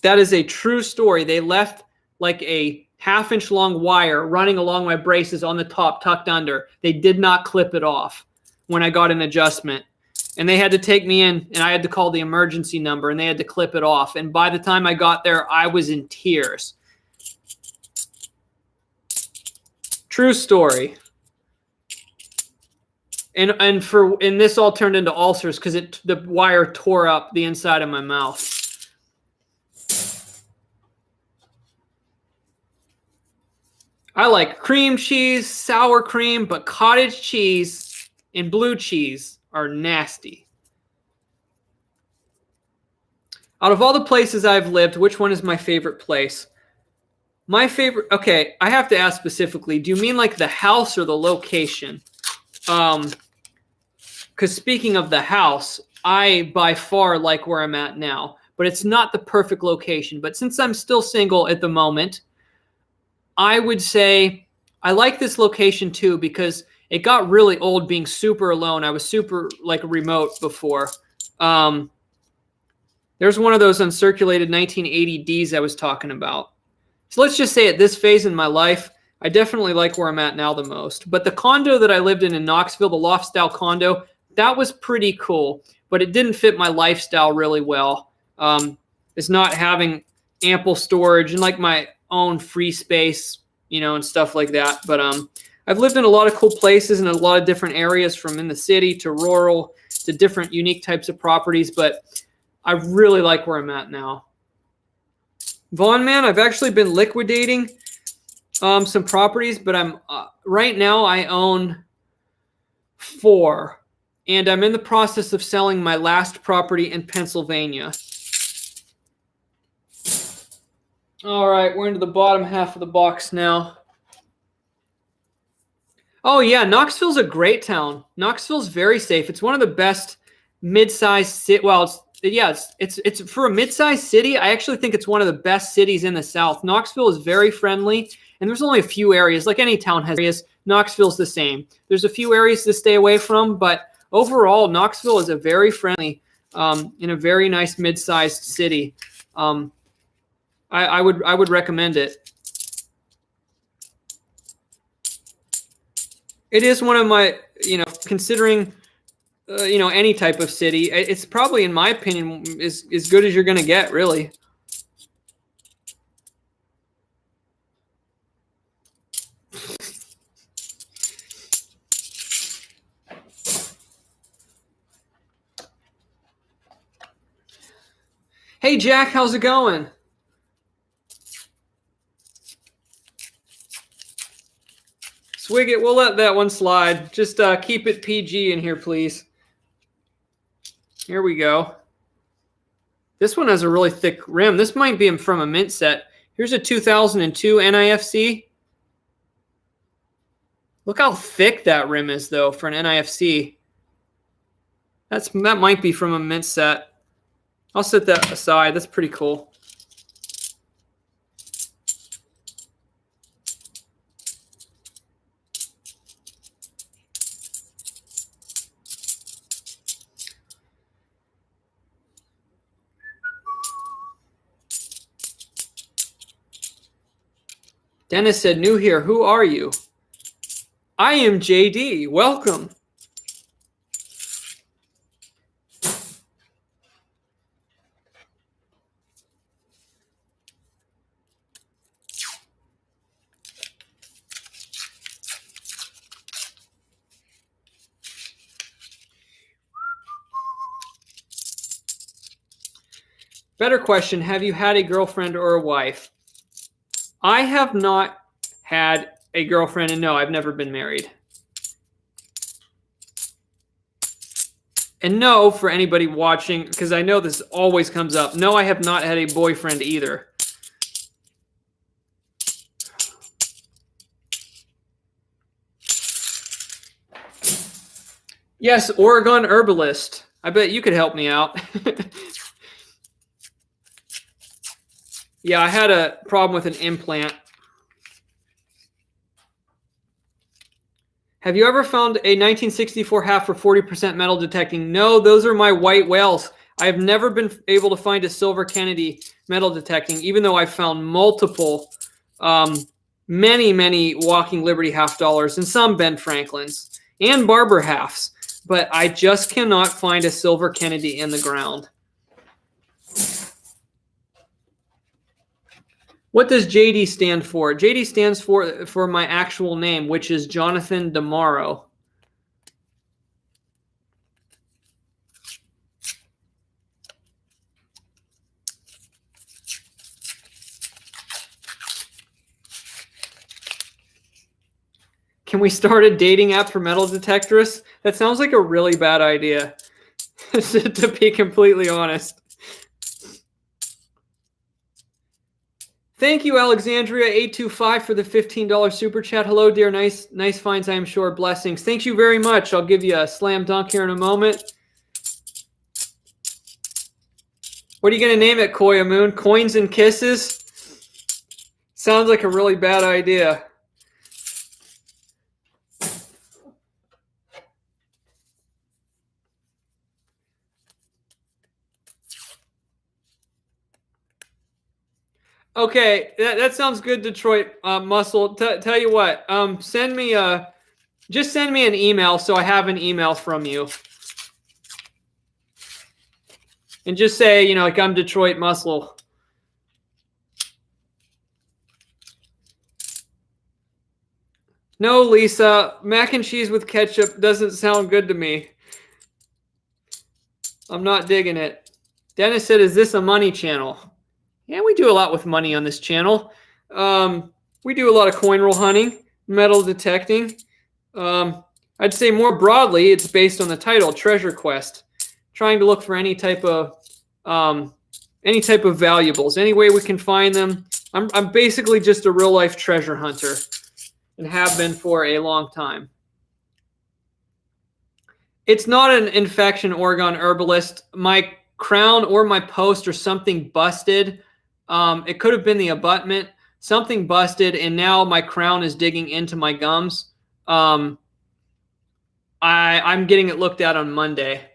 That is a true story. They left like a half-inch long wire running along my braces on the top, tucked under. They did not clip it off when I got an adjustment. And they had to take me in, and I had to call the emergency number, and they had to clip it off. And by the time I got there, I was in tears. True story. And this all turned into ulcers because the wire tore up the inside of my mouth. I like cream cheese, sour cream, but cottage cheese and blue cheese are nasty. Out of all the places I've lived, which one is my favorite place? My favorite, okay, I have to ask specifically, do you mean like the house or the location? Because speaking of the house, I by far like where I'm at now, but it's not the perfect location. But since I'm still single at the moment, I would say I like this location too because it got really old being super alone. I was super like remote before. There's one of those uncirculated 1980Ds I was talking about. So let's just say at this phase in my life, I definitely like where I'm at now the most. But the condo that I lived in Knoxville, the loft style condo, that was pretty cool, but it didn't fit my lifestyle really well. It's not having ample storage and like my own free space, and stuff like that. But I've lived in a lot of cool places in a lot of different areas, from in the city to rural to different unique types of properties. But I really like where I'm at now. Vaughn, man, I've actually been liquidating some properties, but I'm right now I own 4, and I'm in the process of selling my last property in Pennsylvania. All right, we're into the bottom half of the box now. Oh yeah, Knoxville's a great town. Knoxville's very safe. It's one of the best mid-sized city. Well, it's for a mid-sized city. I actually think it's one of the best cities in the South. Knoxville is very friendly, and there's only a few areas. Like any town has areas. Knoxville's the same. There's a few areas to stay away from, but overall, Knoxville is a very friendly, and a very nice mid-sized city. I would recommend it. It is one of my, considering, any type of city, it's probably, in my opinion, as good as you're going to get, really. Hey, Jack, how's it going? Swig it. We'll let that one slide. Just keep it PG in here, please. Here we go. This one has a really thick rim. This might be from a mint set. Here's a 2002 NIFC. Look how thick that rim is, though, for an NIFC. That might be from a mint set. I'll set that aside. That's pretty cool. Dennis said, new here. Who are you? I am JD. Welcome. Better question. Have you had a girlfriend or a wife? I have not had a girlfriend, and no, I've never been married. And no, for anybody watching, because I know this always comes up, no, I have not had a boyfriend either. Yes, Oregon herbalist. I bet you could help me out. Yeah, I had a problem with an implant. Have you ever found a 1964 half for 40% metal detecting? No, those are my white whales. I've never been able to find a silver Kennedy metal detecting, even though I've found multiple, many Walking Liberty half dollars and some Ben Franklins and Barber halves. But I just cannot find a silver Kennedy in the ground. What does JD stand for? JD stands for my actual name, which is Jonathan DeMauro. we start a dating app for metal detectorists? That sounds like a really bad idea, to be completely honest. Thank you, Alexandria825, for the $15 super chat. Hello, dear. Nice finds, I am sure. Blessings. Thank you very much. I'll give you a slam dunk here in a moment. What are you going to name it, Koya Moon? Coins and Kisses? Sounds like a really bad idea. Okay, that sounds good, Detroit Muscle. Tell you what, send me just send me an email so I have an email from you. And just say, you know, like, I'm Detroit Muscle. No, Lisa, mac and cheese with ketchup doesn't sound good to me. I'm not digging it. Dennis said, is this a money channel? Yeah, we do a lot with money on this channel. We do a lot of coin roll hunting, metal detecting. I'd say more broadly, it's based on the title, Treasure Quest. Trying to look for any type of valuables, any way we can find them. I'm basically just a real life treasure hunter, and have been for a long time. It's not an infection, Oregon herbalist. My crown or my post or something busted. It could have been the abutment. Something busted, and now my crown is digging into my gums. I'm getting it looked at on Monday.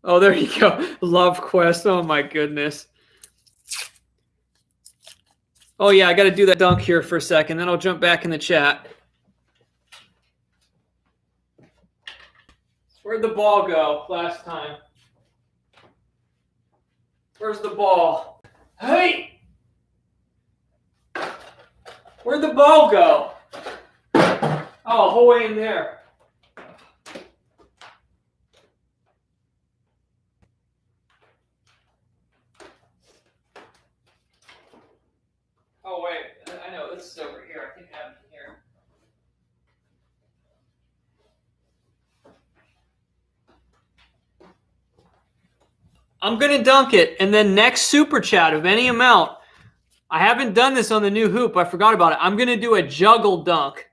Oh, there you go. Love Quest. Oh, my goodness. Oh, yeah, I got to do that dunk here for a second. Then I'll jump back in the chat. Where'd the ball go last time? Where's the ball? Hey! Where'd the ball go? Oh, whole way in there. Oh, wait. I know. This is over here. I think I have it here. I'm going to dunk it. And then next super chat of any amount. I haven't done this on the new hoop. I forgot about it. I'm going to do a juggle dunk.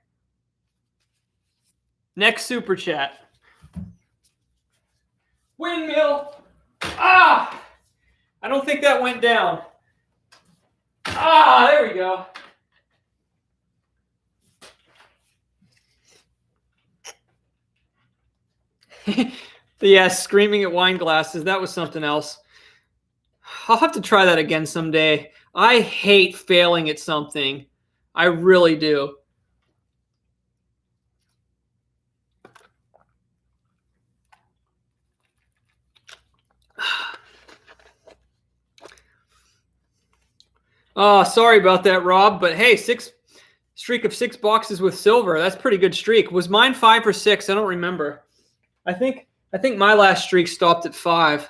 Next super chat. Windmill. Ah! I don't think that went down. Ah, there we go. Yeah, screaming at wine glasses. That was something else. I'll have to try that again someday. I hate failing at something. I really do. Oh, sorry about that, Rob. But hey, streak of 6 boxes with silver. That's a pretty good streak. Was mine 5 or 6? I don't remember. I think my last streak stopped at 5.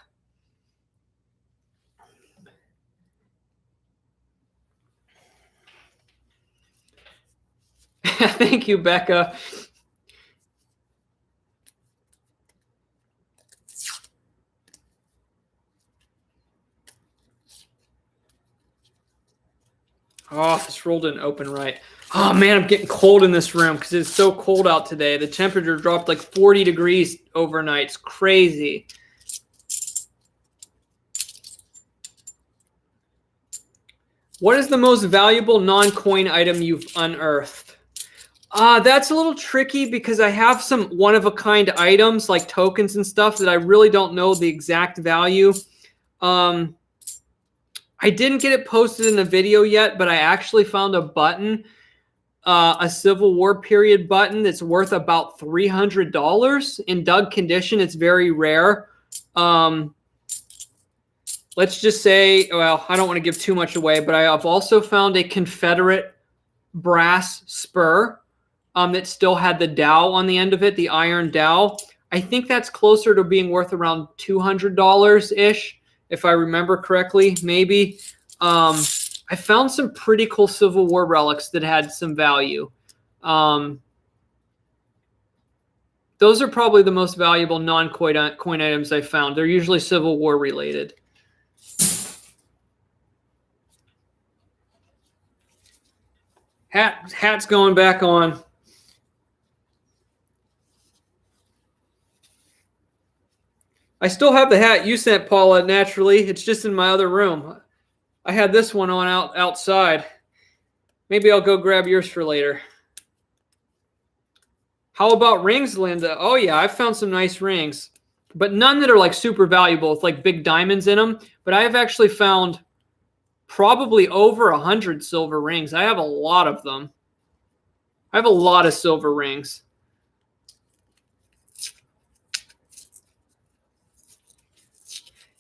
Thank you, Becca. Oh, this roll didn't open right. Oh, man, I'm getting cold in this room because it's so cold out today. The temperature dropped like 40 degrees overnight. It's crazy. What is the most valuable non-coin item you've unearthed? That's a little tricky because I have some one-of-a-kind items like tokens and stuff that I really don't know the exact value. I didn't get it posted in a video yet, but I actually found a button, a Civil War period button that's worth about $300 in dug condition. It's very rare. Let's just say, well, I don't want to give too much away, but I have also found a Confederate brass spur that still had the dowel on the end of it, the iron dowel. I think that's closer to being worth around $200-ish. If I remember correctly, maybe. I found some pretty cool Civil War relics that had some value. Those are probably the most valuable non-coin items I found. They're usually Civil War related. Hat's going back on. I still have the hat you sent, Paula, naturally. It's just in my other room. I had this one on outside. Maybe I'll go grab yours for later. How about rings, Linda? Oh, yeah, I've found some nice rings. But none that are like super valuable with like big diamonds in them. But I have actually found probably over 100 silver rings. I have a lot of them. I have a lot of silver rings.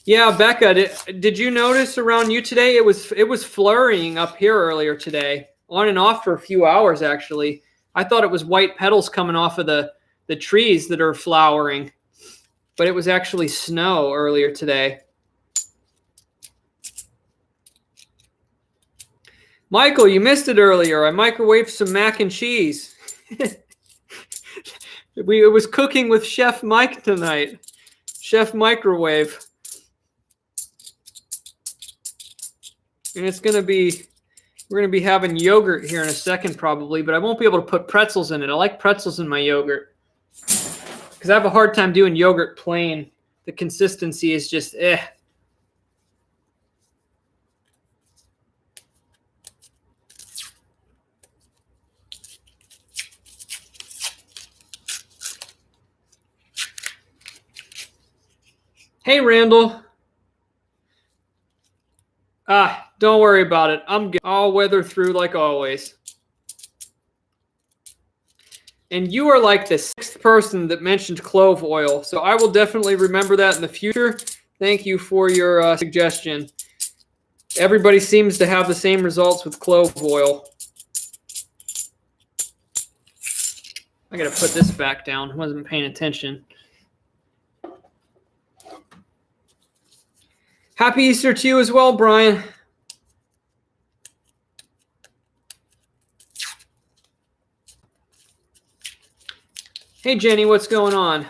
Yeah, Becca, did you notice around you today? It was flurrying up here earlier today, on and off for a few hours actually. I thought it was white petals coming off of the trees that are flowering, but it was actually snow earlier today. Michael, you missed it earlier. I microwaved some mac and cheese. It was cooking with Chef Mike tonight. Chef Microwave. And it's going to be, we're going to be having yogurt here in a second probably, but I won't be able to put pretzels in it. I like pretzels in my yogurt because I have a hard time doing yogurt plain. The consistency is just eh. Hey, Randall. Don't worry about it. I'm good. I'll weather through like always. And you are like the 6th person that mentioned clove oil, so I will definitely remember that in the future. Thank you for your suggestion. Everybody seems to have the same results with clove oil. I got to put this back down. I wasn't paying attention. Happy Easter to you as well, Brian. Hey, Jenny, what's going on?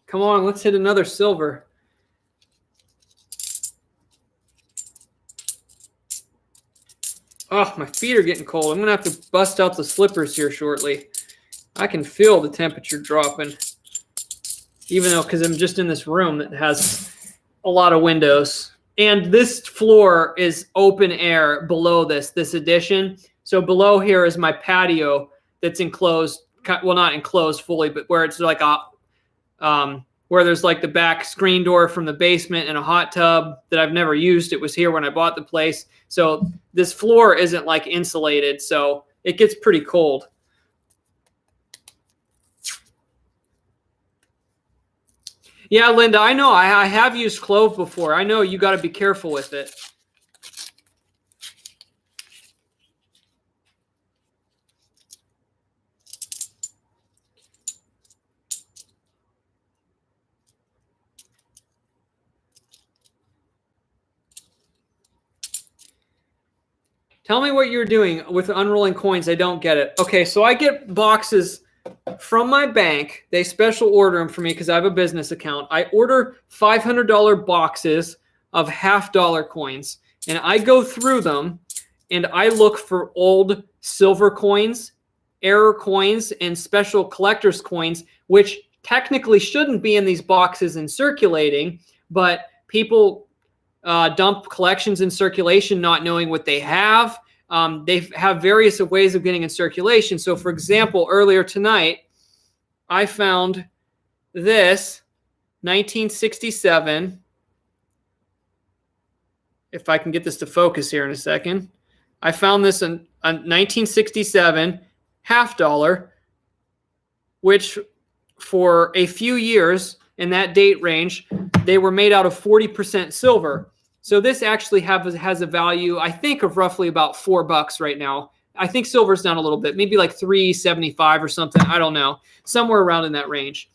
Come on, let's hit another silver. Oh, my feet are getting cold. I'm going to have to bust out the slippers here shortly. I can feel the temperature dropping. Even though, because I'm just in this room that has a lot of windows. And this floor is open air below this addition. So below here is my patio that's enclosed. Well, not enclosed fully, but where it's like a, where there's like the back screen door from the basement and a hot tub that I've never used. It was here when I bought the place. So this floor isn't like insulated. So it gets pretty cold. Yeah, Linda, I know. I have used clove before. I know you got to be careful with it. Tell me what you're doing with unrolling coins. I don't get it. Okay, so I get boxes from my bank. They special order them for me because I have a business account. I order $500 boxes of half-dollar coins, and I go through them, and I look for old silver coins, error coins, and special collector's coins, which technically shouldn't be in these boxes and circulating, but people dump collections in circulation not knowing what they have. They have various ways of getting in circulation. So, for example, earlier tonight, I found this 1967. If I can get this to focus here in a second. I found this in 1967 half-dollar, which for a few years in that date range, they were made out of 40% silver. So this actually has a value, I think, of roughly about $4 right now. I think silver's down a little bit, maybe like $3.75 or something. I don't know, somewhere around in that range.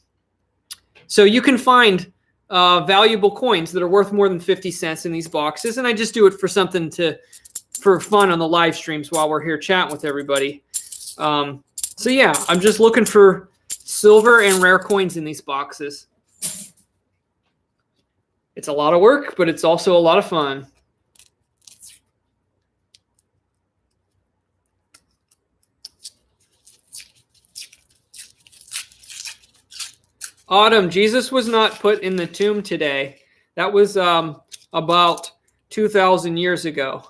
So you can find valuable coins that are worth more than 50 cents in these boxes, and I just do it for something to for fun on the live streams while we're here chatting with everybody. So yeah, I'm just looking for silver and rare coins in these boxes. It's a lot of work, but it's also a lot of fun. Autumn, Jesus was not put in the tomb today. That was about 2,000 years ago.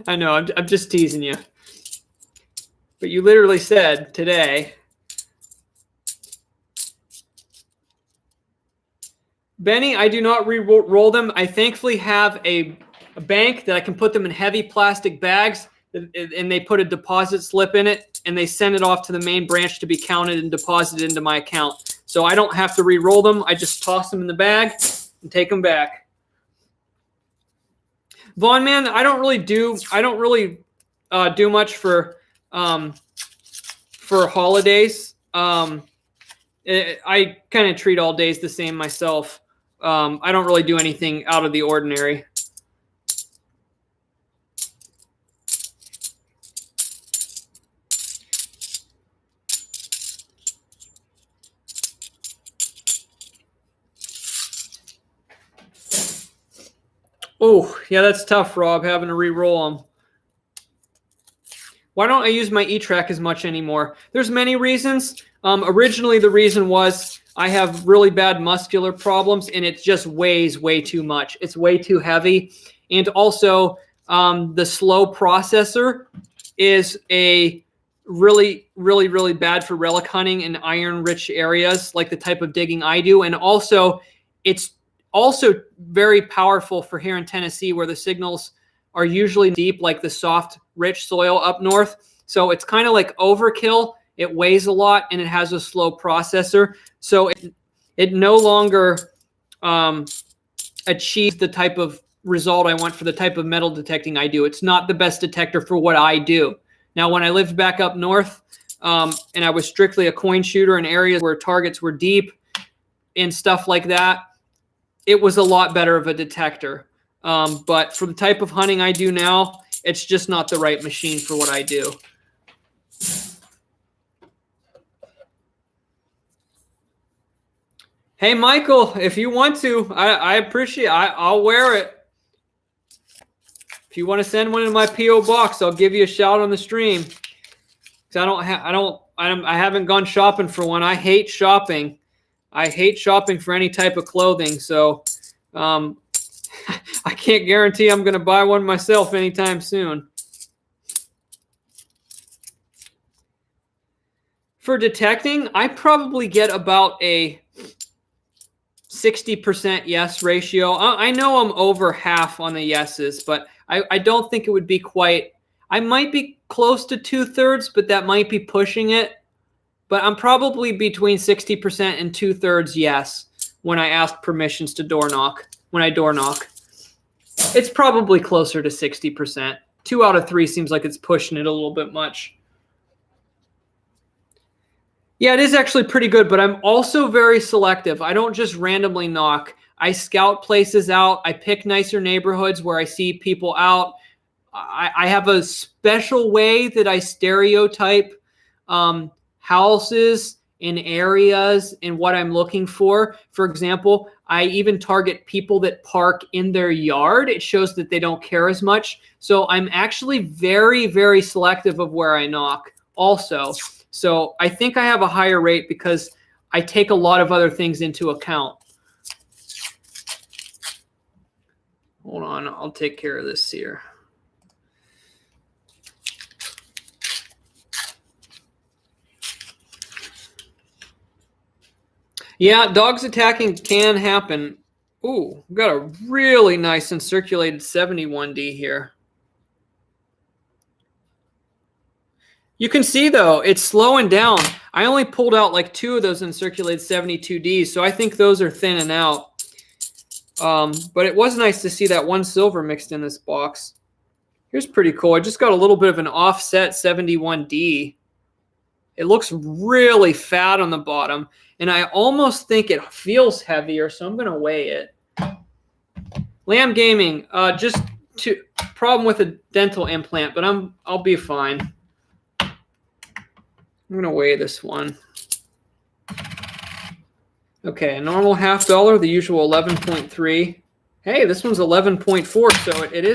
I know, I'm just teasing you. But you literally said today. Benny, I do not re-roll them. I thankfully have a bank that I can put them in heavy plastic bags, and they put a deposit slip in it, and they send it off to the main branch to be counted and deposited into my account. So I don't have to re-roll them. I just toss them in the bag and take them back. Vaughn, man, I don't really do much for holidays. I kind of treat all days the same myself. I don't really do anything out of the ordinary. Oh, yeah, that's tough, Rob, having to re-roll them. Why don't I use my E-Track as much anymore? There's many reasons. Originally, the reason was I have really bad muscular problems, and it just weighs way too much. It's way too heavy. And also, the slow processor is a really, really, really bad for relic hunting in iron-rich areas, like the type of digging I do. And also, it's also very powerful for here in Tennessee, where the signals are usually deep, like the soft, rich soil up north. So it's kind of like overkill. It weighs a lot, and it has a slow processor. So it no longer achieves the type of result I want for the type of metal detecting I do. It's not the best detector for what I do. Now, when I lived back up north, and I was strictly a coin shooter in areas where targets were deep and stuff like that, it was a lot better of a detector. But for the type of hunting I do now, it's just not the right machine for what I do. Hey, Michael, if you want to, I appreciate it. I'll wear it. If you want to send one in my P.O. box, I'll give you a shout on the stream. 'Cause I haven't gone shopping for one. I hate shopping. I hate shopping for any type of clothing. So I can't guarantee I'm going to buy one myself anytime soon. For detecting, I probably get about a 60% yes ratio. I know I'm over half on the yeses, but I don't think it would be quite. I might be close to 2/3, but that might be pushing it. But I'm probably between 60% and 2/3 yes when I ask permissions to door knock. When I door knock, it's probably closer to 60%. 2 out of 3 seems like it's pushing it a little bit much. Yeah, it is actually pretty good, but I'm also very selective. I don't just randomly knock. I scout places out. I pick nicer neighborhoods where I see people out. I have a special way that I stereotype houses in areas and what I'm looking for. For example, I even target people that park in their yard. It shows that they don't care as much. So I'm actually very, very selective of where I knock also. So I think I have a higher rate because I take a lot of other things into account. Hold on, I'll take care of this here. Yeah, dogs attacking can happen. Ooh, we've got a really nice uncirculated 71D here. You can see, though, it's slowing down. I only pulled out like 2 of those uncirculated 72Ds, so I think those are thinning out. But it was nice to see that 1 silver mixed in this box. Here's pretty cool. I just got a little bit of an offset 71D. It looks really fat on the bottom, and I almost think it feels heavier, so I'm going to weigh it. Lamb Gaming, just problem with a dental implant, but I'll be fine. I'm gonna weigh this one. Okay, a normal $half, the usual 11.3. Hey, this one's 11.4, so it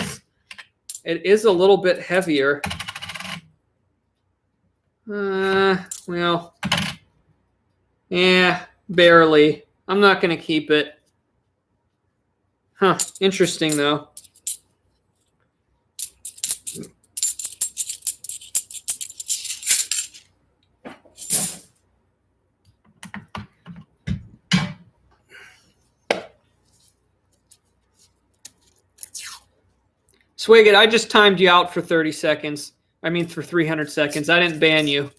is a little bit heavier. Well, yeah, barely. I'm not gonna keep it. Huh, interesting though. Swig, I just timed you out for 30 seconds. I mean, for 300 seconds. I didn't ban you.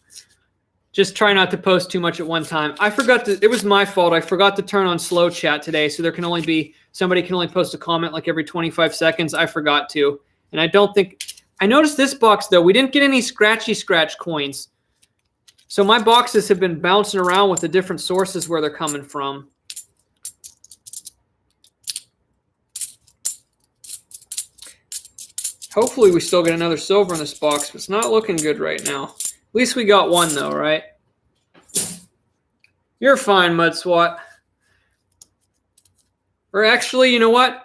Just try not to post too much at one time. I forgot to, it was my fault. I forgot to turn on slow chat today. So there can only be, somebody can only post a comment like every 25 seconds. I forgot to. And I don't think, I noticed this box though, we didn't get any scratchy scratch coins. So my boxes have been bouncing around with the different sources where they're coming from. Hopefully we still get another silver in this box, but it's not looking good right now. At least we got one though, right? You're fine, Mud Swat. Or actually, you know what?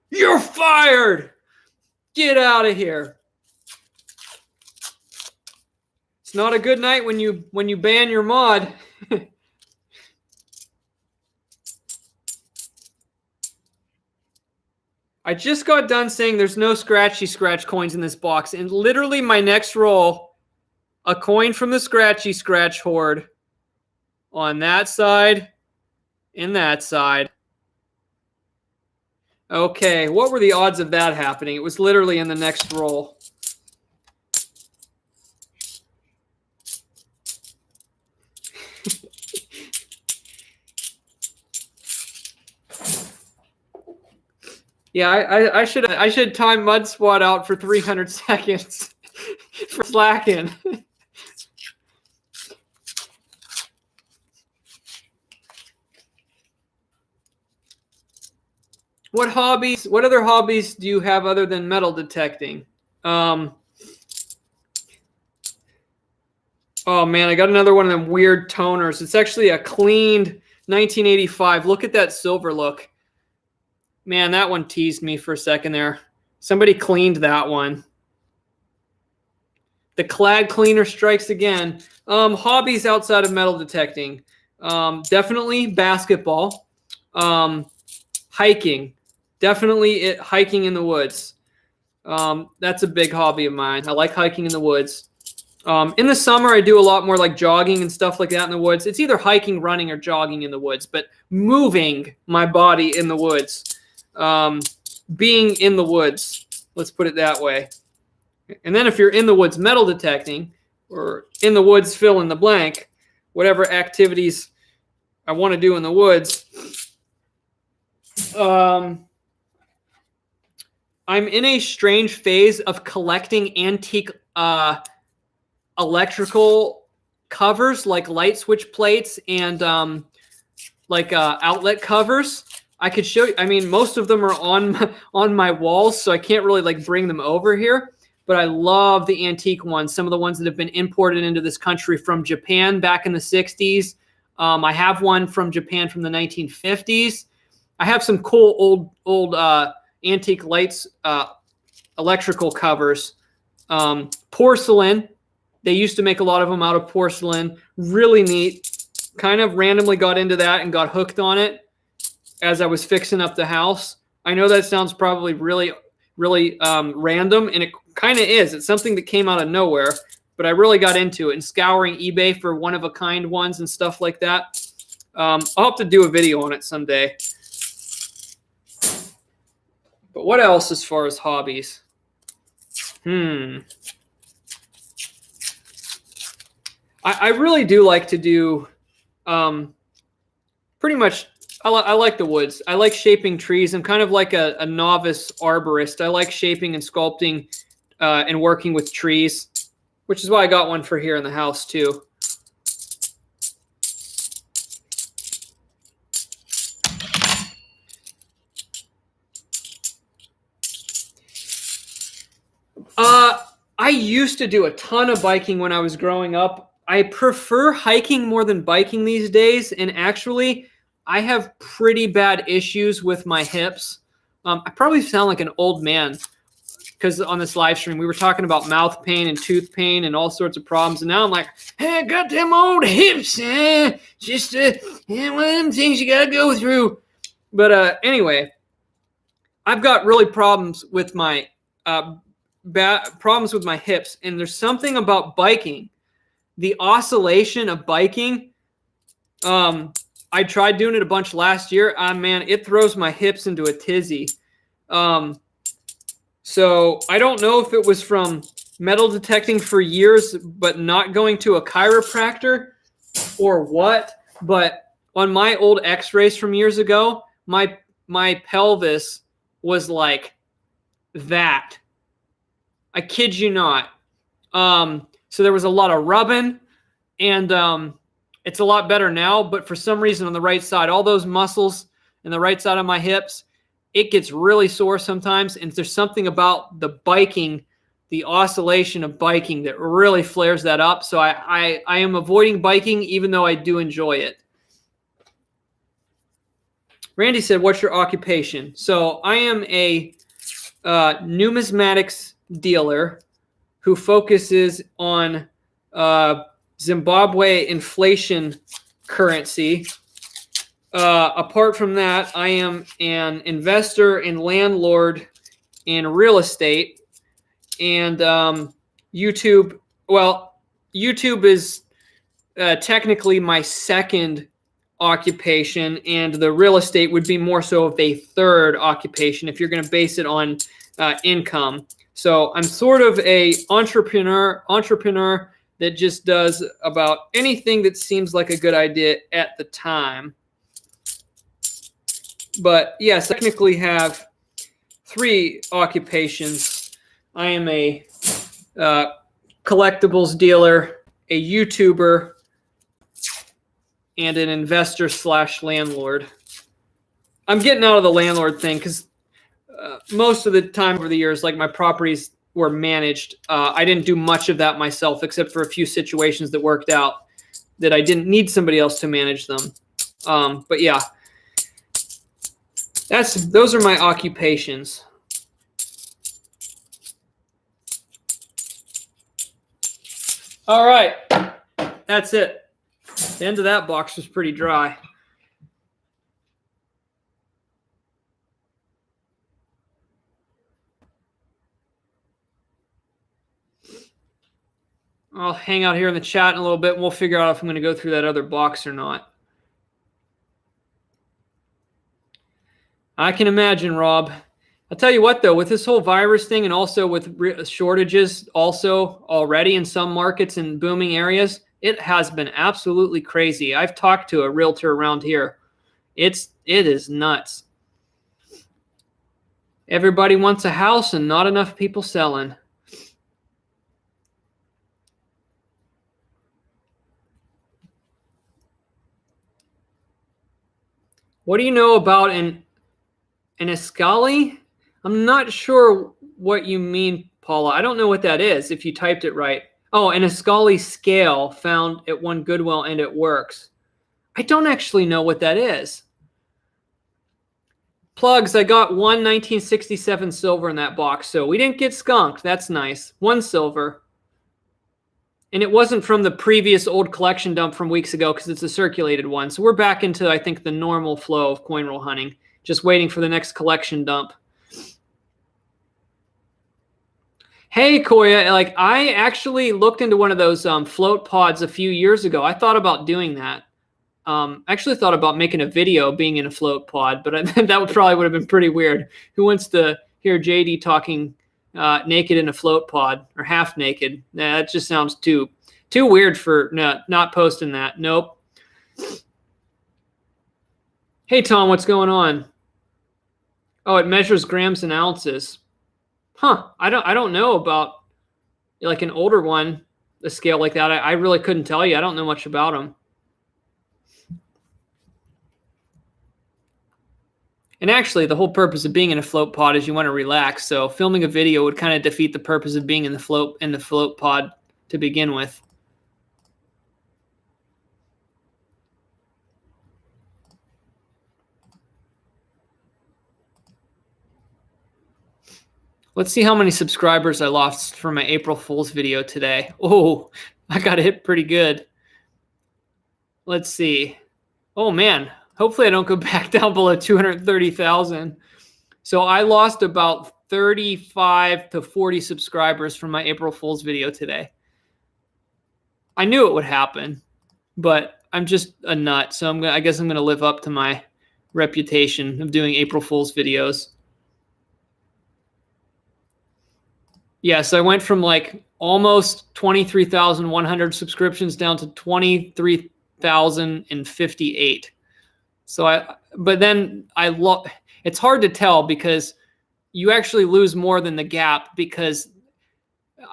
You're fired! Get out of here. It's not a good night when you ban your mod. I just got done saying there's no scratchy scratch coins in this box, and literally my next roll, a coin from the scratchy scratch horde on that side and that side. Okay, what were the odds of that happening? It was literally in the next roll. Yeah, I should time Mud Swat out for 300 seconds for slacking. What other hobbies do you have other than metal detecting? Oh man, I got another one of them weird toners. It's actually a cleaned 1985. Look at that silver look. Man, that one teased me for a second there. Somebody cleaned that one. The clad cleaner strikes again. Hobbies outside of metal detecting. Definitely basketball. Hiking. Definitely hiking in the woods. That's a big hobby of mine. I like hiking in the woods. In the summer, I do a lot more like jogging and stuff like that in the woods. It's either hiking, running, or jogging in the woods, but moving my body in the woods. Being in the woods, let's put it that way. And then if you're in the woods metal detecting, or in the woods fill in the blank, whatever activities I want to do in the woods, I'm in a strange phase of collecting antique electrical covers, like light switch plates and outlet covers. I could show you. I mean, most of them are on my walls, so I can't really like bring them over here. But I love the antique ones. Some of the ones that have been imported into this country from Japan back in the 60s. I have one from Japan from the 1950s. I have some cool old antique lights, electrical covers. Porcelain. They used to make a lot of them out of porcelain. Really neat. Kind of randomly got into that and got hooked on it as I was fixing up the house. I know that sounds probably really random, and it kind of is. It's something that came out of nowhere, but I really got into it and scouring eBay for one-of-a-kind ones and stuff like that. I'll have to do a video on it someday. But what else as far as hobbies? I really do like to do pretty much. I like the woods. I like shaping trees. I'm kind of like a novice arborist. I like shaping and sculpting and working with trees, which is why I got one for here in the house too. I used to do a ton of biking when I was growing up. I prefer hiking more than biking these days. And actually, I have pretty bad issues with my hips. I probably sound like an old man because on this live stream, we were talking about mouth pain and tooth pain and all sorts of problems. And now I'm like, hey, I got them old hips. Just one of them things you got to go through. But anyway, I've got really problems with my hips. And there's something about biking, the oscillation of biking. I tried doing it a bunch last year. Man, it throws my hips into a tizzy. So I don't know if it was from metal detecting for years, but not going to a chiropractor or what. But on my old x-rays from years ago, my pelvis was like that. I kid you not. So there was a lot of rubbing, and it's a lot better now. But for some reason on the right side, all those muscles in the right side of my hips, it gets really sore sometimes. And there's something about the biking, the oscillation of biking that really flares that up. So I am avoiding biking, even though I do enjoy it. Randy said, what's your occupation? So I am a numismatics dealer who focuses on Zimbabwe inflation currency. Apart from that, I am an investor and landlord in real estate. And YouTube, well, YouTube is technically my second occupation, and the real estate would be more so of a third occupation if you're going to base it on income. So I'm sort of a entrepreneur that just does about anything that seems like a good idea at the time. But yes, I technically have 3 occupations. I am a collectibles dealer, a YouTuber, and an investor / landlord. I'm getting out of the landlord thing because most of the time over the years, like my properties were managed. I didn't do much of that myself, except for a few situations that worked out that I didn't need somebody else to manage them. But yeah, those are my occupations. All right, that's it. The end of that box was pretty dry. I'll hang out here in the chat in a little bit, and we'll figure out if I'm going to go through that other box or not. I can imagine, Rob. I'll tell you what, though, with this whole virus thing and also with shortages also already in some markets and booming areas, it has been absolutely crazy. I've talked to a realtor around here. It is nuts. Everybody wants a house and not enough people selling. What do you know about an Escali? I'm not sure what you mean, Paula. I don't know what that is if you typed it right. Oh, an Escali scale found at one Goodwill and it works. I don't actually know what that is. Plugs, I got 1 1967 silver in that box, so we didn't get skunked. That's nice. 1 silver. And it wasn't from the previous old collection dump from weeks ago because it's a circulated one. So we're back into, I think, the normal flow of coin roll hunting. Just waiting for the next collection dump. Hey, Koya, like I actually looked into one of those float pods a few years ago. I thought about doing that. Actually thought about making a video being in a float pod, but that would have been pretty weird. Who wants to hear JD talking naked in a float pod or half naked? Nah, that just sounds too weird for not posting that. Nope. Hey, Tom, what's going on? Oh, it measures grams and ounces. Huh. I don't know about like an older one, a scale like that. I really couldn't tell you. I don't know much about them. And actually, the whole purpose of being in a float pod is you want to relax. So filming a video would kind of defeat the purpose of being in the float pod to begin with. Let's see how many subscribers I lost from my April Fool's video today. Oh, I got hit pretty good. Let's see. Oh, man. Hopefully I don't go back down below 230,000. So I lost about 35 to 40 subscribers from my April Fool's video today. I knew it would happen, but I'm just a nut. So I guess I'm going to live up to my reputation of doing April Fool's videos. Yeah, so I went from like almost 23,100 subscriptions down to 23,058. So but then it's hard to tell because you actually lose more than the gap because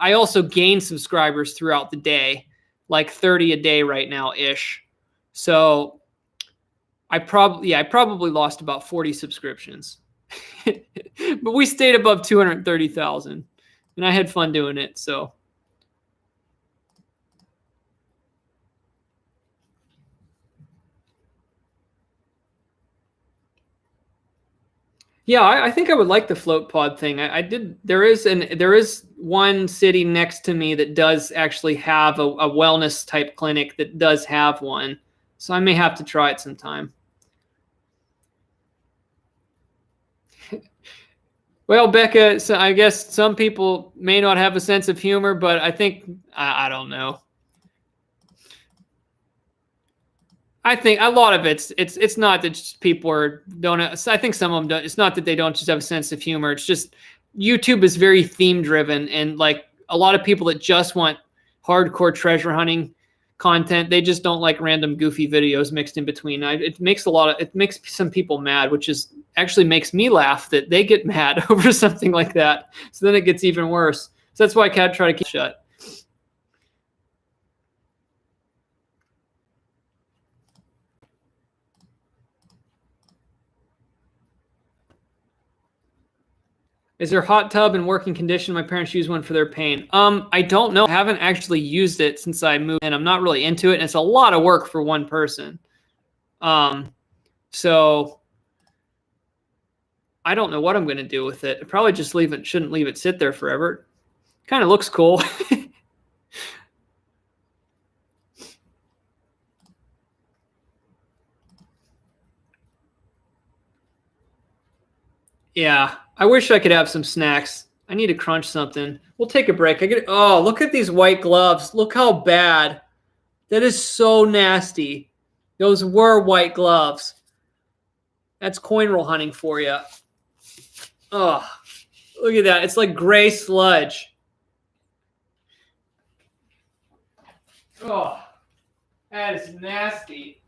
I also gain subscribers throughout the day, like 30 a day right now ish. So I probably lost about 40 subscriptions, but we stayed above 230,000. And I had fun doing it, so. Yeah, I think I would like the float pod thing. I did. There is one city next to me that does actually have a wellness type clinic that does have one. So I may have to try it sometime. Well, Becca, so I guess some people may not have a sense of humor, but I think, I don't know. I think a lot of it's not that just people don't. I think some of them don't. It's not that they don't just have a sense of humor. It's just YouTube is very theme driven, and like a lot of people that just want hardcore treasure hunting content, they just don't like random goofy videos mixed in between. It makes some people mad, which is actually makes me laugh that they get mad over something like that. So then it gets even worse. So that's why I can't try to keep shut. Is there a hot tub in working condition? My parents use one for their pain. I don't know. I haven't actually used it since I moved in. I'm not really into it, and it's a lot of work for one person. So I don't know what I'm going to do with it. I probably just shouldn't leave it sit there forever. Kind of looks cool. Yeah, I wish I could have some snacks. I need to crunch something. We'll take a break. Oh, look at these white gloves. Look how bad. That is so nasty. Those were white gloves. That's coin roll hunting for you. Oh, look at that. It's like gray sludge. Oh, that is nasty.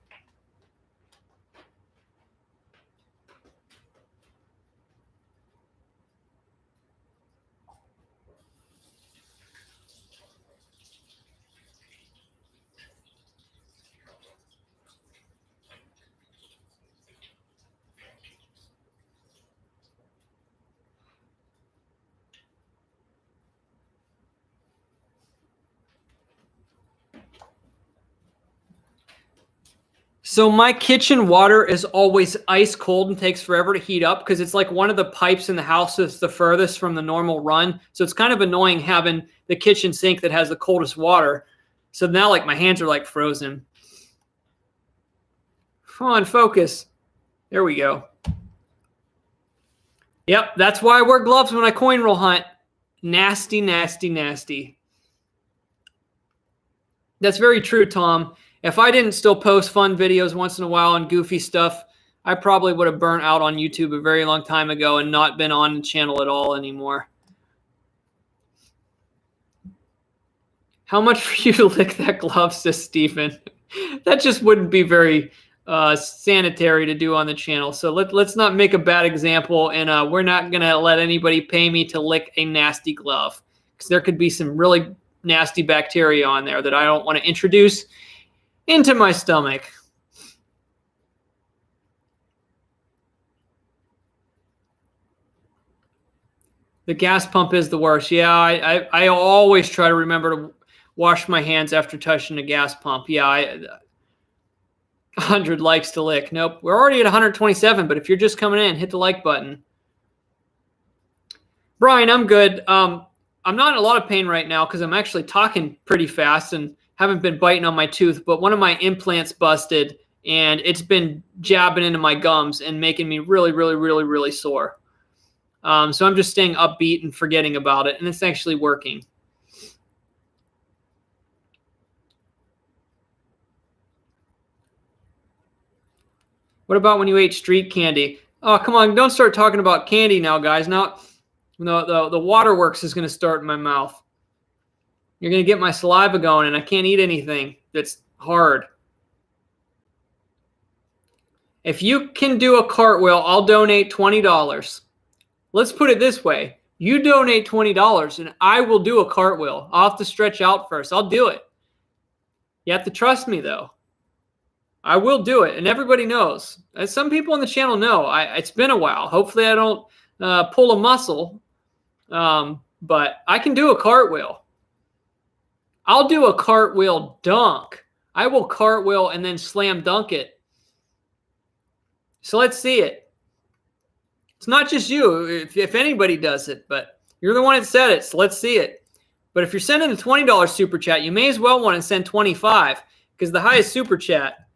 So my kitchen water is always ice cold and takes forever to heat up because it's like one of the pipes in the house that's the furthest from the normal run. So it's kind of annoying having the kitchen sink that has the coldest water. So now like my hands are like frozen. Come on, focus. There we go. Yep, that's why I wear gloves when I coin roll hunt. Nasty, nasty, nasty. That's very true, Tom. If I didn't still post fun videos once in a while and goofy stuff, I probably would have burnt out on YouTube a very long time ago and not been on the channel at all anymore. How much for you to lick that glove, says Stephen? That just wouldn't be very sanitary to do on the channel. So let's not make a bad example, and we're not going to let anybody pay me to lick a nasty glove because there could be some really nasty bacteria on there that I don't want to introduce into my stomach. The gas pump is the worst. Yeah, I always try to remember to wash my hands after touching the gas pump. Yeah, 100 likes to lick. Nope, we're already at 127, but if you're just coming in, hit the like button. Brian, I'm good. I'm not in a lot of pain right now because I'm actually talking pretty fast and haven't been biting on my tooth, but one of my implants busted, and it's been jabbing into my gums and making me really, really, really, really sore. So I'm just staying upbeat and forgetting about it, and it's actually working. What about when you ate street candy? Oh, come on, don't start talking about candy now, guys. Now, the waterworks is going to start in my mouth. You're going to get my saliva going, and I can't eat anything that's hard. If you can do a cartwheel, I'll donate $20. Let's put it this way. You donate $20 and I will do a cartwheel. I'll have to stretch out first. I'll do it. You have to trust me, though. I will do it, and everybody knows. Some people on the channel know. It's been a while. Hopefully I don't pull a muscle, but I can do a cartwheel. I'll do a cartwheel dunk. I will cartwheel and then slam dunk it. So let's see it. It's not just you, if anybody does it, but you're the one that said it, so let's see it. But if you're sending a $20 super chat, you may as well want to send 25 because the highest super chat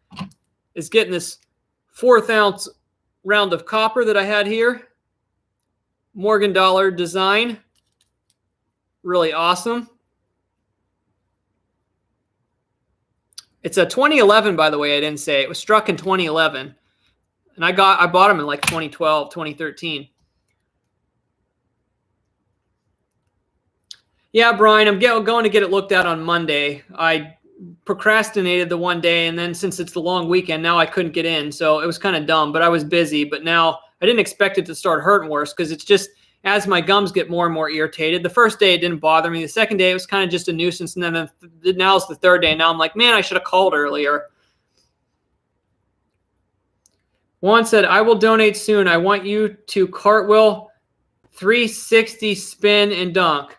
is getting this 1/4 ounce round of copper that I had here. Morgan dollar design. Really awesome. It's a 2011, by the way, I didn't say. It was struck in 2011. And I bought them in like 2012, 2013. Yeah, Brian, I'm going to get it looked at on Monday. I procrastinated the one day, and then since it's the long weekend, now I couldn't get in. So it was kind of dumb, but I was busy. But now I didn't expect it to start hurting worse because it's just as my gums get more and more irritated. The first day it didn't bother me. The second day it was kind of just a nuisance. And then now it's the third day. Now I'm like, man, I should have called earlier. Juan said, I will donate soon. I want you to cartwheel, 360 spin, and dunk.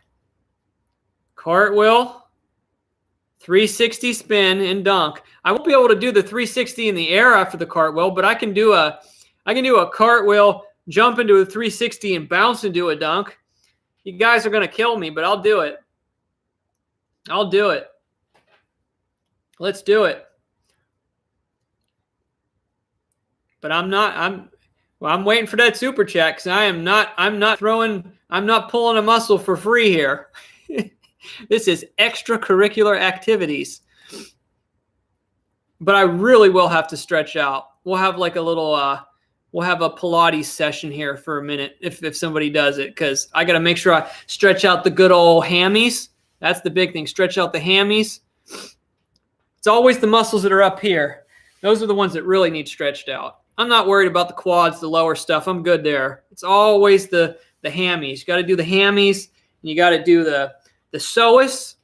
Cartwheel, 360 spin, and dunk. I won't be able to do the 360 in the air after the cartwheel, but I can do a cartwheel, jump into a 360, and bounce into a dunk. You guys are going to kill me, but I'll do it. I'll do it. Let's do it. But I'm waiting for that super chat because I'm not pulling a muscle for free here. This is extracurricular activities. But I really will have to stretch out. We'll have like a little we'll have a Pilates session here for a minute if somebody does it, because I got to make sure I stretch out the good old hammies. That's the big thing. Stretch out the hammies. It's always the muscles that are up here. Those are the ones that really need stretched out. I'm not worried about the quads, the lower stuff. I'm good there. It's always the hammies. You got to do the hammies, and you got to do the psoas.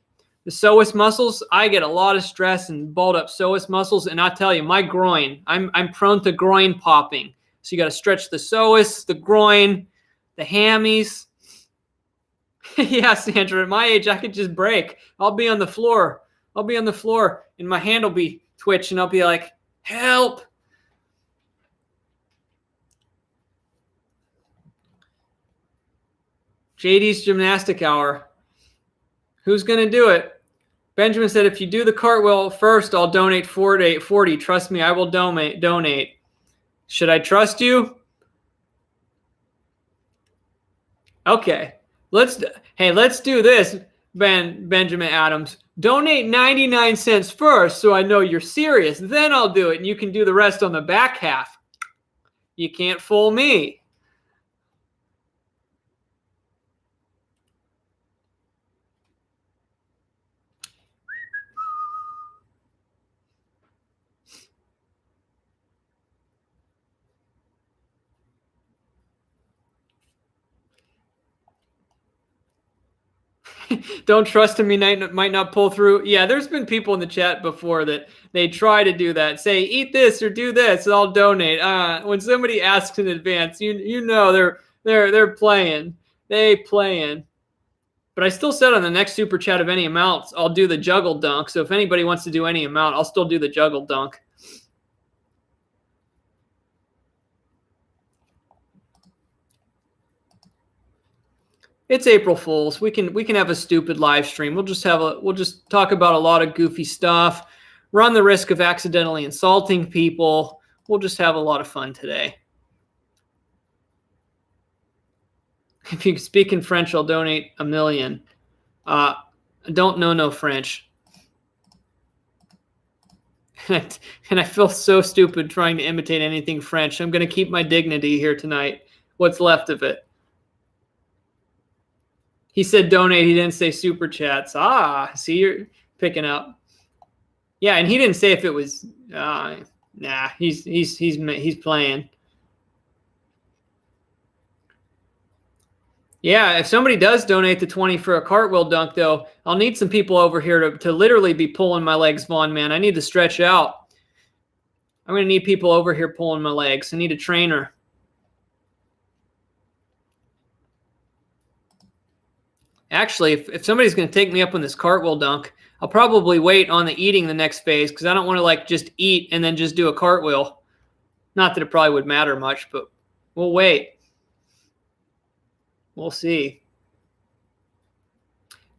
The psoas muscles. I get a lot of stress and balled up psoas muscles, and I tell you, my groin. I'm prone to groin popping. So you got to stretch the psoas, the groin, the hammies. Yeah, Sandra. At my age, I could just break. I'll be on the floor. And my hand will be twitching. I'll be like, help. JD's gymnastic hour. Who's going to do it? Benjamin said, if you do the cartwheel first, I'll donate 40. Trust me, I will donate. Should I trust you? Okay. Let's do this, Benjamin Adams. Donate 99 cents first so I know you're serious. Then I'll do it, and you can do the rest on the back half. You can't fool me. Don't trust him, he might not pull through. Yeah, there's been people in the chat before that they try to do that. Say, eat this or do this, and I'll donate. When somebody asks in advance, you know they're playing. They playing. But I still said on the next super chat of any amount, I'll do the juggle dunk. So if anybody wants to do any amount, I'll still do the juggle dunk. It's April Fools. We can have a stupid live stream. We'll just talk about a lot of goofy stuff. Run the risk of accidentally insulting people. We'll just have a lot of fun today. If you speak in French, I'll donate $1 million. Don't know no French. And I feel so stupid trying to imitate anything French. I'm going to keep my dignity here tonight. What's left of it. He said donate. He didn't say super chats. See, you're picking up. Yeah, and he didn't say if it was. Nah, he's playing. Yeah, if somebody does donate the 20 for a cartwheel dunk, though, I'll need some people over here to literally be pulling my legs, Vaughn, man. I need to stretch out. I'm going to need people over here pulling my legs. I need a trainer. Actually, if somebody's going to take me up on this cartwheel dunk, I'll probably wait on the eating the next phase because I don't want to like just eat and then just do a cartwheel. Not that it probably would matter much, but we'll wait. We'll see.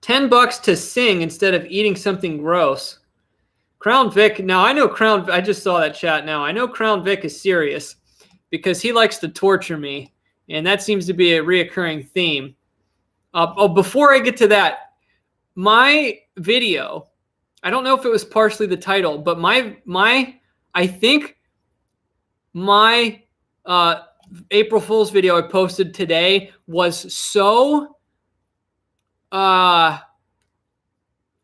$10 to sing instead of eating something gross. Crown Vic. Now I know Crown. I just saw that chat now. I know Crown Vic is serious because he likes to torture me, and that seems to be a reoccurring theme. Before I get to that, my video, I don't know if it was partially the title, but I think my April Fool's video I posted today was so, what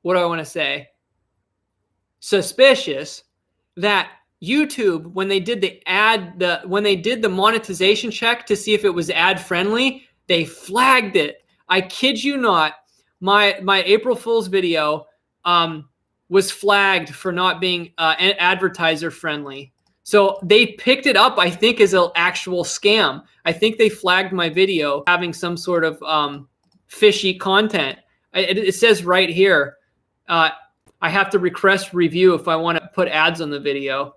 do I want to say? Suspicious that YouTube, when they did the monetization check to see if it was ad friendly, they flagged it. I kid you not, my April Fool's video was flagged for not being advertiser friendly. So they picked it up, I think, as an actual scam. I think they flagged my video having some sort of fishy content. It says right here, I have to request review if I want to put ads on the video.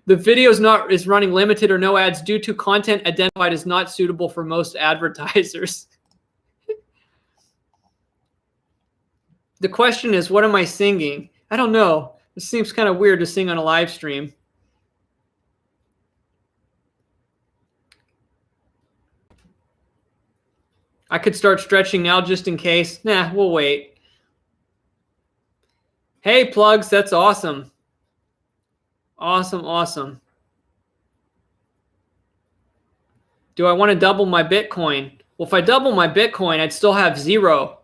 The video is running limited or no ads due to content identified as not suitable for most advertisers. The question is, what am I singing? I don't know. It seems kind of weird to sing on a live stream. I could start stretching now just in case. Nah, we'll wait. Hey, plugs, that's awesome. Awesome. Do I want to double my Bitcoin? Well, if I double my Bitcoin, I'd still have 0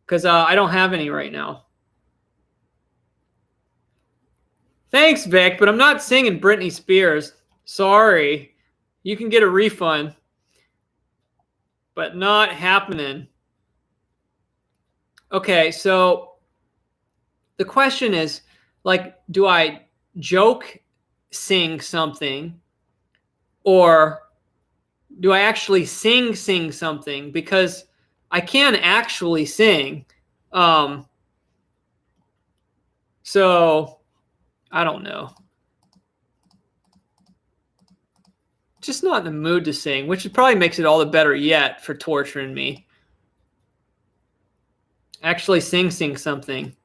because I don't have any right now. Thanks, Vic, but I'm not singing Britney Spears. Sorry. You can get a refund. But not happening. Okay, so the question is, like, do I joke sing something or do I actually sing something? Because I can actually sing. So I don't know. Just not in the mood to sing, which probably makes it all the better yet for torturing me. Actually sing something.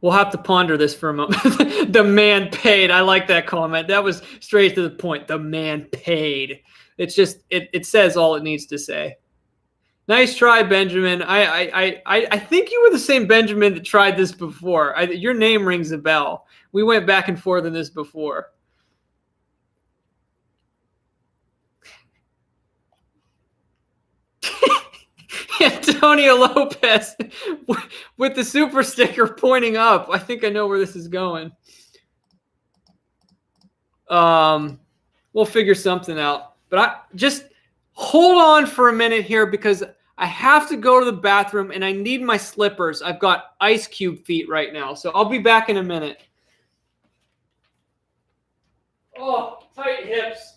We'll have to ponder this for a moment. The man paid. I like that comment. That was straight to the point. The man paid. It's just, it says all it needs to say. Nice try, Benjamin. I think you were the same Benjamin that tried this before. Your name rings a bell. We went back and forth on this before. Antonio Lopez with the super sticker pointing up. I think I know where this is going. We'll figure something out. But I just hold on for a minute here because I have to go to the bathroom and I need my slippers. I've got ice cube feet right now. So I'll be back in a minute. Oh, tight hips.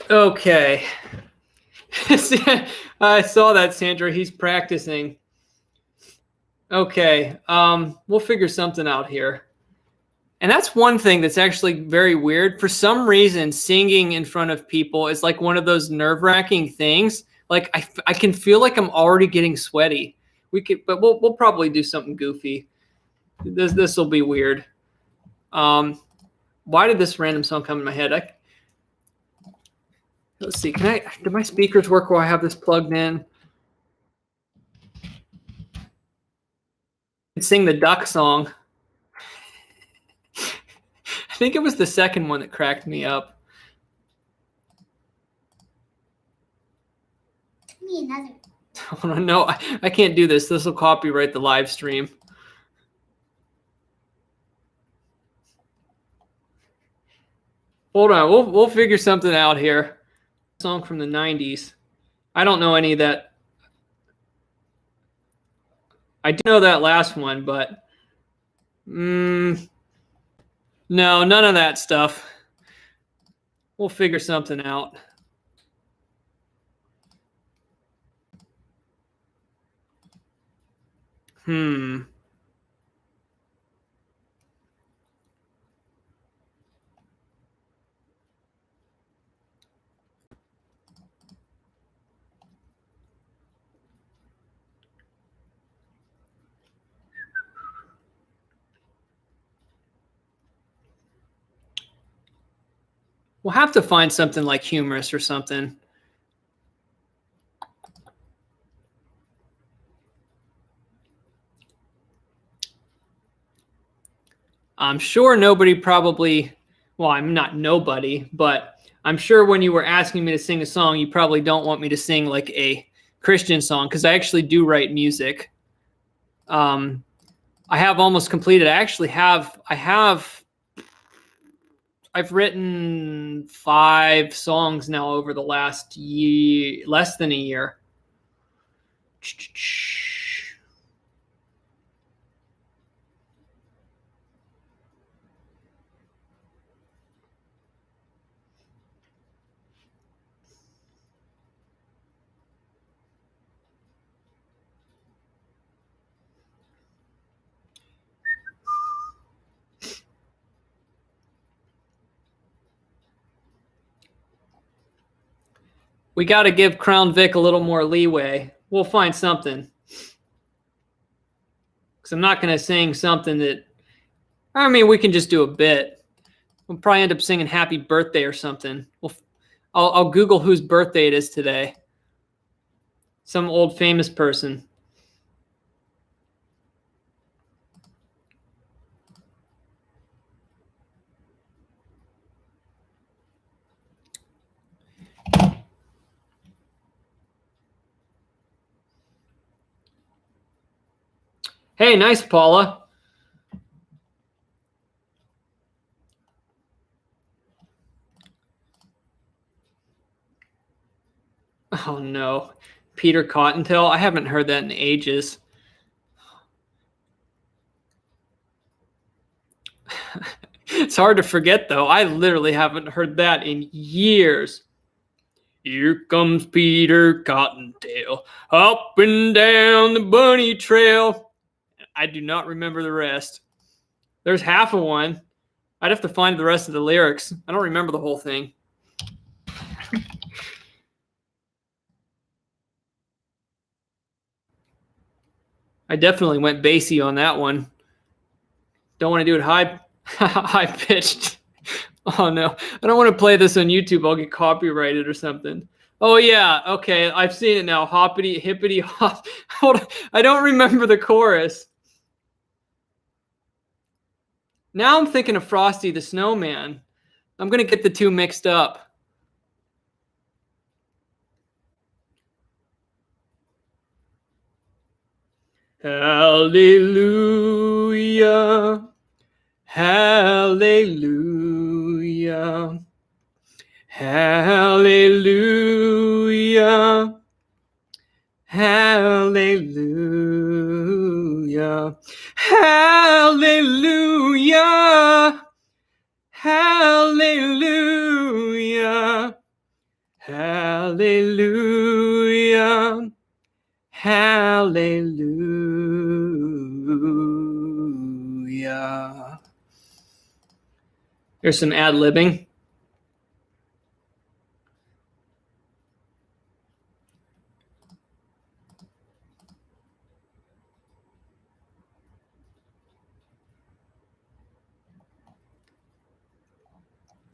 Okay. I saw that, Sandra. He's practicing. Okay. We'll figure something out here. And that's one thing that's actually very weird. For some reason, singing in front of people is like one of those nerve-wracking things. Like I can feel like I'm already getting sweaty. But we'll probably do something goofy. This will be weird. Why did this random song come in my head? Let's see. Do my speakers work while I have this plugged in? I could sing the duck song. I think it was the second one that cracked me up. Me another. Oh, no, I can't do this. This will copyright the live stream. Hold on, we'll figure something out here. Song from the 90s. I don't know any of that. I do know that last one, but no, none of that stuff. We'll figure something out. We'll have to find something like humorous or something. I'm sure nobody probably, well, I'm not nobody, but I'm sure when you were asking me to sing a song, you probably don't want me to sing like a Christian song, because I actually do write music. I have almost completed. I've written 5 songs now over the last year, less than a year. We got to give Crown Vic a little more leeway. We'll find something. Because I'm not going to sing something that, I mean, we can just do a bit. We'll probably end up singing Happy Birthday or something. I'll Google whose birthday it is today. Some old famous person. Hey, nice, Paula. Oh, no. Peter Cottontail? I haven't heard that in ages. It's hard to forget, though. I literally haven't heard that in years. Here comes Peter Cottontail, up and down the bunny trail. I do not remember the rest. There's half of one. I'd have to find the rest of the lyrics. I don't remember the whole thing. I definitely went bassy on that one. Don't want to do it high pitched. Oh no, I don't want to play this on YouTube. I'll get copyrighted or something. Oh yeah, okay, I've seen it now. Hoppity hippity hop. Hold on. I don't remember the chorus. Now I'm thinking of Frosty the Snowman. I'm gonna get the two mixed up. Hallelujah. Hallelujah. Hallelujah. Hallelujah. Hallelujah. Hallelujah. Hallelujah. Hallelujah. There's some ad-libbing.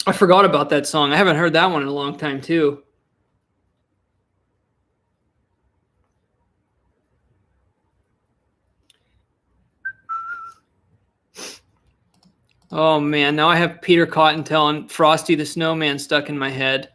I forgot about that song. I haven't heard that one in a long time, too. Oh, man. Now I have Peter Cottontail and Frosty the Snowman stuck in my head.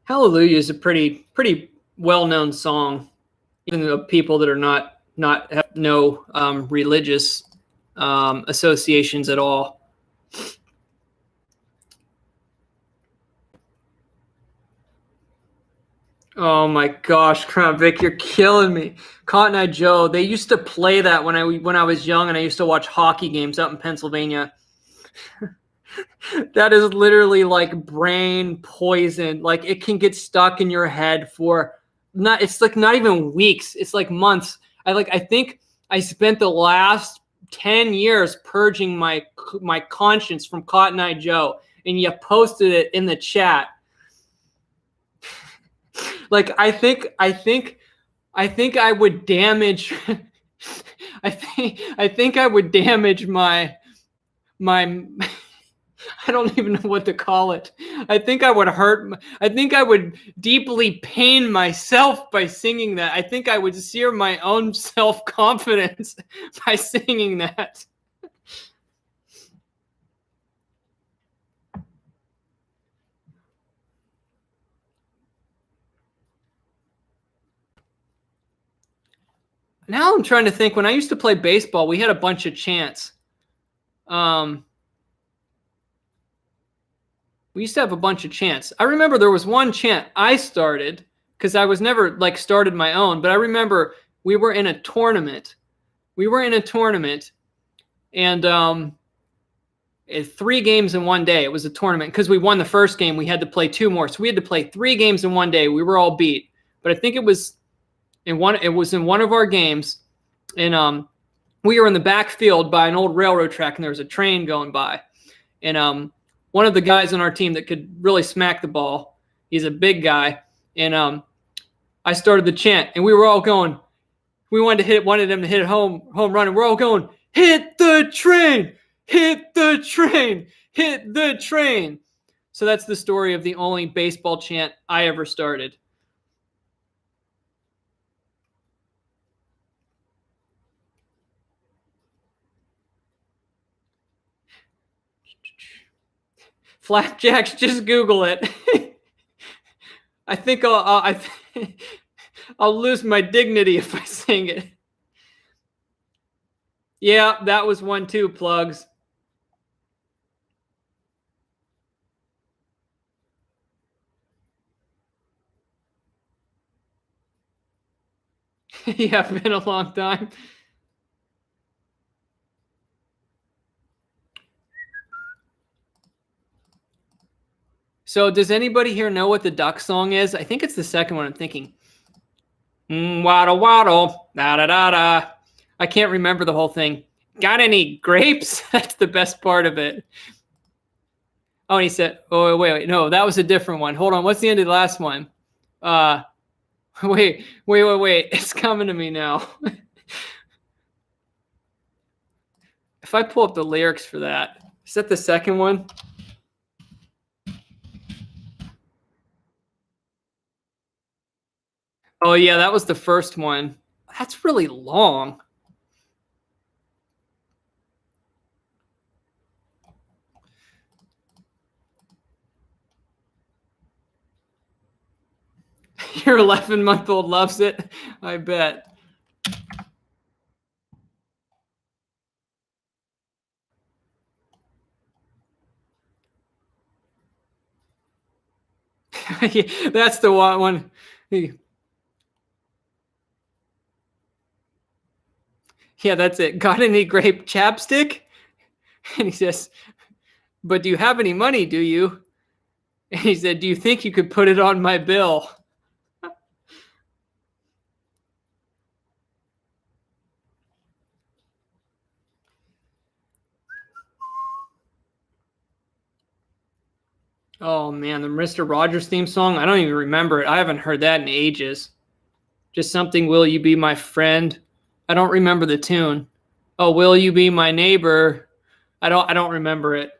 Hallelujah is a pretty well-known song, even though people that are not have no religious associations at all. Oh my gosh, Crown Vic, you're killing me. Cotton Eye Joe. They used to play that when I was young, and I used to watch hockey games out in Pennsylvania. That is literally like brain poison. Like, it can get stuck in your head for it's like not even weeks. It's like months. I think I spent the last 10 years purging my conscience from Cotton Eye Joe, and you posted it in the chat. Like, I think I would damage I think I would damage my I don't even know what to call it. I think I would deeply pain myself by singing that. I think I would sear my own self-confidence by singing that. Now I'm trying to think. When I used to play baseball, we had a bunch of chants. We used to have a bunch of chants. I remember there was one chant I started, because I was never like started my own, but I remember we were in a tournament. And 3 games in one day. It was a tournament because we won the first game. We had to play 2 more, so we had to play 3 games in one day. We were all beat, but I think it was in one of our games, and we were in the backfield by an old railroad track, and there was a train going by, and one of the guys on our team that could really smack the ball, he's a big guy, and I started the chant, and we were all going. We wanted him to hit a home run, and we're all going, hit the train, hit the train, hit the train. So that's the story of the only baseball chant I ever started. Flapjacks, just Google it. I think I'll lose my dignity if I sing it. Yeah, that was one too, Plugs. Yeah, it's been a long time. So does anybody here know what the duck song is? I think it's the second one I'm thinking. Waddle, waddle, da da da da. I can't remember the whole thing. Got any grapes? That's the best part of it. Oh, and he said, oh, wait. No, that was a different one. Hold on. What's the end of the last one? Wait. It's coming to me now. If I pull up the lyrics for that, is that the second one? Oh, yeah, that was the first one. That's really long. Your 11-month-old loves it, I bet. That's the one. Yeah, that's it. Got any grape chapstick? And he says, but do you have any money, do you? And he said, do you think you could put it on my bill? Oh, man, the Mr. Rogers theme song? I don't even remember it. I haven't heard that in ages. Just something, will you be my friend? I don't remember the tune. Oh, will you be my neighbor? I don't remember it.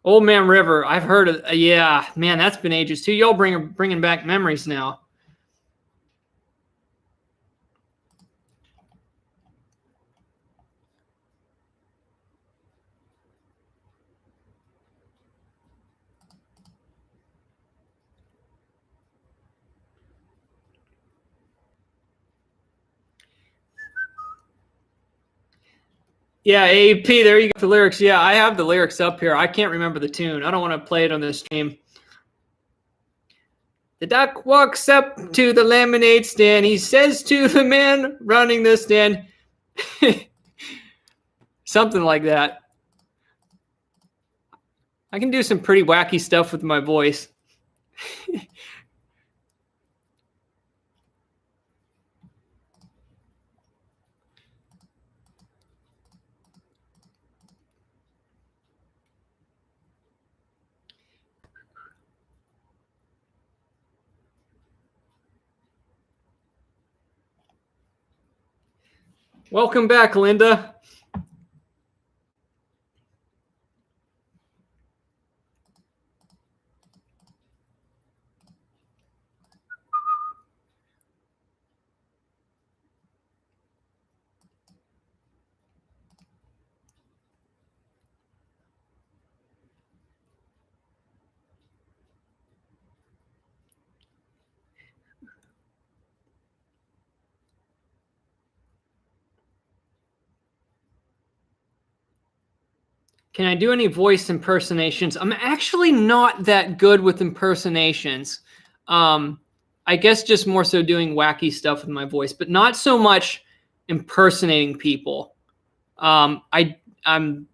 Old Man River. I've heard of. Yeah, man, that's been ages too. Y'all bringing back memories now. Yeah, AP, there you go. The lyrics. Yeah, I have the lyrics up here. I can't remember the tune. I don't want to play it on the stream. The duck walks up to the lemonade stand. He says to the man running the stand, something like that. I can do some pretty wacky stuff with my voice. Welcome back, Linda. Can I do any voice impersonations? I'm actually not that good with impersonations. I guess just more so doing wacky stuff with my voice, but not so much impersonating people. I'm man,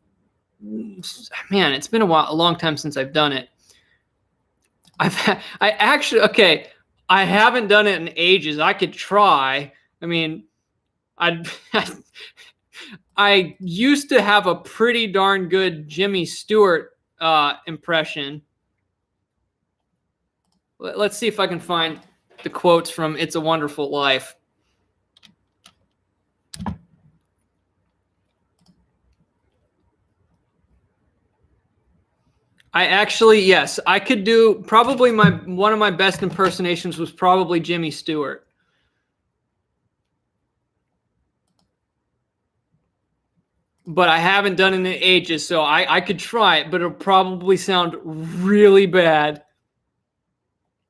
it's been a long time since I've done it. I haven't done it in ages. I could try. I mean, I used to have a pretty darn good Jimmy Stewart impression. Let's see if I can find the quotes from It's a Wonderful Life. Yes, I could do probably one of my best impersonations was probably Jimmy Stewart. But I haven't done it in ages, so I could try it, but it'll probably sound really bad.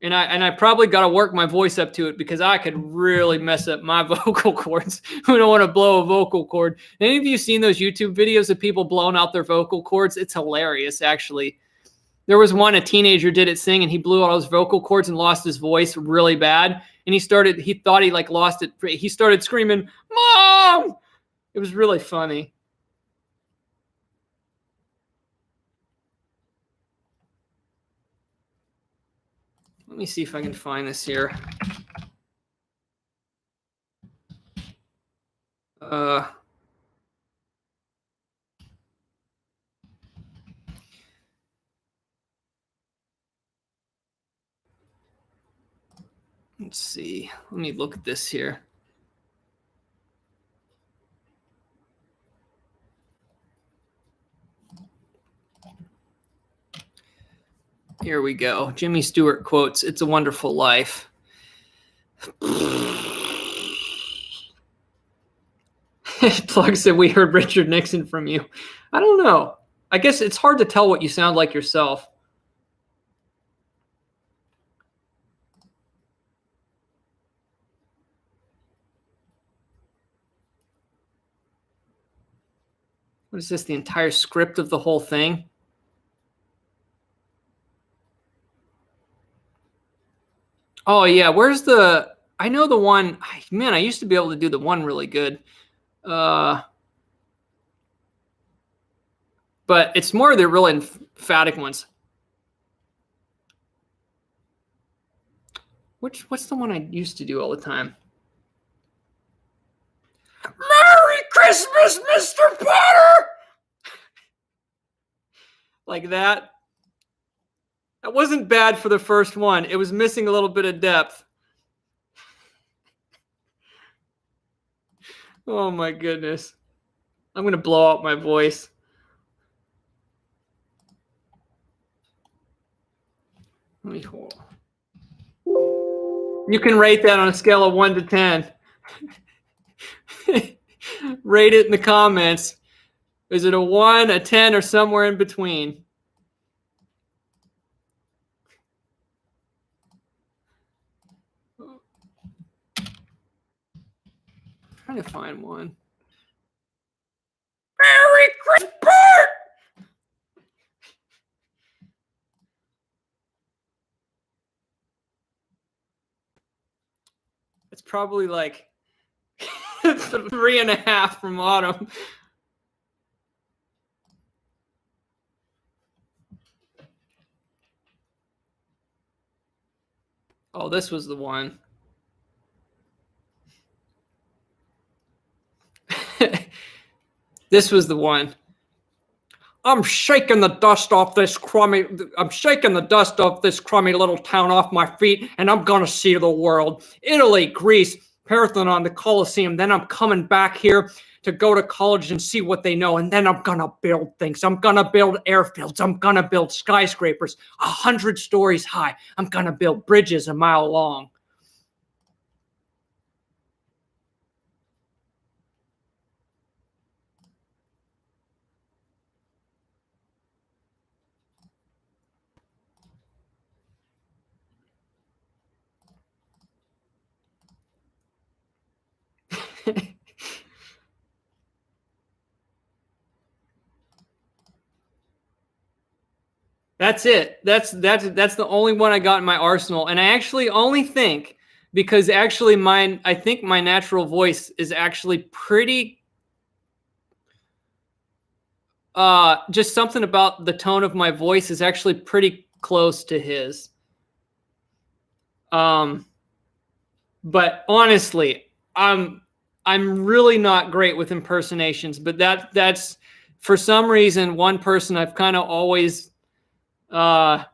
And I probably got to work my voice up to it because I could really mess up my vocal cords. Who don't want to blow a vocal cord? Any of you seen those YouTube videos of people blowing out their vocal cords? It's hilarious, actually. There was one, a teenager did it sing, and he blew out his vocal cords and lost his voice really bad. And he thought he like lost it. He started screaming, "Mom!" It was really funny. Let me see if I can find this here. Let's see. Let me look at this here. Here we go. Jimmy Stewart quotes, "It's a Wonderful Life." Plug said, "We heard Richard Nixon from you." I don't know. I guess it's hard to tell what you sound like yourself. What is this? The entire script of the whole thing? Oh yeah, where's the? I know the one. Man, I used to be able to do the one really good. But it's more the really emphatic ones. What's the one I used to do all the time? Merry Christmas, Mr. Potter! Like that. That wasn't bad for the first one. It was missing a little bit of depth. Oh my goodness. I'm going to blow out my voice. Let me hold. You can rate that on a scale of 1 to 10. Rate it in the comments. Is it a 1, a 10, or somewhere in between? I'm trying to find one. Merry Christmas! It's probably like 3.5 from Autumn. Oh, this was the one. This was the one. I'm shaking the dust off this crummy little town off my feet, and I'm gonna see the world. Italy, Greece, Parthenon, the Colosseum. Then I'm coming back here to go to college and see what they know. And then I'm gonna build things. I'm gonna build airfields. I'm gonna build skyscrapers 100 stories high. I'm gonna build bridges a mile long. That's it. That's the only one I got in my arsenal. And I actually only think because actually I think my natural voice is actually pretty just something about the tone of my voice is actually pretty close to his. But honestly, I'm really not great with impersonations, but that's for some reason one person I've kind of always and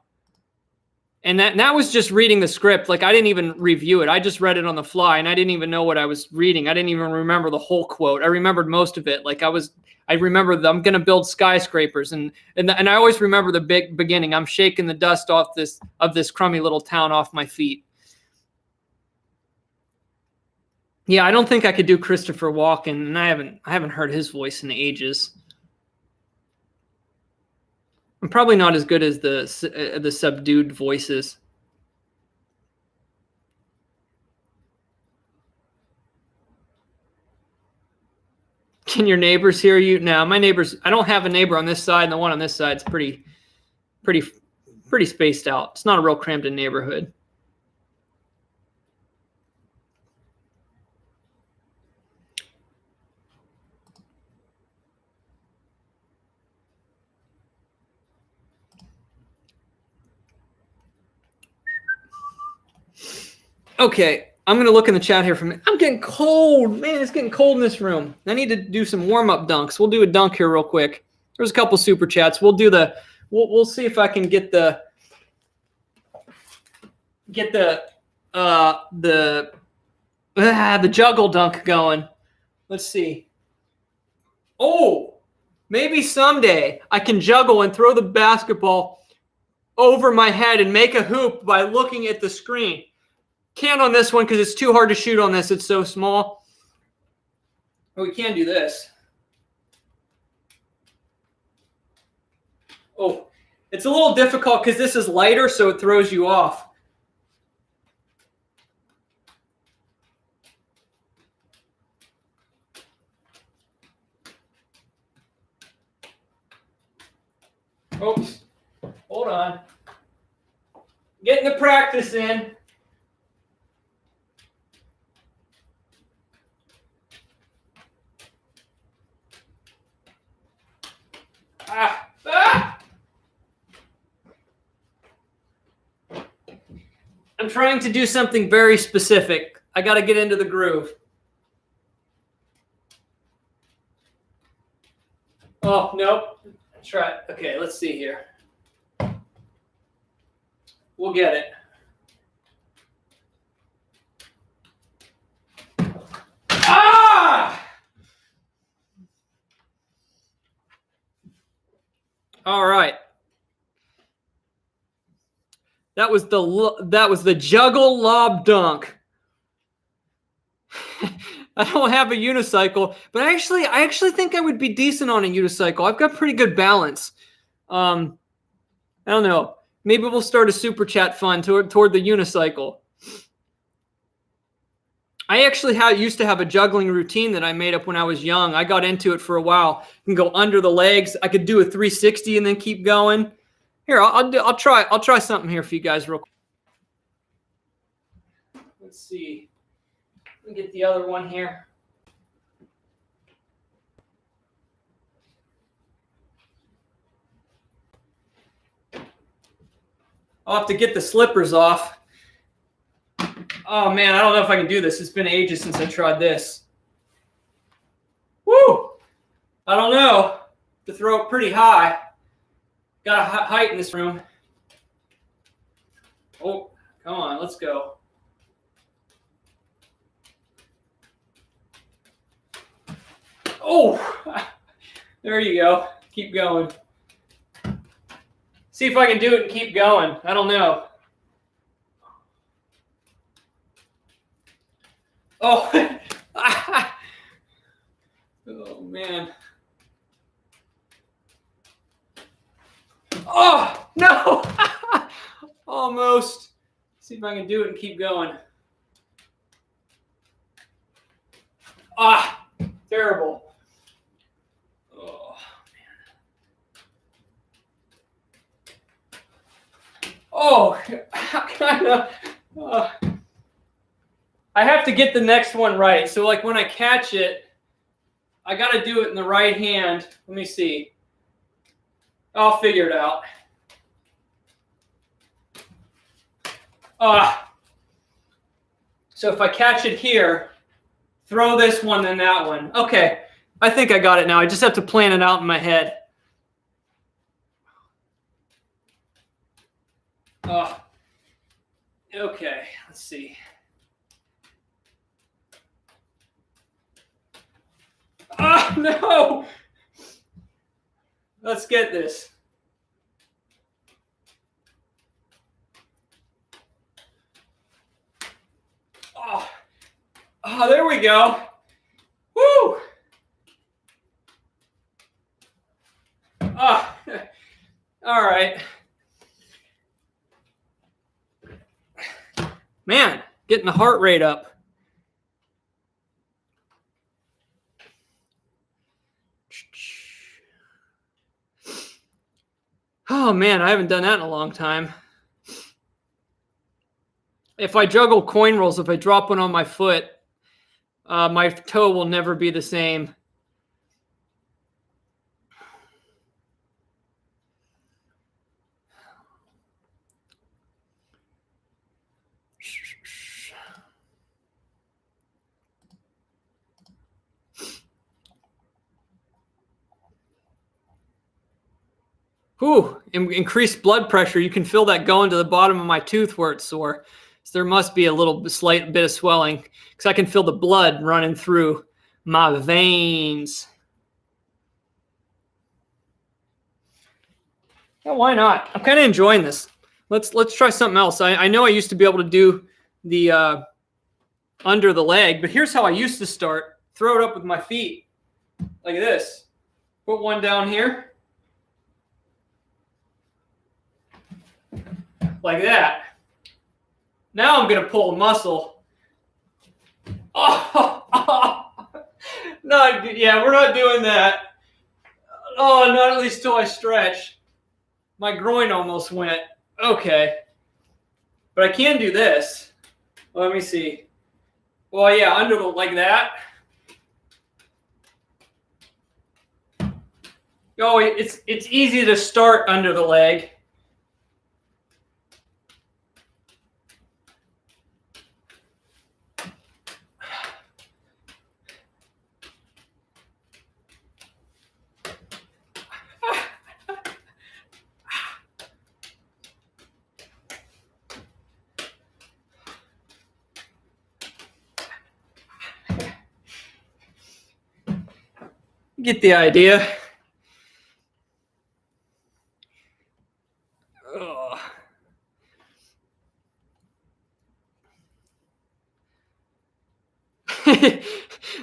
that was just reading the script. Like I didn't even review it. I just read it on the fly and I didn't even know what I was reading. I didn't even remember the whole quote. I remembered most of it. Like I remember I'm going to build skyscrapers and I always remember the big beginning. I'm shaking the dust off this crummy little town off my feet. Yeah, I don't think I could do Christopher Walken, and I haven't heard his voice in ages. I'm probably not as good as the subdued voices. Can your neighbors hear you? No, my neighbors. I don't have a neighbor on this side, and the one on this side is pretty spaced out. It's not a real crammed-in neighborhood. Okay, I'm going to look in the chat here for a minute. I'm getting cold. Man, it's getting cold in this room. I need to do some warm-up dunks. We'll do a dunk here real quick. There's a couple super chats. We'll see if I can get the juggle dunk going. Let's see. Oh, maybe someday I can juggle and throw the basketball over my head and make a hoop by looking at the screen. Can't on this one because it's too hard to shoot on this. It's so small. But we can do this. Oh, it's a little difficult because this is lighter, so it throws you off. Oops. Hold on. Getting the practice in. Ah, ah! I'm trying to do something very specific. I got to get into the groove. Oh, nope. Try it. Okay, let's see here. We'll get it. Ah! All right. That was the juggle lob dunk. I don't have a unicycle, but I actually think I would be decent on a unicycle. I've got pretty good balance. I don't know. Maybe we'll start a super chat fund toward the unicycle. I actually used to have a juggling routine that I made up when I was young. I got into it for a while. You can go under the legs. I could do a 360 and then keep going. Here, I'll try something here for you guys real quick. Let's see. Let me get the other one here. I'll have to get the slippers off. Oh man, I don't know if I can do this. It's been ages since I tried this. Woo! I don't know. To throw it pretty high. Got a height in this room. Oh, come on, let's go. Oh, there you go. Keep going. See if I can do it and keep going. I don't know. Oh, oh man. Oh, no. Almost. See if I can do it and keep going. Ah, terrible. Oh, man. Oh, kind of. I have to get the next one right. So like when I catch it, I got to do it in the right hand. Let me see. I'll figure it out. So if I catch it here, throw this one, then that one. Okay, I think I got it now. I just have to plan it out in my head. Okay, let's see. Oh, no! Let's get this. Oh, there we go. Woo! Oh, all right. Man, getting the heart rate up. Oh, man, I haven't done that in a long time. If I juggle coin rolls, if I drop one on my foot, my toe will never be the same. Whew, increased blood pressure. You can feel that going to the bottom of my tooth where it's sore. So there must be a slight bit of swelling because I can feel the blood running through my veins. Yeah, why not? I'm kind of enjoying this. Let's try something else. I know I used to be able to do the under the leg, but here's how I used to start. Throw it up with my feet like this. Put one down here. Like that. Now I'm going to pull a muscle. Oh, we're not doing that. Oh, not at least till I stretch. My groin almost went. Okay. But I can do this. Let me see. Well, yeah, like that. Oh, it's easy to start under the leg. Get the idea. Ugh.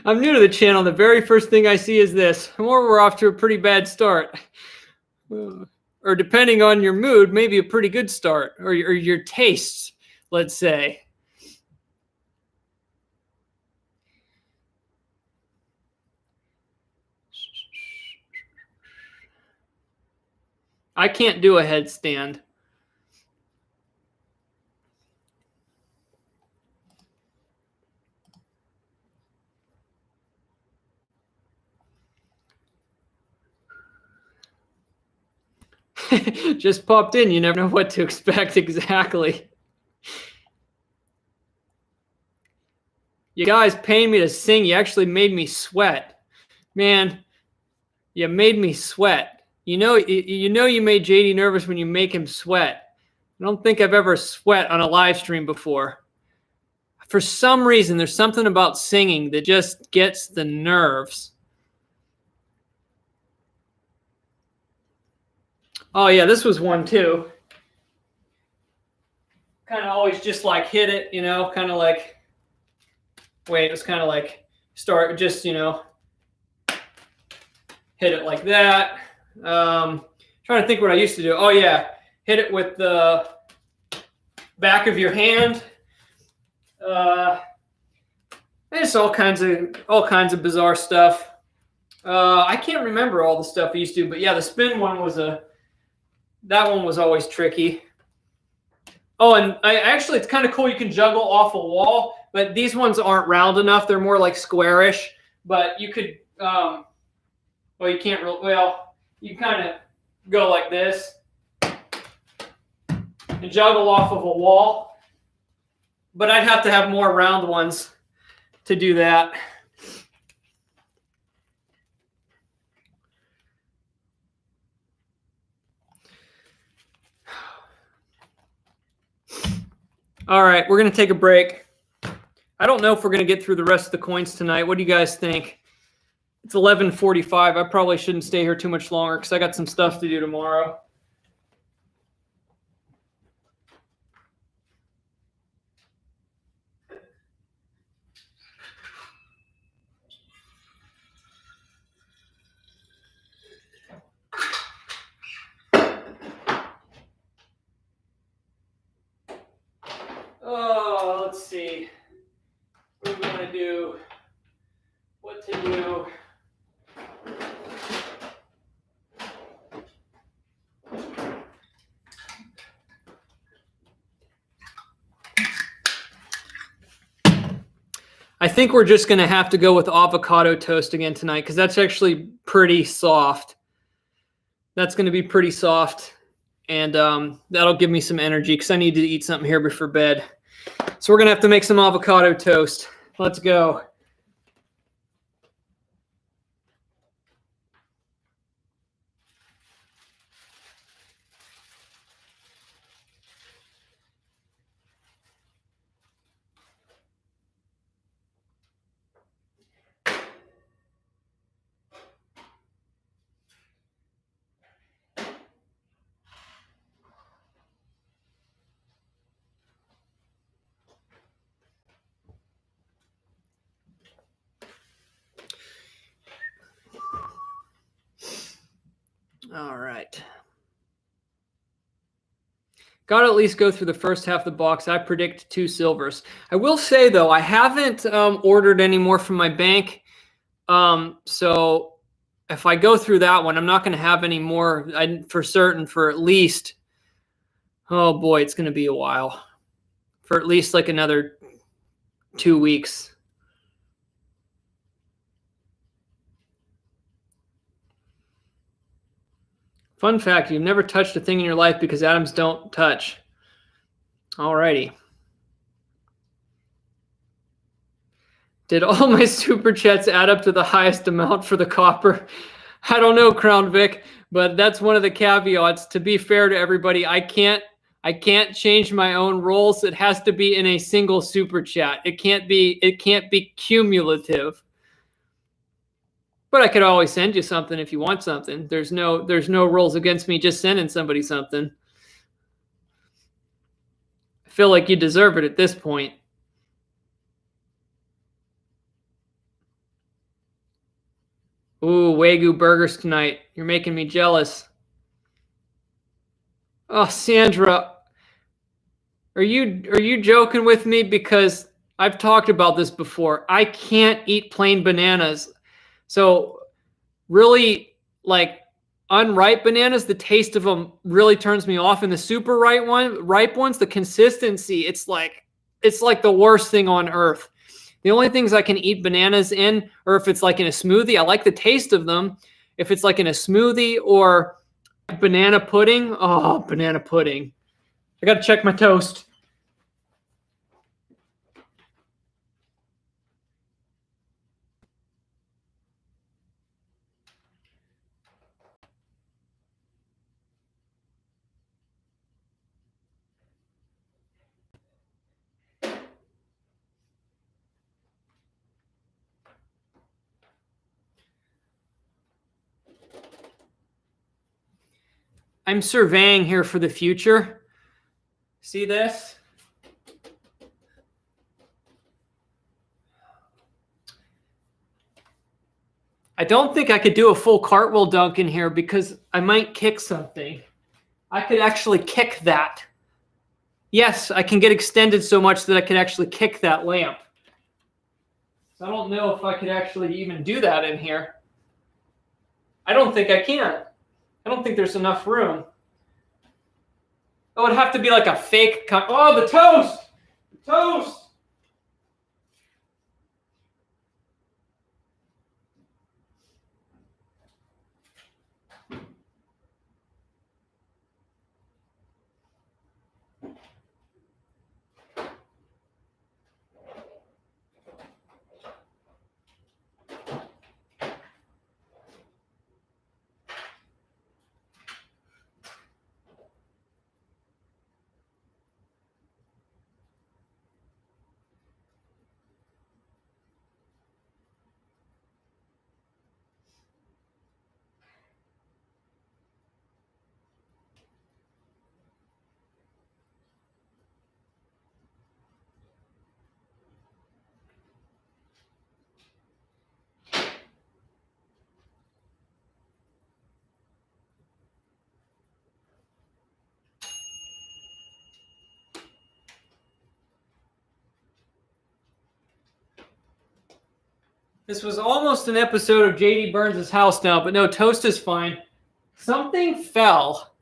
I'm new to the channel. The very first thing I see is this. Or we're off to a pretty bad start. Or depending on your mood, maybe a pretty good start. Or your tastes, let's say. I can't do a headstand. Just popped in. You never know what to expect exactly. You guys paying me to sing. You actually made me sweat. Man, you made me sweat. You know you made JD nervous when you make him sweat. I don't think I've ever sweat on a live stream before. For some reason, there's something about singing that just gets the nerves. Oh, yeah, this was one, too. Kind of always just like hit it, you know, kind of like, wait, it was kind of like start, just, you know, hit it like that. Trying to think what I used to do. Oh, yeah, hit it with the back of your hand. There's all kinds of bizarre stuff. I can't remember all the stuff I used to do, but yeah, the spin one was that one was always tricky. Oh, and actually, it's kind of cool. You can juggle off a wall, but these ones aren't round enough. They're more like squarish. But you could, well, you can't really. Well, you kind of go like this and juggle off of a wall. But I'd have to have more round ones to do that. All right, we're going to take a break. I don't know if we're going to get through the rest of the coins tonight. What do you guys think? It's 11:45. I probably shouldn't stay here too much longer because I got some stuff to do tomorrow. Oh, let's see. What do we want to do? What to do? I think we're just going to have to go with avocado toast again tonight because that's actually pretty soft. That's going to be pretty soft. And that'll give me some energy because I need to eat something here before bed. So we're going to have to make some avocado toast. Let's go. All right. Got to at least go through the first half of the box. I predict 2 silvers. I will say, though, I haven't ordered any more from my bank. So if I go through that one, I'm not going to have any more for certain for at least, oh boy, it's going to be a while. For at least like another 2 weeks. Fun fact, you've never touched a thing in your life because atoms don't touch. Alrighty. Did all my super chats add up to the highest amount for the copper? I don't know, Crown Vic, but that's one of the caveats. To be fair to everybody, I can't change my own roles. It has to be in a single super chat. It can't be cumulative. But I could always send you something if you want something. There's no rules against me just sending somebody something. I feel like you deserve it at this point. Ooh, Wagyu burgers tonight. You're making me jealous. Oh, Sandra, are you joking with me? Because I've talked about this before. I can't eat plain bananas. So really, like unripe bananas, the taste of them really turns me off. And the super ripe ones, the consistency, it's like the worst thing on earth. The only things I can eat bananas in, or if it's like in a smoothie, I like the taste of them. If it's like in a smoothie or banana pudding, oh, banana pudding. I got to check my toast. I'm surveying here for the future. See this? I don't think I could do a full cartwheel dunk in here because I might kick something. I could actually kick that. Yes, I can get extended so much that I could actually kick that lamp. So I don't know if I could actually even do that in here. I don't think I can. I don't think there's enough room. It would have to be like a fake. Oh, the toast! The toast! This was almost an episode of JD Burns' house now, but no, toast is fine. Something fell.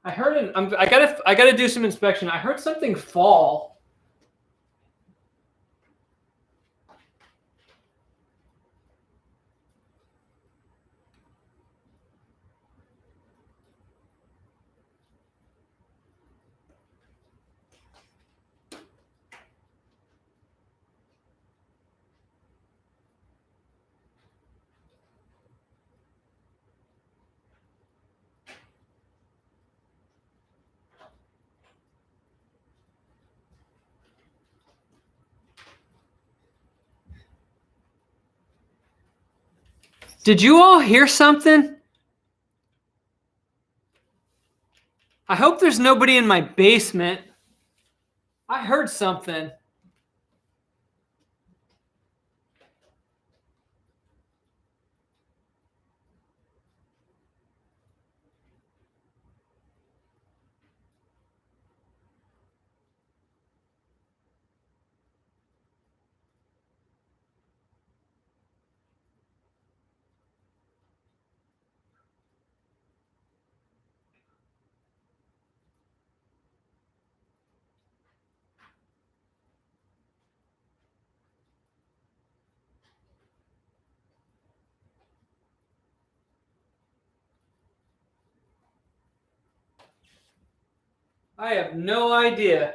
I heard it. I gotta do some inspection. I heard something fall. Did you all hear something? I hope there's nobody in my basement. I heard something. I have no idea.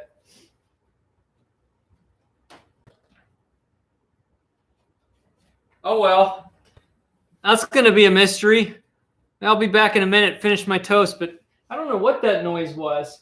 Oh well. That's going to be a mystery. I'll be back in a minute, finish my toast, but I don't know what that noise was.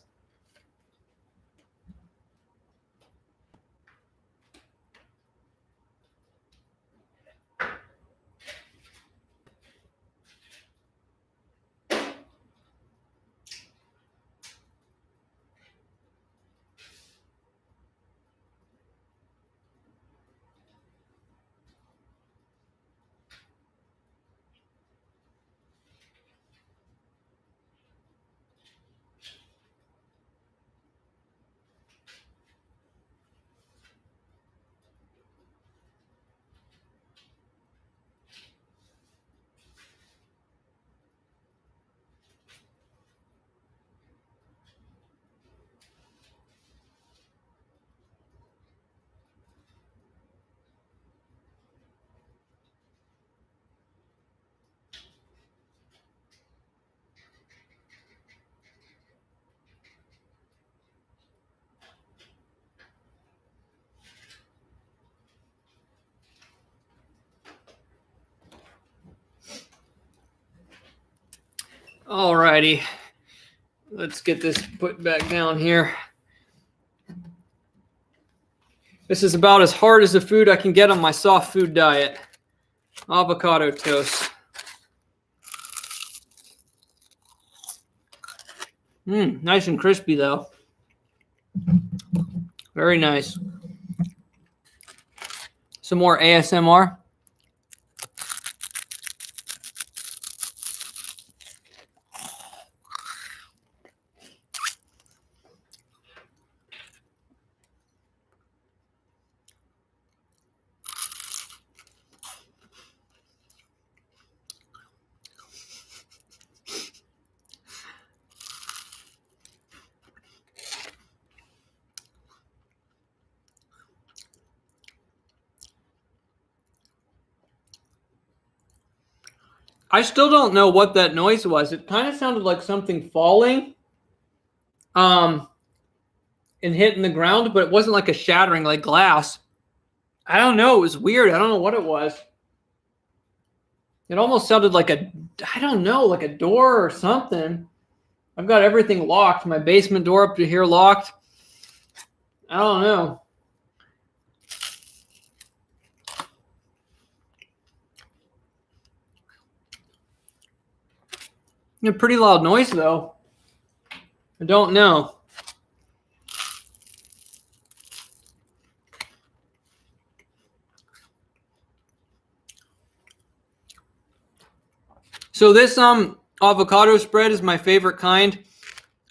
Alrighty, let's get this put back down here. This is about as hard as the food I can get on my soft food diet. Avocado toast. Nice and crispy though. Very nice. Some more ASMR. I still don't know what that noise was. It kind of sounded like something falling and hitting the ground, but it wasn't like a shattering like glass. I don't know. It was weird. I don't know what it was. It almost sounded like I don't know, like a door or something. I've got everything locked. My basement door up to here locked. I don't know. A pretty loud noise, though. I don't know. So this avocado spread is my favorite kind.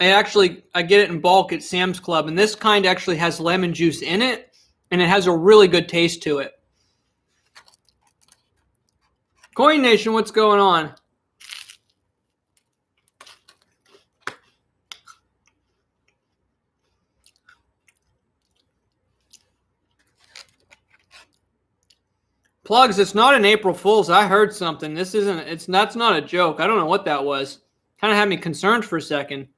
I get it in bulk at Sam's Club, and this kind actually has lemon juice in it, and it has a really good taste to it. Coin Nation, what's going on? Plugs, it's not an April Fool's. I heard something. That's not a joke. I don't know what that was. Kind of had me concerned for a second.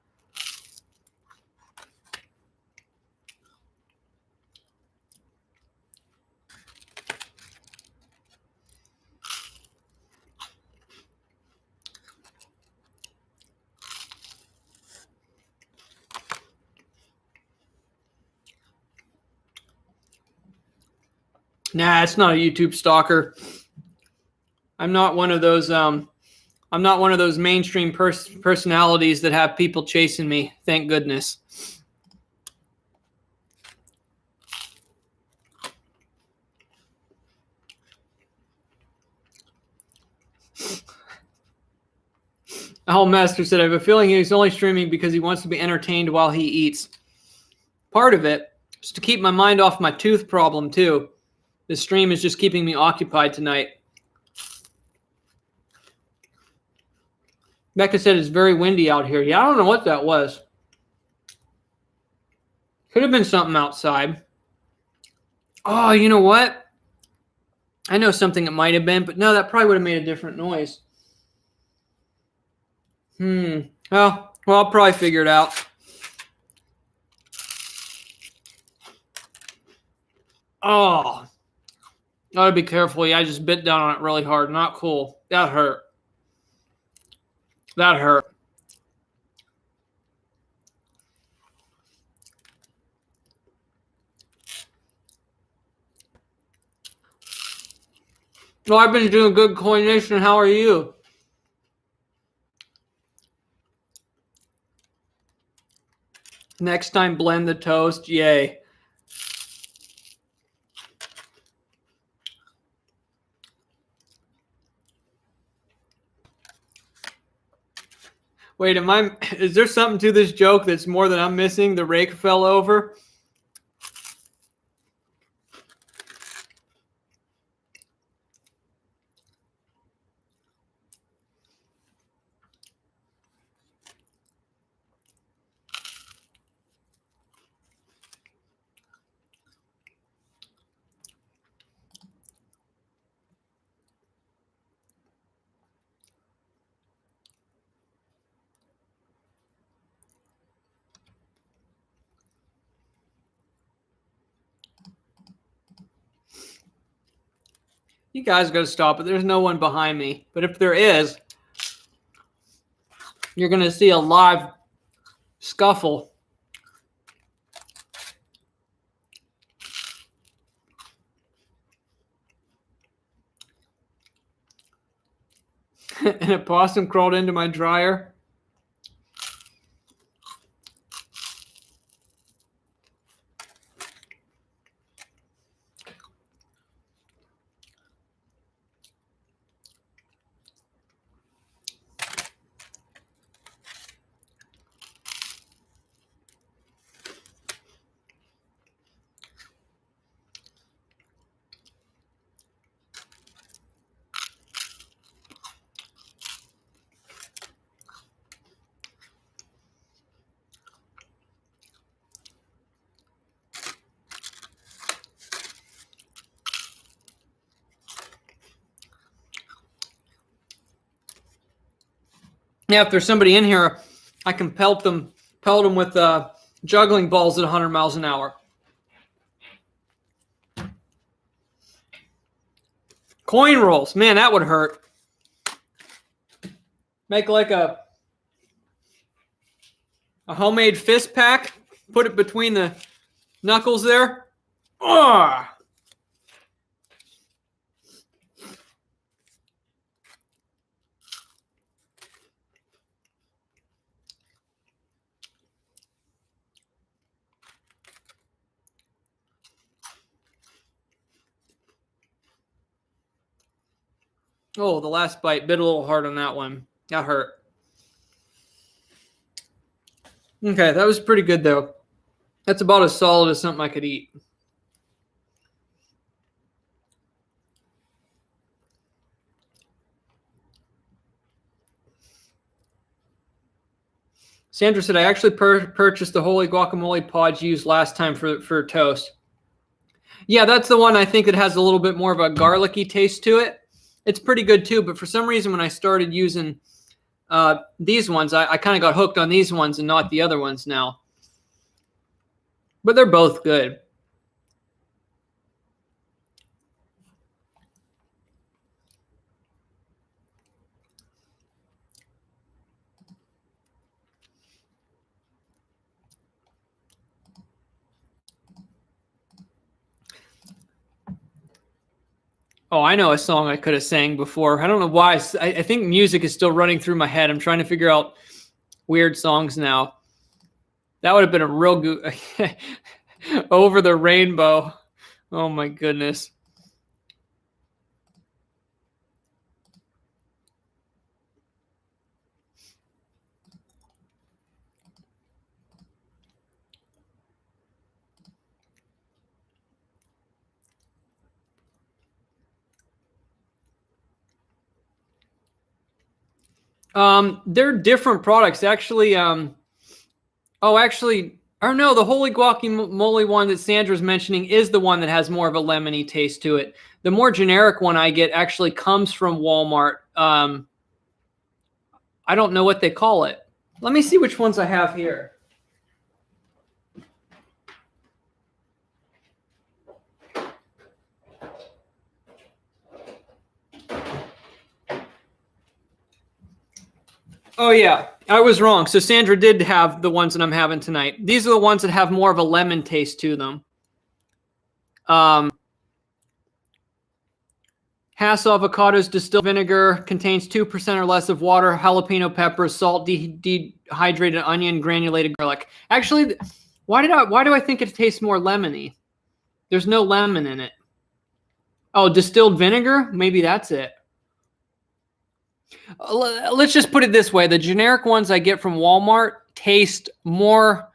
Nah, it's not a YouTube stalker. I'm not one of those mainstream personalities that have people chasing me. Thank goodness. Owl Master said, I have a feeling he's only streaming because he wants to be entertained while he eats. Part of it is to keep my mind off my tooth problem, too. This stream is just keeping me occupied tonight. Becca said it's very windy out here. Yeah, I don't know what that was. Could have been something outside. Oh, you know what? I know something it might have been, but no, that probably would have made a different noise. Well, I'll probably figure it out. Oh, gotta be careful. Yeah, I just bit down on it really hard. Not cool. That hurt. That hurt. Well, I've been doing good coordination. How are you? Next time, blend the toast. Yay. Wait, is there something to this joke that's more than I'm missing? The rake fell over? You guys gotta stop it. There's no one behind me. But if there is, you're gonna see a live scuffle. And a possum crawled into my dryer. Yeah, if there's somebody in here, I can pelt them with juggling balls at 100 miles an hour. Coin rolls, man, that would hurt. Make like a homemade fist pack. Put it between the knuckles there. Oh! Oh, the last bite bit a little hard on that one. That hurt. Okay, that was pretty good though. That's about as solid as something I could eat. Sandra said, I actually purchased the holy guacamole pods used last time for toast. Yeah, that's the one I think that has a little bit more of a garlicky taste to it. It's pretty good too, but for some reason when I started using these ones, I kind of got hooked on these ones and not the other ones now. But they're both good. Oh, I know a song I could have sang before. I don't know why. I think music is still running through my head. I'm trying to figure out weird songs now. That would have been a real good Over the Rainbow. Oh my goodness. They're different products. Actually, the Holy Guacamole one that Sandra's mentioning is the one that has more of a lemony taste to it. The more generic one I get actually comes from Walmart. I don't know what they call it. Let me see which ones I have here. Oh yeah, I was wrong. So Sandra did have the ones that I'm having tonight. These are the ones that have more of a lemon taste to them. Hass avocados, distilled vinegar, contains 2% or less of water, jalapeno peppers, salt, dehydrated onion, granulated garlic. Actually, why do I think it tastes more lemony? There's no lemon in it. Oh, distilled vinegar? Maybe that's it. Let's just put it this way. The generic ones I get from Walmart taste more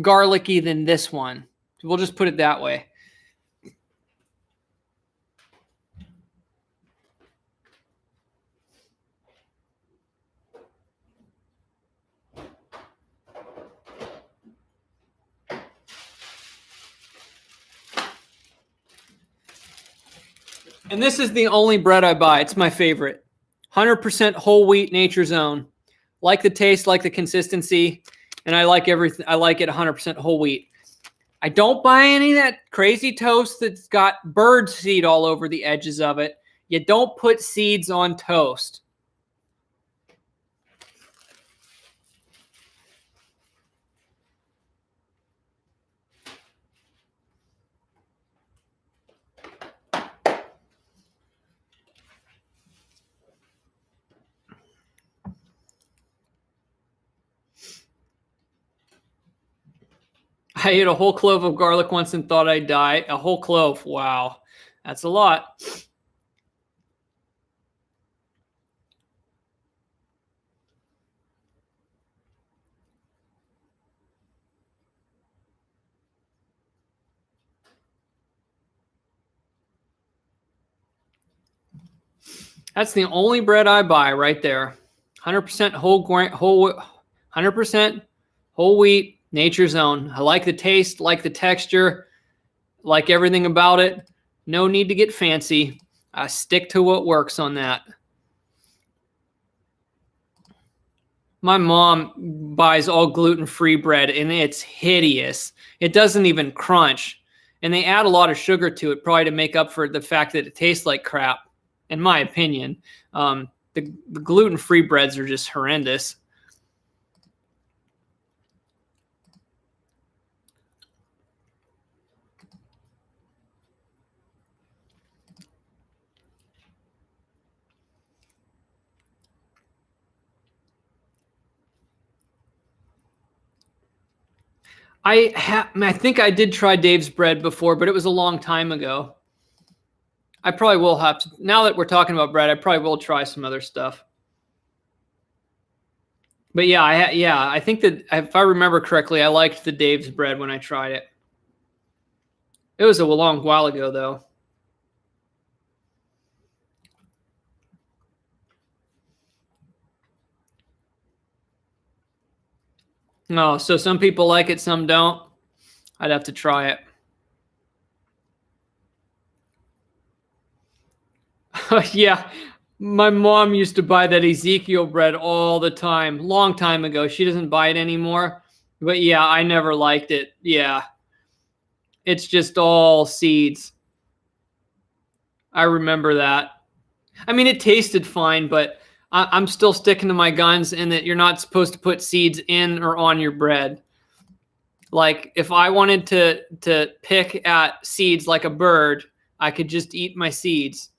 garlicky than this one. We'll just put it that way. And this is the only bread I buy. It's my favorite. 100% whole wheat, nature's own. Like the taste, like the consistency, and I like everything. I like it 100% whole wheat. I don't buy any of that crazy toast that's got bird seed all over the edges of it. You don't put seeds on toast. I ate a whole clove of garlic once and thought I'd die. A whole clove. Wow. That's a lot. That's the only bread I buy right there. 100% whole 100% whole wheat, nature's own. I like the taste, like the texture, like everything about it. No need to get fancy. I stick to what works on that. My mom buys all gluten-free bread, and it's hideous. It doesn't even crunch. And they add a lot of sugar to it, probably to make up for the fact that it tastes like crap, in my opinion. The gluten-free breads are just horrendous. I think I did try Dave's bread before, but it was a long time ago. I probably will have to. Now that we're talking about bread, I probably will try some other stuff. But yeah, I think that if I remember correctly, I liked the Dave's bread when I tried it. It was a long while ago, though. No, so some people like it, some don't. I'd have to try it. Yeah, my mom used to buy that Ezekiel bread all the time, long time ago. She doesn't buy it anymore. But yeah, I never liked it. Yeah, it's just all seeds. I remember that. I mean, it tasted fine, but I'm still sticking to my guns in that you're not supposed to put seeds in or on your bread. Like if I wanted to pick at seeds like a bird, I could just eat my seeds.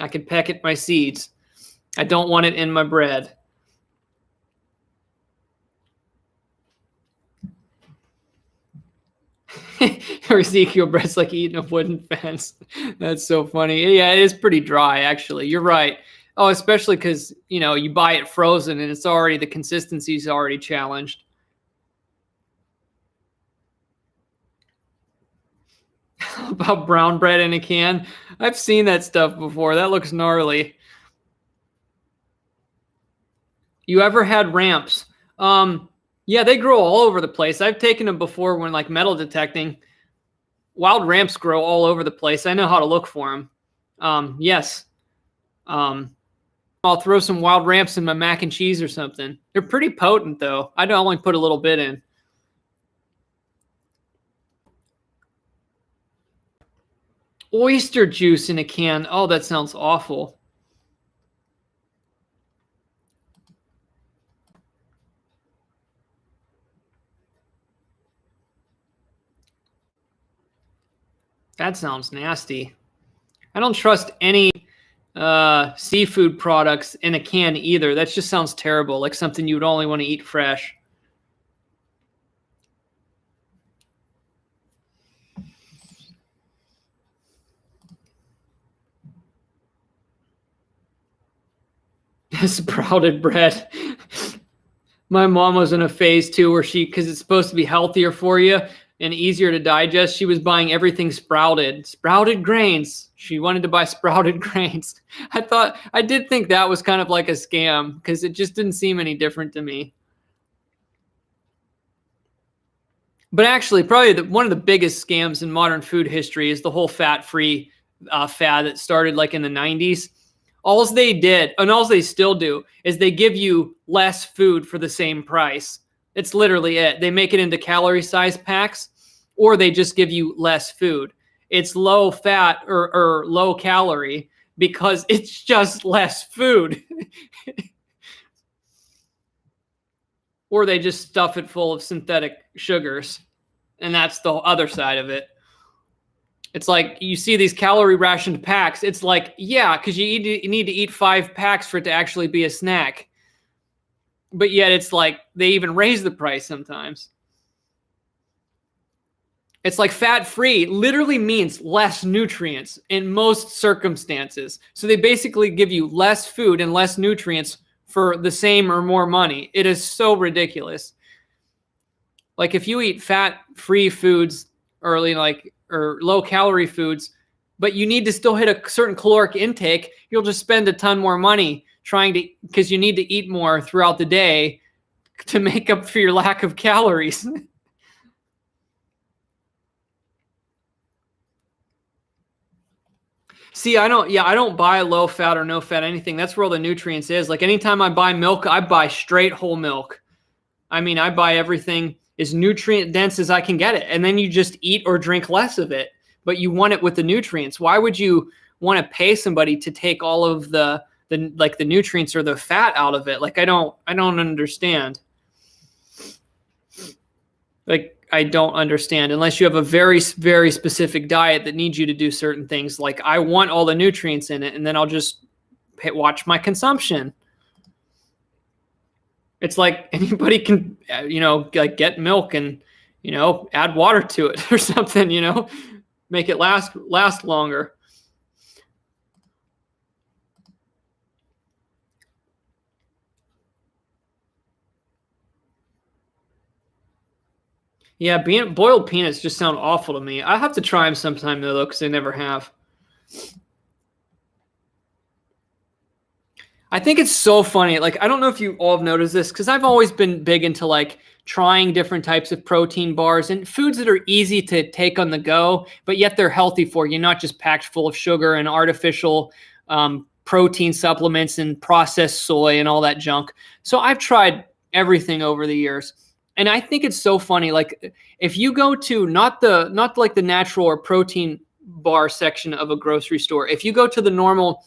I could peck at my seeds. I don't want it in my bread. Or Ezekiel bread's like eating a wooden fence. That's so funny. Yeah, it is pretty dry, actually. You're right. Oh, especially because, you buy it frozen and it's already, the consistency's already challenged. About brown bread in a can. I've seen that stuff before. That looks gnarly. You ever had ramps? Yeah, they grow all over the place. I've taken them before when like metal detecting. Wild ramps grow all over the place. I know how to look for them. Yes. I'll throw some wild ramps in my mac and cheese or something. They're pretty potent though. I only put a little bit in. Oyster juice in a can. Oh, that sounds awful. That sounds nasty. I don't trust any seafood products in a can either. That just sounds terrible, like something you would only want to eat fresh. Sprouted bread. My mom was in a phase too where because it's supposed to be healthier for you and easier to digest, she was buying everything sprouted grains. She wanted to buy sprouted grains. I did think that was kind of like a scam because it just didn't seem any different to me. But actually, probably one of the biggest scams in modern food history is the whole fat-free fad that started like in the 90s. All they did, and all they still do, is they give you less food for the same price. It's literally it. They make it into calorie size packs, or they just give you less food. It's low fat or low calorie because it's just less food. Or they just stuff it full of synthetic sugars. And that's the other side of it. It's like you see these calorie rationed packs. It's like, yeah, because you need to eat 5 packs for it to actually be a snack. But yet it's like they even raise the price sometimes. It's like fat-free literally means less nutrients in most circumstances. So they basically give you less food and less nutrients for the same or more money. It is so ridiculous. Like if you eat fat-free foods early, or low-calorie foods, but you need to still hit a certain caloric intake, you'll just spend a ton more money because you need to eat more throughout the day to make up for your lack of calories. See, I don't buy low fat or no fat anything. That's where all the nutrients is. Like anytime I buy milk, I buy straight whole milk. I mean, I buy everything as nutrient dense as I can get it. And then you just eat or drink less of it, but you want it with the nutrients. Why would you want to pay somebody to take all of the nutrients or the fat out of it? Like, I don't understand. Like, I don't understand unless you have a very, very specific diet that needs you to do certain things. Like I want all the nutrients in it, and then I'll just watch my consumption. It's like anybody can, like get milk and, add water to it or something, make it last longer. Yeah, boiled peanuts just sound awful to me. I have to try them sometime though, because I never have. I think it's so funny. Like, I don't know if you all have noticed this, because I've always been big into like trying different types of protein bars and foods that are easy to take on the go, but yet they're healthy for you, not just packed full of sugar and artificial protein supplements and processed soy and all that junk. So I've tried everything over the years. And I think it's so funny. Like if you go to not like the natural or protein bar section of a grocery store, if you go to the normal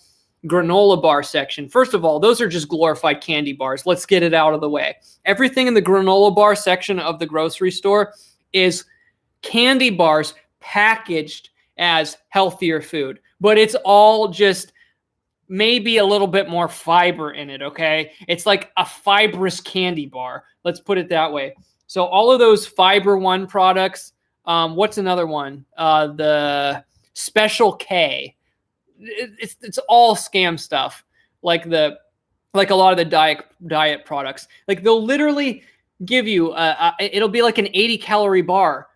granola bar section, first of all, those are just glorified candy bars. Let's get it out of the way. Everything in the granola bar section of the grocery store is candy bars packaged as healthier food, but it's all just maybe a little bit more fiber in it, okay? It's like a fibrous candy bar. Let's put it that way. So all of those Fiber One products, what's another one? The Special K. It's all scam stuff. Like a lot of the diet products. Like they'll literally give you it'll be like an 80 calorie bar.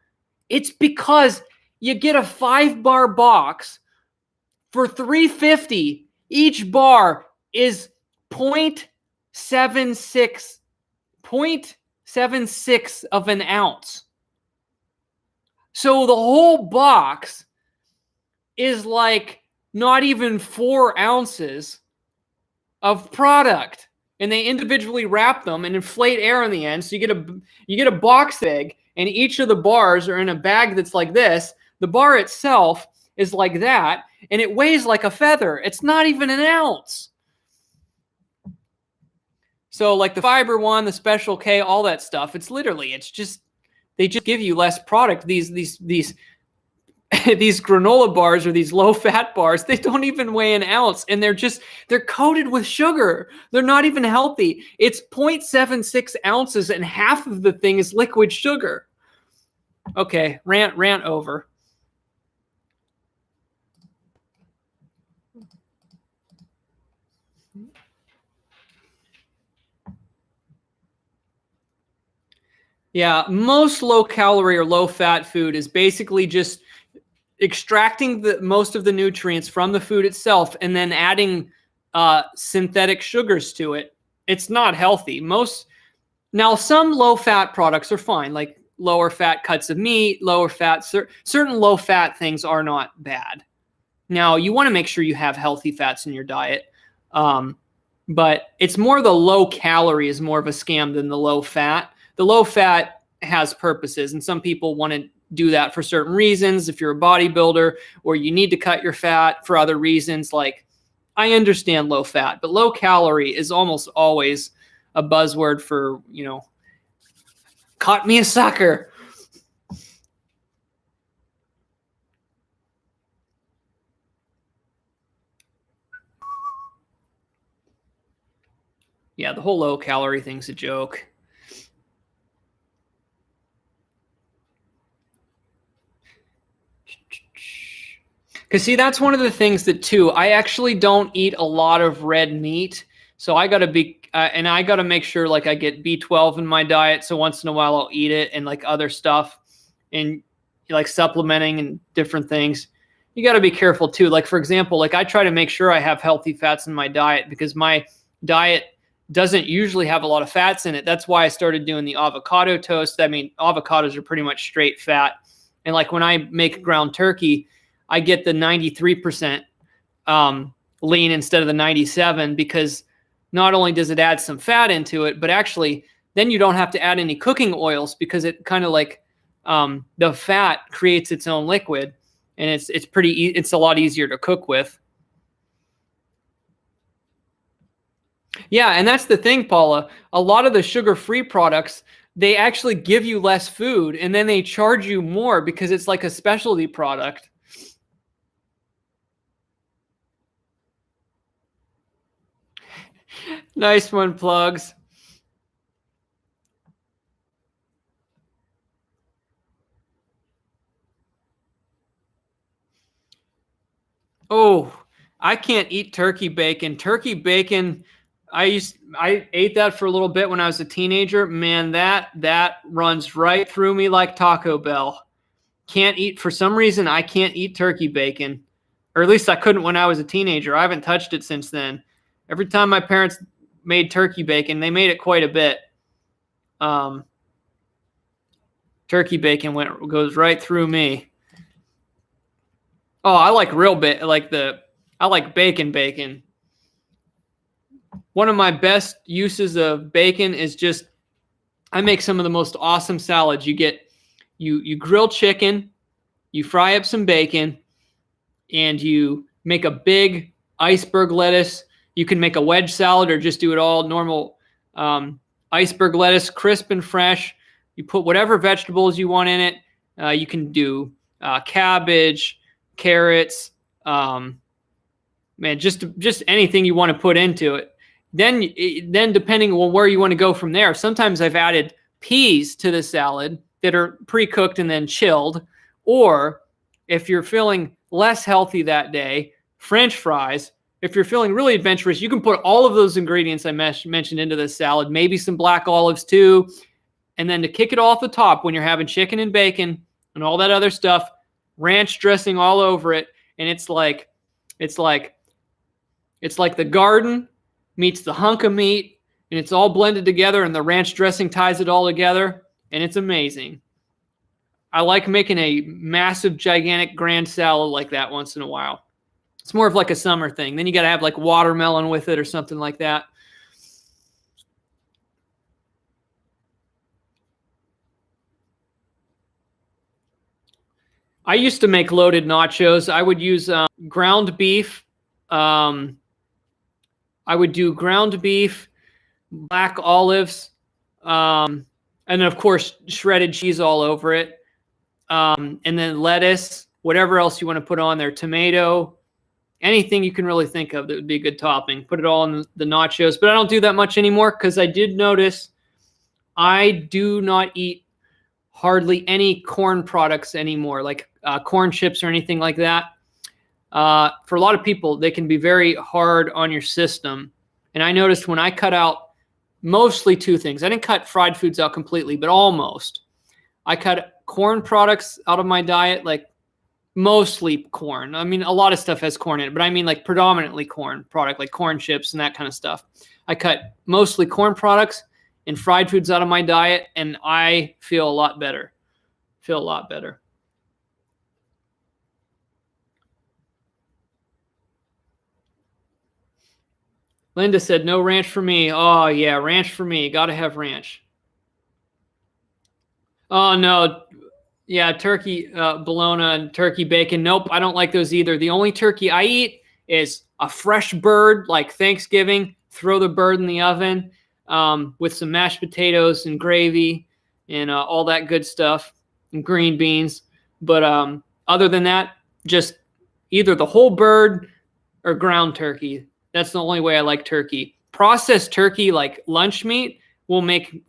It's because you get a 5-bar box for $3.50. Each bar is 0.76 of an ounce. So the whole box is like not even 4 ounces of product, and they individually wrap them and inflate air on the end. So you get a box egg, and each of the bars are in a bag that's like this. The bar itself is like that, and it weighs like a feather. It's not even an ounce. So like the Fiber One, the Special K, all that stuff, they just give you less product. These these granola bars or these low fat bars, they don't even weigh an ounce, and they're coated with sugar. They're not even healthy. It's 0.76 ounces and half of the thing is liquid sugar. Okay, rant over. Yeah, most low calorie or low fat food is basically just extracting the most of the nutrients from the food itself and then adding synthetic sugars to it. It's not healthy. Now some low fat products are fine, like lower fat cuts of meat, lower fat, certain low fat things are not bad. Now you want to make sure you have healthy fats in your diet. But it's more the low calorie is more of a scam than the low fat. The low fat has purposes, and some people want to do that for certain reasons. If you're a bodybuilder or you need to cut your fat for other reasons, like I understand low fat, but low calorie is almost always a buzzword for, caught me a sucker. Yeah, the whole low calorie thing's a joke. Because see, that's one of the things that too, I actually don't eat a lot of red meat. So I got to be, and I got to make sure like I get B12 in my diet. So once in a while I'll eat it and like other stuff and like supplementing and different things. You got to be careful too. Like for example, like I try to make sure I have healthy fats in my diet because my diet doesn't usually have a lot of fats in it. That's why I started doing the avocado toast. I mean, avocados are pretty much straight fat. And like when I make ground turkey, I get the 93% lean instead of the 97 because not only does it add some fat into it, but actually then you don't have to add any cooking oils because it kind of like the fat creates its own liquid, and it's a lot easier to cook with. Yeah, and that's the thing, Paula. A lot of the sugar-free products, they actually give you less food and then they charge you more because it's like a specialty product. Nice one, Plugs. Oh, I can't eat turkey bacon. Turkey bacon, I ate that for a little bit when I was a teenager. Man, that runs right through me like Taco Bell. For some reason, I can't eat turkey bacon. Or at least I couldn't when I was a teenager. I haven't touched it since then. Every time my parents made turkey bacon, they made it quite a bit. Turkey bacon goes right through me. Oh, I like real I like bacon. One of my best uses of bacon is just I make some of the most awesome salads. You grill chicken, you fry up some bacon, and you make a big iceberg lettuce. You can make a wedge salad or just do it all normal iceberg lettuce, crisp and fresh. You put whatever vegetables you want in it. You can do cabbage, carrots, just anything you want to put into it. Then depending on where you want to go from there, sometimes I've added peas to the salad that are pre-cooked and then chilled. Or if you're feeling less healthy that day, French fries. If you're feeling really adventurous, you can put all of those ingredients I mentioned into the salad, maybe some black olives too. And then to kick it off the top, when you're having chicken and bacon and all that other stuff, ranch dressing all over it. And it's like the garden meets the hunk of meat, and it's all blended together, and the ranch dressing ties it all together, and it's amazing. I like making a massive, gigantic, grand salad like that once in a while. It's more of like a summer thing. Then you got to have like watermelon with it or something like that. I used to make loaded nachos. I would use ground beef. I would do ground beef, black olives, and of course shredded cheese all over it, and then lettuce whatever else you want to put on there, tomato, anything you can really think of that would be a good topping. Put it all in the nachos, but I don't do that much anymore because I did notice I do not eat hardly any corn products anymore, like corn chips or anything like that. For a lot of people, they can be very hard on your system. And I noticed when I cut out mostly two things, I didn't cut fried foods out completely, but almost. I cut corn products out of my diet, like mostly corn. I mean, a lot of stuff has corn in it, but I mean like predominantly corn product, like corn chips and that kind of stuff. I cut mostly corn products and fried foods out of my diet, and I feel a lot better. Feel a lot better. Linda said, no ranch for me. Oh, yeah, ranch for me. Got to have ranch. Oh, no. Yeah, turkey, bologna and turkey bacon. Nope, I don't like those either. The only turkey I eat is a fresh bird, like Thanksgiving. Throw the bird in the oven with some mashed potatoes and gravy and all that good stuff and green beans. But other than that, just either the whole bird or ground turkey. That's the only way I like turkey. Processed turkey, like lunch meat, will make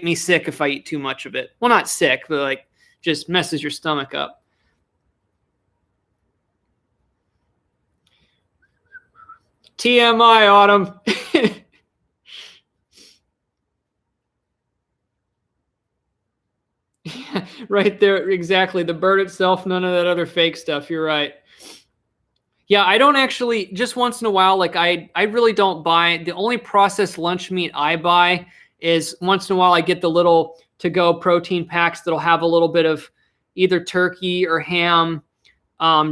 me sick if I eat too much of it. Well, not sick, but like just messes your stomach up. TMI, Autumn. Right there, exactly. The bird itself, none of that other fake stuff. You're right. Yeah, I don't actually, just once in a while, like I really don't buy, the only processed lunch meat I buy is once in a while I get the little to-go protein packs that'll have a little bit of either turkey or ham,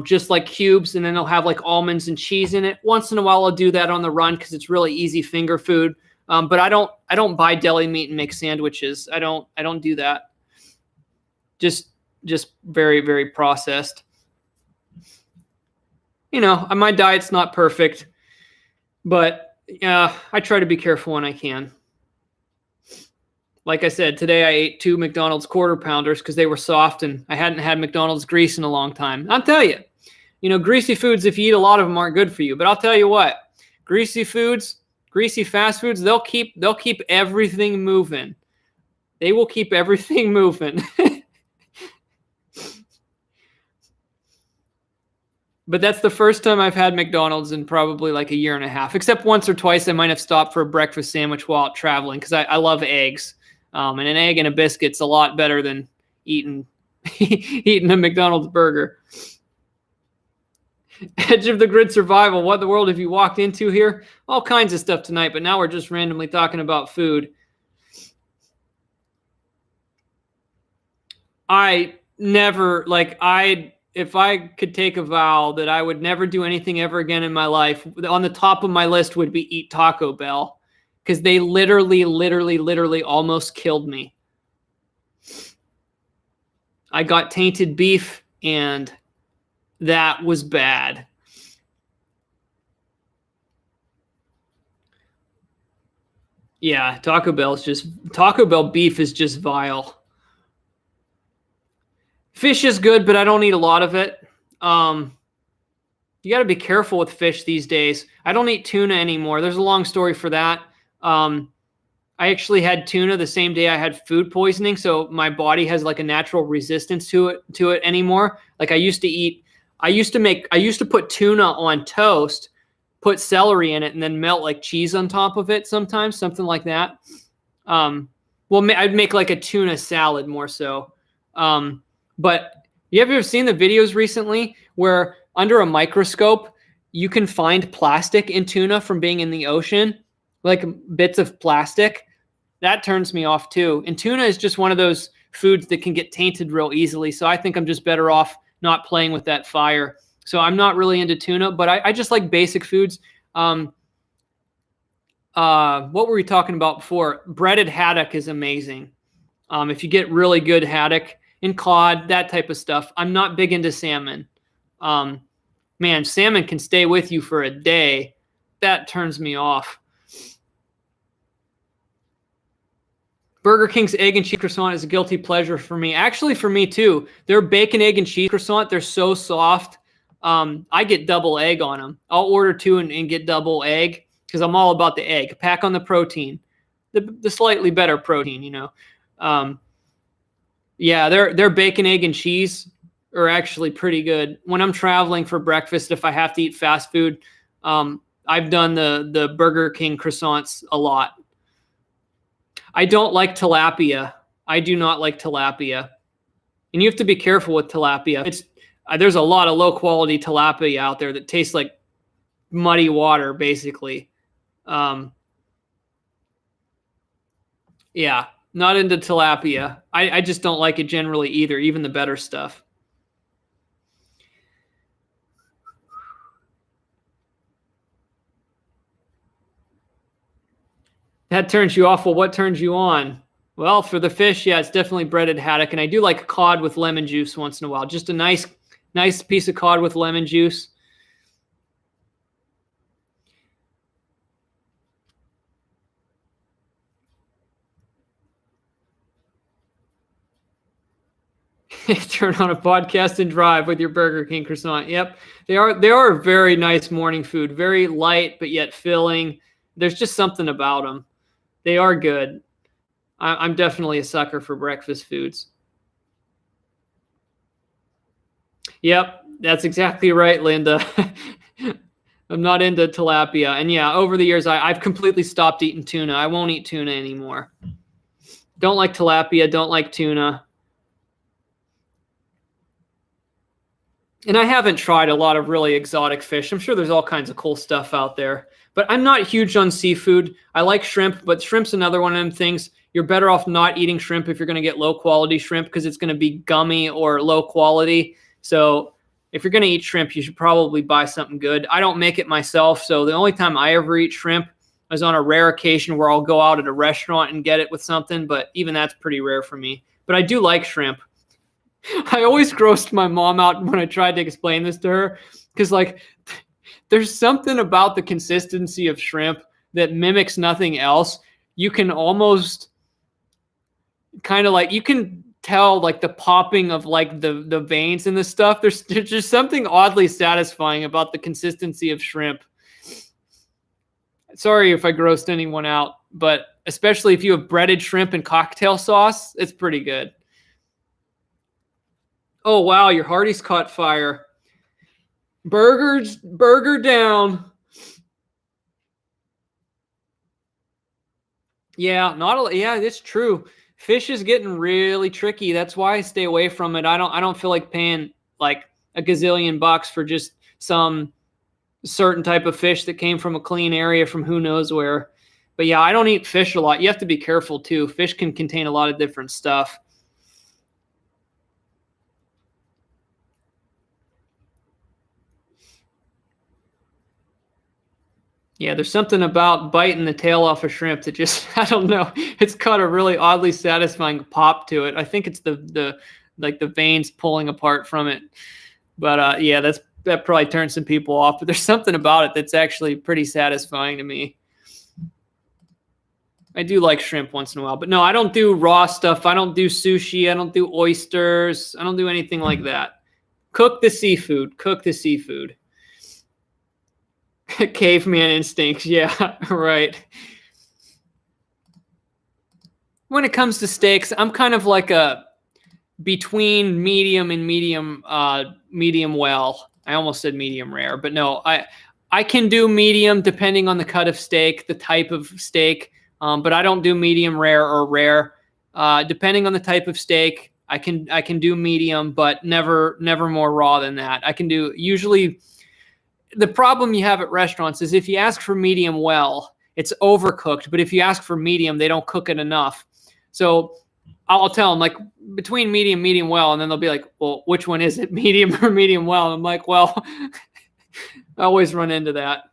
just like cubes, and then they'll have like almonds and cheese in it. Once in a while I'll do that on the run because it's really easy finger food. But I don't buy deli meat and make sandwiches. I don't do that. Just very, very processed. You know, my diet's not perfect, but I try to be careful when I can. Like I said, today I ate 2 McDonald's quarter pounders because they were soft and I hadn't had McDonald's grease in a long time. I'll tell you, greasy foods, if you eat a lot of them, aren't good for you. But I'll tell you what, greasy foods, greasy fast foods, they'll keep everything moving. They will keep everything moving. But that's the first time I've had McDonald's in probably like a year and a half, except once or twice I might have stopped for a breakfast sandwich while out traveling because I love eggs. And an egg and a biscuit's a lot better than eating a McDonald's burger. Edge of the Grid Survival. What in the world have you walked into here? All kinds of stuff tonight, but now we're just randomly talking about food. If I could take a vow that I would never do anything ever again in my life, on the top of my list would be eat Taco Bell, because they literally almost killed me. I got tainted beef, and that was bad. Yeah, Taco Bell beef is just vile. Fish is good, but I don't eat a lot of it. You got to be careful with fish these days. I don't eat tuna anymore. There's a long story for that. I actually had tuna the same day I had food poisoning, so my body has like a natural resistance to it anymore. Like I used to put tuna on toast, put celery in it, and then melt like cheese on top of it sometimes, something like that. I'd make like a tuna salad more so. But you ever seen the videos recently where under a microscope, you can find plastic in tuna from being in the ocean, like bits of plastic? That turns me off too. And tuna is just one of those foods that can get tainted real easily. So I think I'm just better off not playing with that fire. So I'm not really into tuna, but I just like basic foods. What were we talking about before? Breaded haddock is amazing. If you get really good haddock and cod, that type of stuff. I'm not big into salmon. Man, salmon can stay with you for a day. That turns me off. Burger King's egg and cheese croissant is a guilty pleasure for me. Actually, for me too. Their bacon, egg, and cheese croissant, they're so soft. I get double egg on them. I'll order two and get double egg because I'm all about the egg. Pack on the protein, the slightly better protein, you know. Yeah, their bacon, egg, and cheese are actually pretty good. When I'm traveling for breakfast, if I have to eat fast food, I've done the Burger King croissants a lot. I don't like tilapia. I do not like tilapia. And you have to be careful with tilapia. There's a lot of low quality tilapia out there that tastes like muddy water, basically. Yeah, not into tilapia. I just don't like it generally either, even the better stuff. That turns you off. Well, what turns you on? Well, for the fish, yeah, it's definitely breaded haddock, and I do like cod with lemon juice once in a while. Just a nice piece of cod with lemon juice. Turn on a podcast and drive with your Burger King croissant. Yep, they are very nice morning food, very light but yet filling. There's just something about them. They are good. I'm definitely a sucker for breakfast foods. Yep, that's exactly right, Linda. I'm not into tilapia. And yeah, over the years, I've completely stopped eating tuna. I won't eat tuna anymore. Don't like tilapia, don't like tuna. And I haven't tried a lot of really exotic fish. I'm sure there's all kinds of cool stuff out there. But I'm not huge on seafood. I like shrimp, but shrimp's another one of them things. You're better off not eating shrimp if you're going to get low quality shrimp because it's going to be gummy or low quality. So if you're going to eat shrimp, you should probably buy something good. I don't make it myself. So the only time I ever eat shrimp is on a rare occasion where I'll go out at a restaurant and get it with something. But even that's pretty rare for me. But I do like shrimp. I always grossed my mom out when I tried to explain this to her because, like, there's something about the consistency of shrimp that mimics nothing else. You can almost kind of like, you can tell like the popping of like the veins in the stuff. There's just something oddly satisfying about the consistency of shrimp. Sorry if I grossed anyone out, but especially if you have breaded shrimp and cocktail sauce, it's pretty good. Oh, wow, your Hardee's caught fire. Burger down. Yeah, it's true. Fish is getting really tricky. That's why I stay away from it. I don't feel like paying like a gazillion bucks for just some certain type of fish that came from a clean area from who knows where. But yeah, I don't eat fish a lot. You have to be careful too. Fish can contain a lot of different stuff. Yeah, there's something about biting the tail off a shrimp that just, I don't know. It's got a really oddly satisfying pop to it. I think it's the like the veins pulling apart from it. But yeah, that probably turns some people off. But there's something about it that's actually pretty satisfying to me. I do like shrimp once in a while. But no, I don't do raw stuff. I don't do sushi. I don't do oysters. I don't do anything like that. Cook the seafood. Cook the seafood. Caveman instincts. Yeah, right. When it comes to steaks, I'm kind of like a between medium and medium well. I almost said medium rare, but no, I can do medium depending on the cut of steak, the type of steak, but I don't do medium rare or rare. Depending on the type of steak, I can do medium, but never more raw than that. I can do usually. The problem you have at restaurants is if you ask for medium well, it's overcooked. But if you ask for medium, they don't cook it enough. So I'll tell them like between medium well, and then they'll be like, well, which one is it, medium or medium well? And I'm like, well, I always run into that.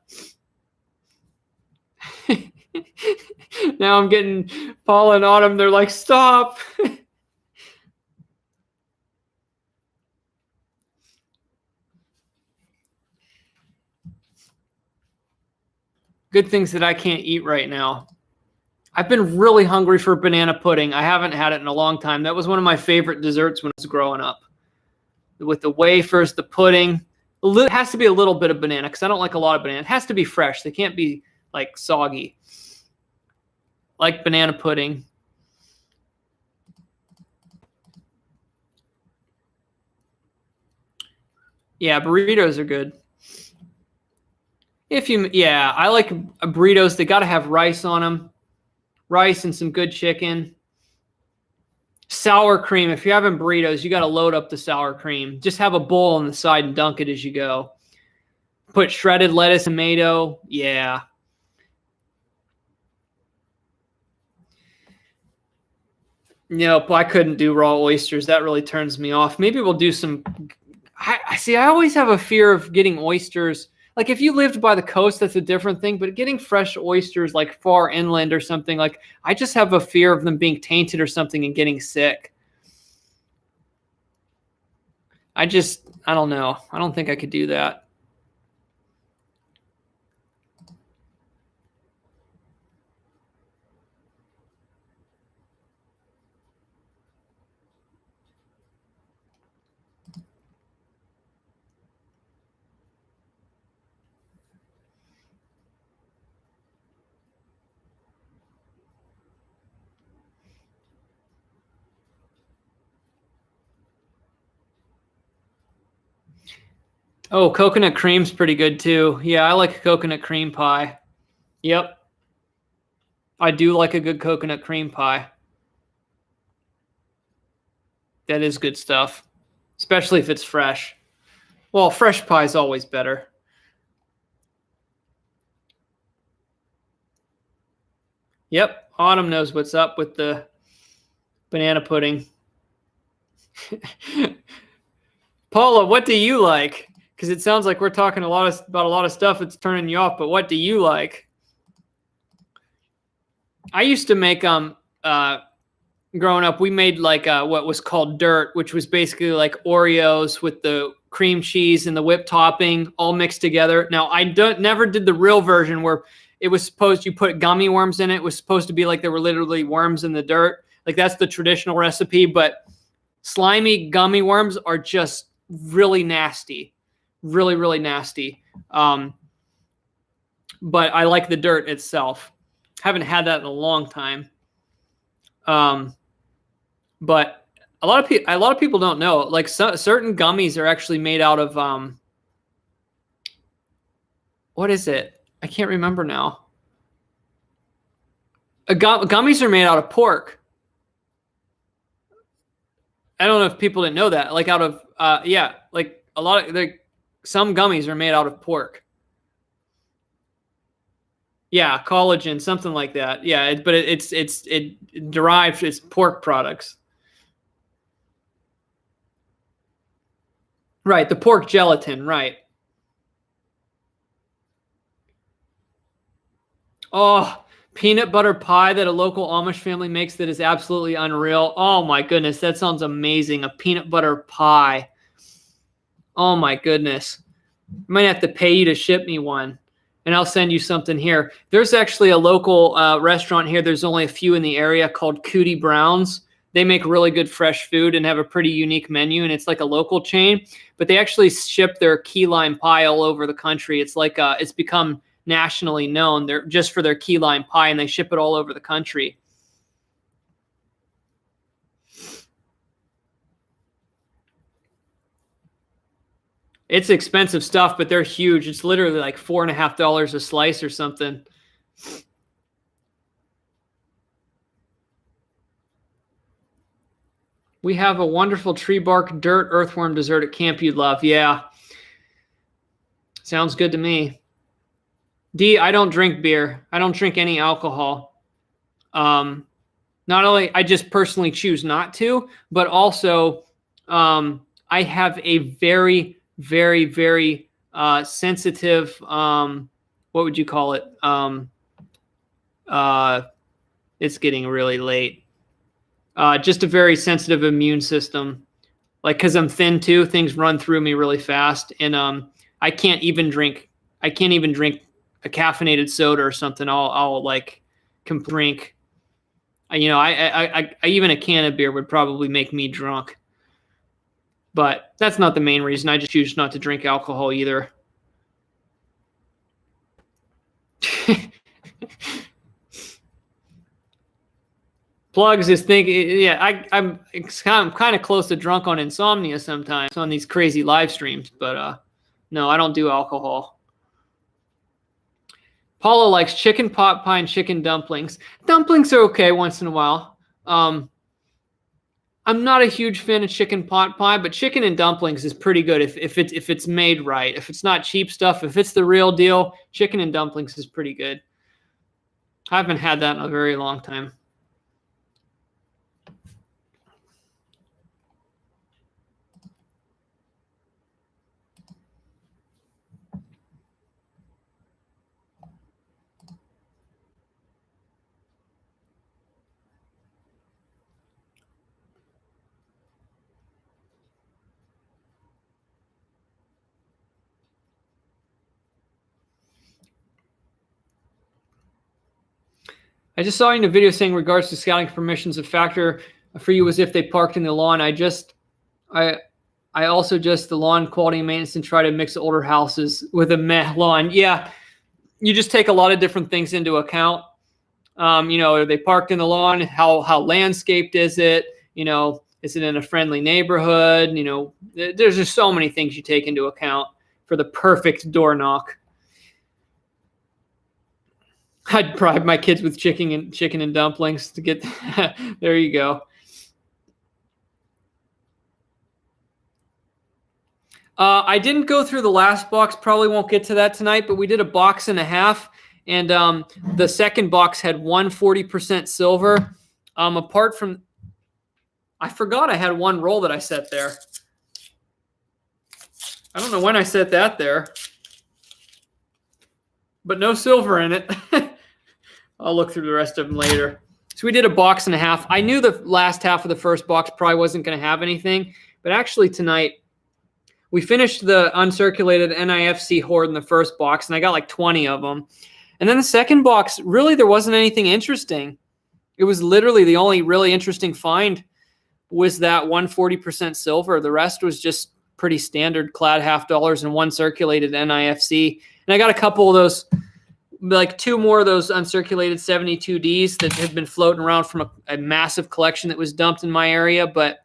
Now I'm getting falling on them. They're like, stop. Good things that I can't eat right now. I've been really hungry for banana pudding. I haven't had it in a long time. That was one of my favorite desserts when I was growing up. With the wafers, the pudding. It has to be a little bit of banana because I don't like a lot of banana. It has to be fresh. They can't be like soggy. Like banana pudding. Yeah, burritos are good. Yeah, I like burritos. They got to have rice on them. Rice and some good chicken. Sour cream. If you're having burritos, you got to load up the sour cream. Just have a bowl on the side and dunk it as you go. Put shredded lettuce and tomato. Yeah. Nope, I couldn't do raw oysters. That really turns me off. Maybe we'll do some. I see. I always have a fear of getting oysters. Like if you lived by the coast, that's a different thing. But getting fresh oysters like far inland or something, like I just have a fear of them being tainted or something and getting sick. I don't know. I don't think I could do that. Oh, coconut cream's pretty good too. Yeah, I like coconut cream pie. Yep. I do like a good coconut cream pie. That is good stuff, especially if it's fresh. Well, fresh pie is always better. Yep, Autumn knows what's up with the banana pudding. Paula, what do you like? Because it sounds like we're talking about a lot of stuff that's turning you off, but what do you like? I used to make growing up, we made like what was called dirt, which was basically like Oreos with the cream cheese and the whipped topping all mixed together. Now I never did the real version where it was supposed you put gummy worms in it. It was supposed to be like there were literally worms in the dirt. Like that's the traditional recipe, but slimy gummy worms are just really nasty, really, really nasty. But I like the dirt itself. Haven't had that in a long time. But a lot of people don't know. Like certain gummies are actually made out of what is it? I can't remember now. Gummies are made out of pork. I don't know if people didn't know that. Like out of yeah, like a lot of some gummies are made out of pork. Yeah, collagen, something like that. Yeah, but it derived its pork products. Right, the pork gelatin, right. Oh, peanut butter pie that a local Amish family makes that is absolutely unreal. Oh my goodness, that sounds amazing. A peanut butter pie. Oh my goodness. I might have to pay you to ship me one, and I'll send you something here. There's actually a local restaurant here. There's only a few in the area called Cootie Brown's. They make really good fresh food and have a pretty unique menu, and it's like a local chain. But they actually ship their key lime pie all over the country. It's like it's become nationally known. They're just for their key lime pie, and they ship it all over the country. It's expensive stuff, but they're huge. It's literally like $4.50 a slice or something. We have a wonderful tree bark dirt earthworm dessert at camp you'd love. Yeah. Sounds good to me. D, I don't drink beer. I don't drink any alcohol. Not only I just personally choose not to, but also I have a very, very, very sensitive, what would you call it? It's getting really late. Just a very sensitive immune system. Like, because I'm thin too, things run through me really fast. And I can't even drink a caffeinated soda or something. I'll like drink Even a can of beer would probably make me drunk. But that's not the main reason. I just choose not to drink alcohol either. Plugs is thinking, yeah, I'm kind of close to drunk on insomnia sometimes on these crazy live streams, but no, I don't do alcohol. Paula likes chicken pot pie and chicken dumplings. Dumplings are okay once in a while. I'm not a huge fan of chicken pot pie, but chicken and dumplings is pretty good if it's made right. If it's not cheap stuff, if it's the real deal, chicken and dumplings is pretty good. I haven't had that in a very long time. I just saw in a video saying regards to scouting permissions, a factor for you was if they parked in the lawn. I also just the lawn quality maintenance and try to mix older houses with a meh lawn. Yeah, you just take a lot of different things into account. Are they parked in the lawn? How landscaped is it? Is it in a friendly neighborhood? There's just so many things you take into account for the perfect door knock. I'd bribe my kids with chicken and dumplings to get. There you go. I didn't go through the last box. Probably won't get to that tonight, but we did a box and a half, and the second box had 140% silver. Apart from, I forgot I had one roll that I set there. I don't know when I set that there, but no silver in it. I'll look through the rest of them later. So we did a box and a half. I knew the last half of the first box probably wasn't going to have anything, but actually tonight we finished the uncirculated NIFC horde in the first box, and I got like 20 of them. And then the second box, really there wasn't anything interesting. It was literally the only really interesting find was that 140% silver. The rest was just pretty standard clad half dollars and one circulated NIFC. And I got a couple of those, like two more of those uncirculated 72Ds that had been floating around from a massive collection that was dumped in my area. But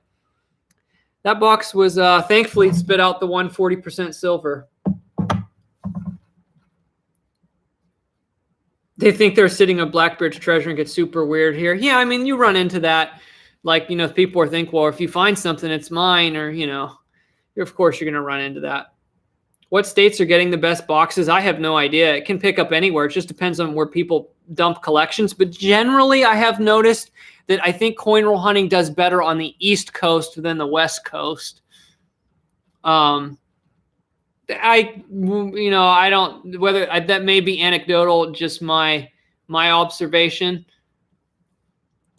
that box was, thankfully, spit out the 140% silver. They think they're sitting on Blackbeard's treasure and get super weird here. Yeah, I mean, you run into that. Like, people think, well, if you find something, it's mine, or, of course you're going to run into that. What states are getting the best boxes? I have no idea. It can pick up anywhere. It just depends on where people dump collections. But generally, I have noticed that I think coin roll hunting does better on the East Coast than the West Coast. I don't, that may be anecdotal, just my observation.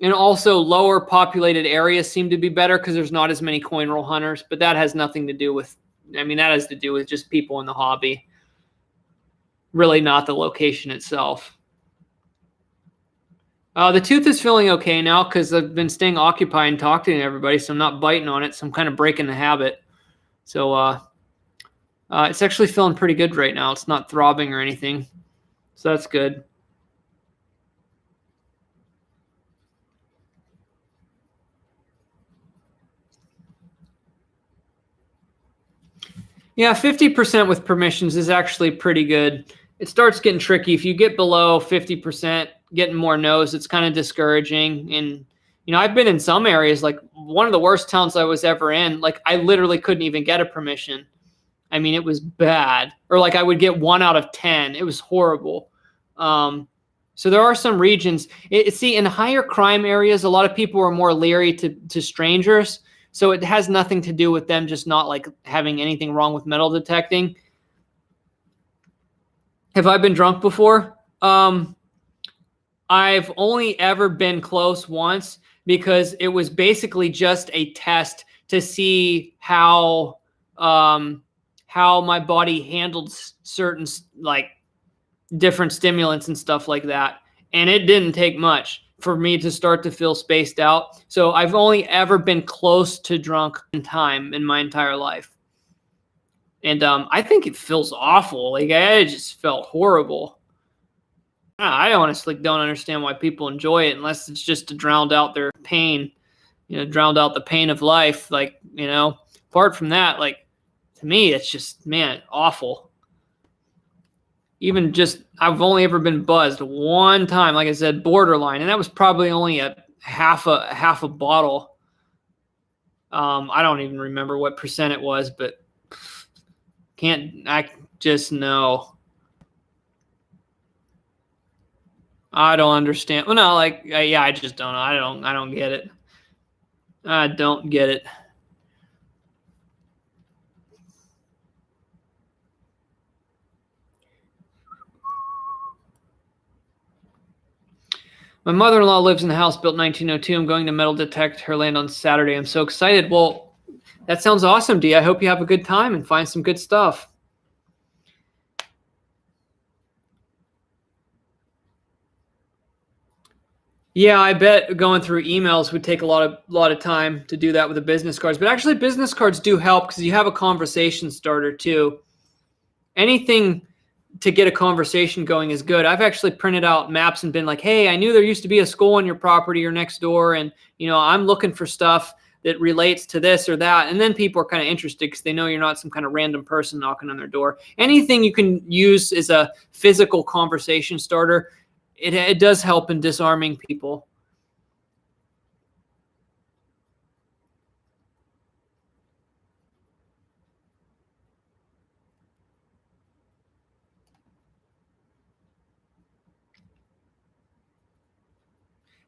And also lower populated areas seem to be better because there's not as many coin roll hunters, but that has nothing to do with, that has to do with just people in the hobby. Really not the location itself. The tooth is feeling okay now because I've been staying occupied and talking to everybody, so I'm not biting on it, so I'm kind of breaking the habit. So it's actually feeling pretty good right now. It's not throbbing or anything, so that's good. Yeah, 50% with permissions is actually pretty good. It starts getting tricky. If you get below 50%, getting more no's, it's kind of discouraging. And, I've been in some areas, like one of the worst towns I was ever in, like I literally couldn't even get a permission. It was bad. Or like I would get 1 out of 10. It was horrible. So there are some regions. See, in higher crime areas, a lot of people are more leery to strangers. So it has nothing to do with them just not like having anything wrong with metal detecting. Have I been drunk before? I've only ever been close once because it was basically just a test to see how my body handled certain like different stimulants and stuff like that. And it didn't take much. for me to start to feel spaced out. So I've only ever been close to drunk in time in my entire life. And I think it feels awful. Like I just felt horrible. I honestly don't understand why people enjoy it unless it's just to drown out their pain, drown out the pain of life. Like, apart from that, like to me, it's just, man, awful. Even just, I've only ever been buzzed one time, like I said, borderline, and that was probably only a half a bottle. I don't even remember what percent it was, but I just know. I don't understand. Well, no, like, yeah, I just don't know. I don't get it. I don't get it. My mother-in-law lives in a house built 1902. I'm going to metal detect her land on Saturday. I'm so excited. Well, that sounds awesome, Dee. I hope you have a good time and find some good stuff. Yeah, I bet going through emails would take a lot of time to do that with the business cards. But actually, business cards do help because you have a conversation starter too. Anything to get a conversation going is good. I've actually printed out maps and been like, hey, I knew there used to be a school on your property or next door, and I'm looking for stuff that relates to this or that. And then people are kind of interested because they know you're not some kind of random person knocking on their door. Anything you can use as a physical conversation starter, it does help in disarming people.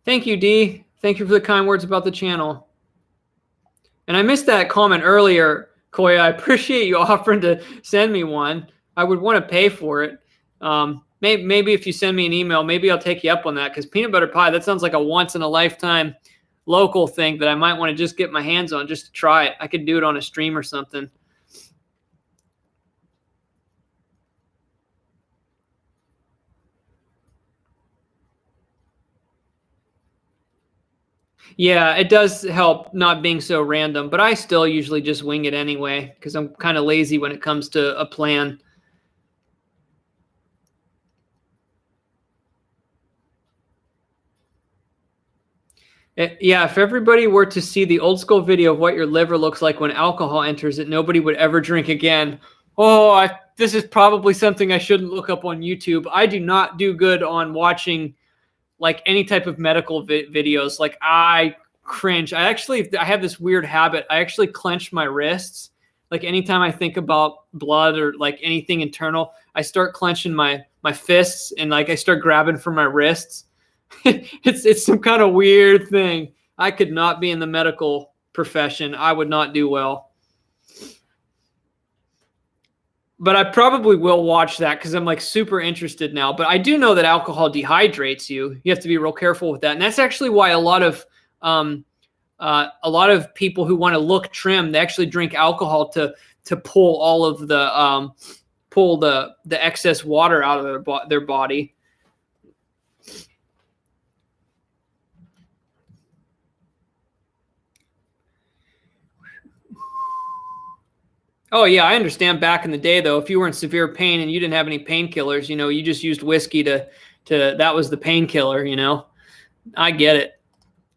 Thank you, Dee. Thank you for the kind words about the channel. And I missed that comment earlier, Koya. I appreciate you offering to send me one. I would want to pay for it. Maybe if you send me an email, maybe I'll take you up on that, because peanut butter pie, that sounds like a once-in-a-lifetime local thing that I might want to just get my hands on just to try it. I could do it on a stream or something. Yeah, it does help not being so random, but I still usually just wing it anyway because I'm kind of lazy when it comes to a plan. Yeah, if everybody were to see the old school video of what your liver looks like when alcohol enters it, nobody would ever drink again. Oh, this is probably something I shouldn't look up on YouTube. I do not do good on watching like any type of medical videos. Like I cringe. I have this weird habit. I actually clench my wrists. Like anytime I think about blood or like anything internal, I start clenching my fists and like I start grabbing for my wrists. It's some kind of weird thing. I could not be in the medical profession. I would not do well. But I probably will watch that because I'm like super interested now. But I do know that alcohol dehydrates you. You have to be real careful with that. And that's actually why a lot of people who want to look trim, they actually drink alcohol to pull all of the pull the excess water out of their body. Oh yeah, I understand. Back in the day, though, if you were in severe pain and you didn't have any painkillers, you just used whiskey to that was the painkiller. I get it.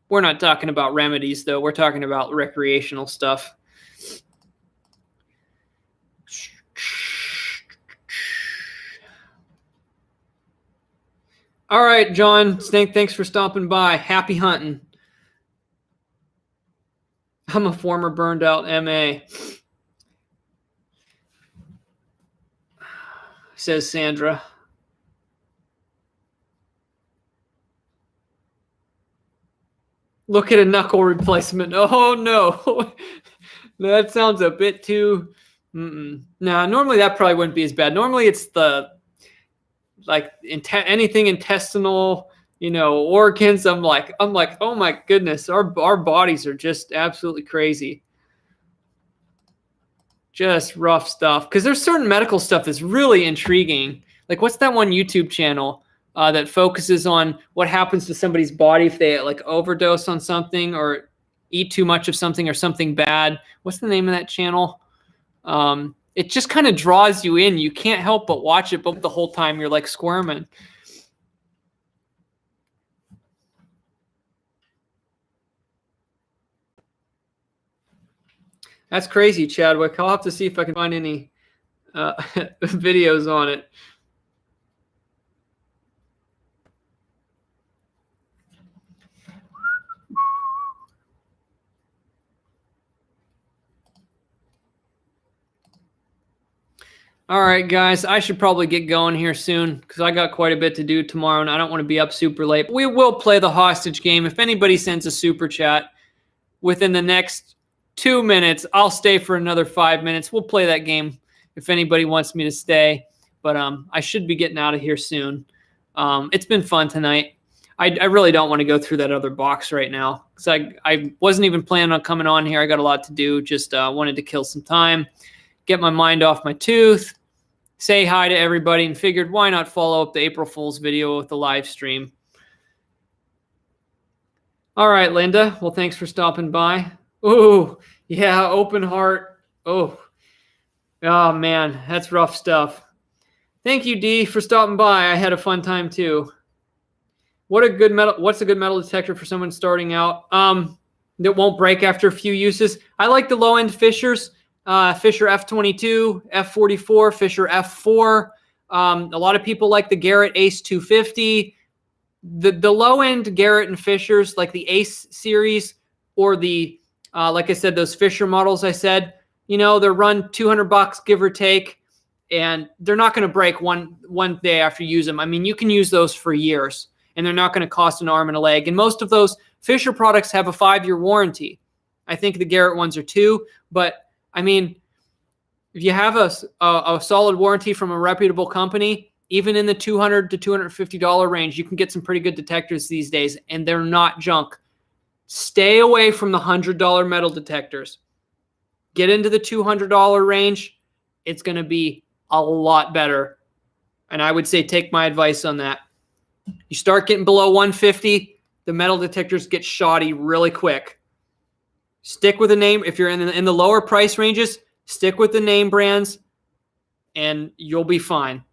We're not talking about remedies, though. We're talking about recreational stuff. All right, John. Thanks for stopping by. Happy hunting. I'm a former burned out MA. Says Sandra. Look at a knuckle replacement. Oh, no. That sounds a bit too... Nah, normally that probably wouldn't be as bad. Normally it's the... like anything intestinal, organs. I'm like, oh my goodness, our bodies are just absolutely crazy. Just rough stuff. Because there's certain medical stuff that's really intriguing. Like, what's that one YouTube channel that focuses on what happens to somebody's body if they like overdose on something or eat too much of something or something bad. What's the name of that channel? It just kind of draws you in. You can't help but watch it, but the whole time you're like squirming. That's crazy, Chadwick. I'll have to see if I can find any videos on it. All right, guys, I should probably get going here soon because I got quite a bit to do tomorrow and I don't want to be up super late. We will play the hostage game. If anybody sends a super chat within the next 2 minutes, I'll stay for another 5 minutes. We'll play that game if anybody wants me to stay. But I should be getting out of here soon. It's been fun tonight. I really don't want to go through that other box right now because I wasn't even planning on coming on here. I got a lot to do. Just wanted to kill some time, get my mind off my tooth, say hi to everybody, and figured why not follow up the April Fool's video with the live stream. All right, Linda. Well, thanks for stopping by. Oh, yeah, open heart. Oh, man, that's rough stuff. Thank you, Dee, for stopping by. I had a fun time too. What's a good metal detector for someone starting out that won't break after a few uses? I like the low-end Fishers. Fisher F22, F44, Fisher F4. A lot of people like the Garrett Ace 250. The low-end Garrett and Fishers, like the Ace series or the, like I said, those Fisher models I said, they're run $200, give or take, and they're not going to break one day after you use them. I mean, you can use those for years, and they're not going to cost an arm and a leg. And most of those Fisher products have a 5-year warranty. I think the Garrett ones are 2, but I mean, if you have a solid warranty from a reputable company, even in the $200 to $250 range, you can get some pretty good detectors these days, and they're not junk. Stay away from the $100 metal detectors. Get into the $200 range. It's going to be a lot better. And I would say take my advice on that. You start getting below 150, the metal detectors get shoddy really quick. Stick with the name. If you're in the lower price ranges, stick with the name brands, and you'll be fine.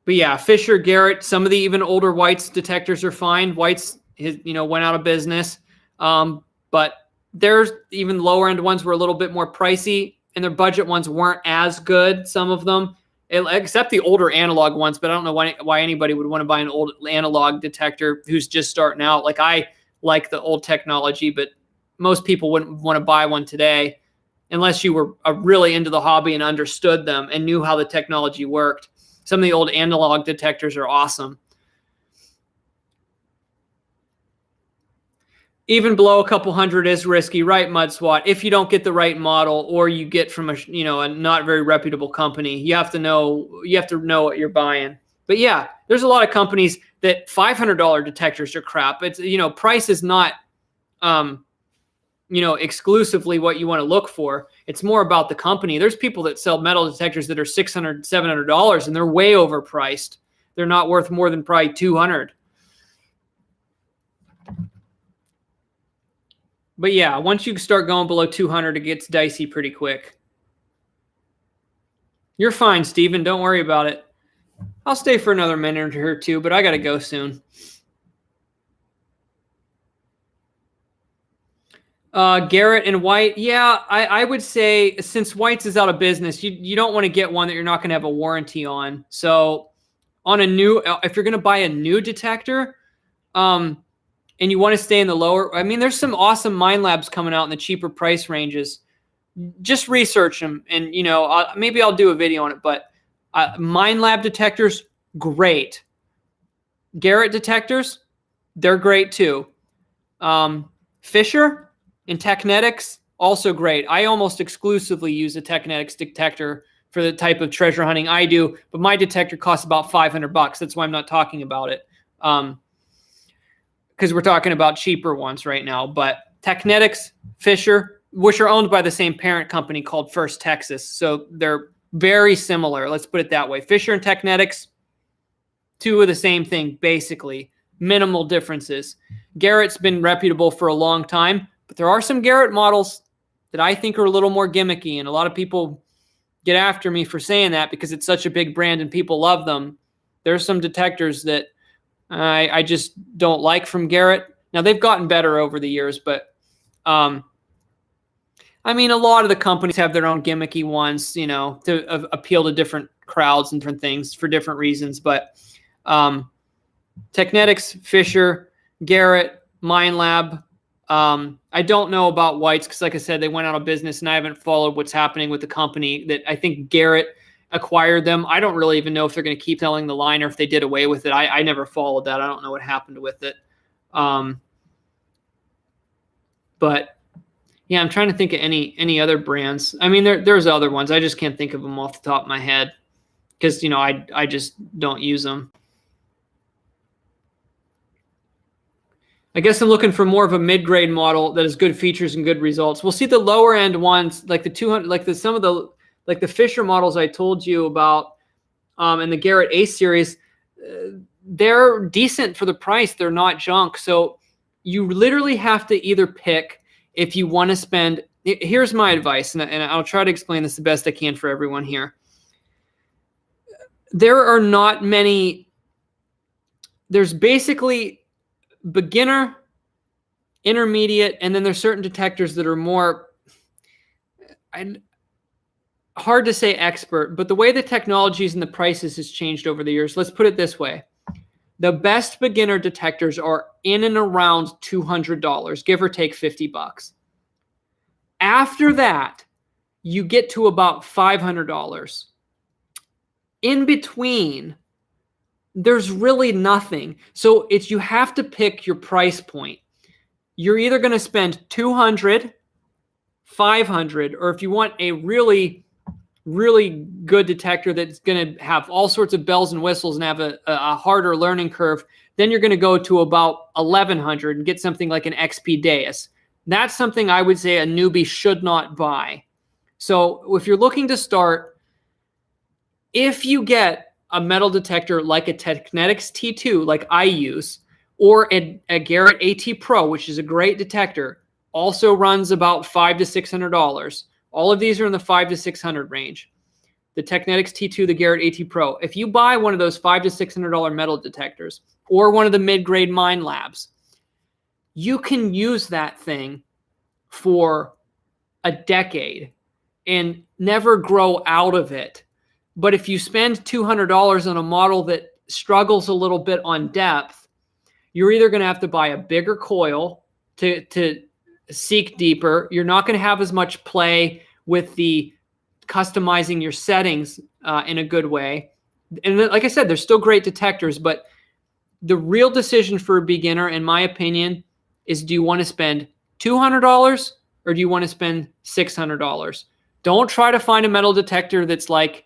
But yeah, Fisher, Garrett, some of the even older Whites detectors are fine. Whites, went out of business. But there's even lower end ones were a little bit more pricey, and their budget ones weren't as good, some of them. Except the older analog ones, but I don't know why anybody would want to buy an old analog detector who's just starting out. Like, I like the old technology, but most people wouldn't want to buy one today unless you were really into the hobby and understood them and knew how the technology worked. Some of the old analog detectors are awesome. Even below a couple hundred is risky, right, MudSwat? If you don't get the right model, or you get from a not very reputable company, you have to know what you're buying. But yeah, there's a lot of companies that $500 detectors are crap. It's price is not exclusively what you want to look for. It's more about the company. There's people that sell metal detectors that are $600, $700, and they're way overpriced. They're not worth more than probably $200. But yeah, once you start going below 200, it gets dicey pretty quick. You're fine, Steven. Don't worry about it. I'll stay for another minute or two, but I got to go soon. Garrett and White. Yeah, I would say since White's is out of business, you don't want to get one that you're not going to have a warranty on. So on if you're going to buy a new detector, and you want to stay in the lower, I mean, there's some awesome Mind Labs coming out in the cheaper price ranges. Just research them, and maybe I'll do a video on it. But Mind Lab detectors, great. Garrett detectors, they're great too. Fisher and Technetics, also great. I almost exclusively use a Technetics detector for the type of treasure hunting I do, but my detector costs about $500. That's why I'm not talking about it. Because we're talking about cheaper ones right now. But Technetics, Fisher, which are owned by the same parent company called First Texas. So they're very similar. Let's put it that way. Fisher and Technetics, two of the same thing, basically. Minimal differences. Garrett's been reputable for a long time, but there are some Garrett models that I think are a little more gimmicky, and a lot of people get after me for saying that because it's such a big brand and people love them. There's some detectors that I just don't like from Garrett. Now, they've gotten better over the years, but I mean, a lot of the companies have their own gimmicky ones, you know, to appeal to different crowds and different things for different reasons. But Technetics, Fisher, Garrett, MindLab. I don't know about Whites because, like I said, they went out of business, and I haven't followed what's happening with the company. That I think Garrett acquired them. I don't really even know if they're going to keep selling the line or if they did away with it. I never followed that. I don't know what happened with it. But yeah, I'm trying to think of any other brands. I mean, there's other ones. I just can't think of them off the top of my head because, you know, I just don't use them. I guess I'm looking for more of a mid-grade model that has good features and good results. We'll see the lower end ones, like the 200, like some of the, like the Fisher models I told you about, and the Garrett Ace series. They're decent for the price. They're not junk. So you literally have to either pick if you want to spend. Here's my advice, and I'll try to explain this the best I can for everyone here. There are not many. There's basically beginner, intermediate, and then there's certain detectors that are more, hard to say expert, but the way the technologies and the prices has changed over the years, let's put it this way. The best beginner detectors are in and around $200, give or take $50. After that, you get to about $500. In between, there's really nothing. So you have to pick your price point. You're either going to spend $200, $500, or if you want a really, really good detector that's going to have all sorts of bells and whistles and have a harder learning curve, then you're going to go to about $1,100 and get something like an XP Deus. That's something I would say a newbie should not buy. So if you're looking to start, if you get a metal detector like a Technetics T2, like I use, or a Garrett AT Pro, which is a great detector, also runs about $500 to $600. All of these are in the $500 to $600 range. The Technetics T2, the Garrett AT Pro. If you buy one of those $500 to $600 metal detectors, or one of the mid-grade MindLabs, you can use that thing for a decade and never grow out of it. But if you spend $200 on a model that struggles a little bit on depth, you're either going to have to buy a bigger coil to seek deeper. You're not going to have as much play with the customizing your settings in a good way. And like I said, there's still great detectors, but the real decision for a beginner, in my opinion, is do you want to spend $200 or do you want to spend $600? Don't try to find a metal detector that's like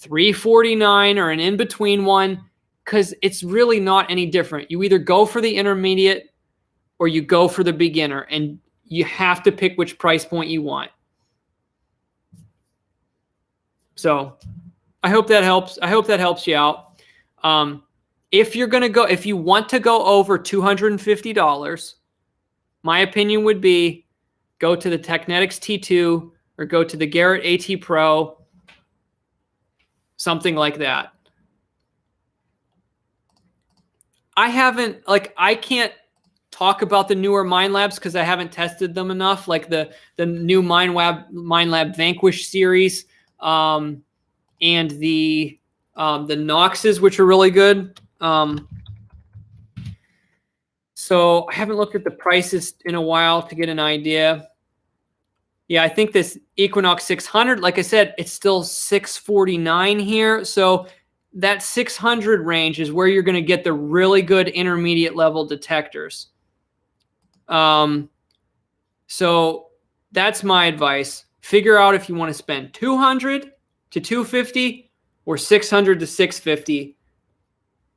$349 or an in-between one, because it's really not any different. You either go for the intermediate or you go for the beginner, and you have to pick which price point you want. So I hope that helps. I hope that helps you out. If you want to go over $250, my opinion would be go to the Technetics T2 or go to the Garrett AT Pro, something like that. I can't talk about the newer MindLabs because I haven't tested them enough, like the new MindLab Vanquish series, and the Noxes, which are really good. So I haven't looked at the prices in a while to get an idea. Yeah, I think this Equinox 600, like I said, it's still $649 here. So that 600 range is where you're going to get the really good intermediate level detectors. So that's my advice. Figure out if you want to spend $200 to $250 or $600 to $650,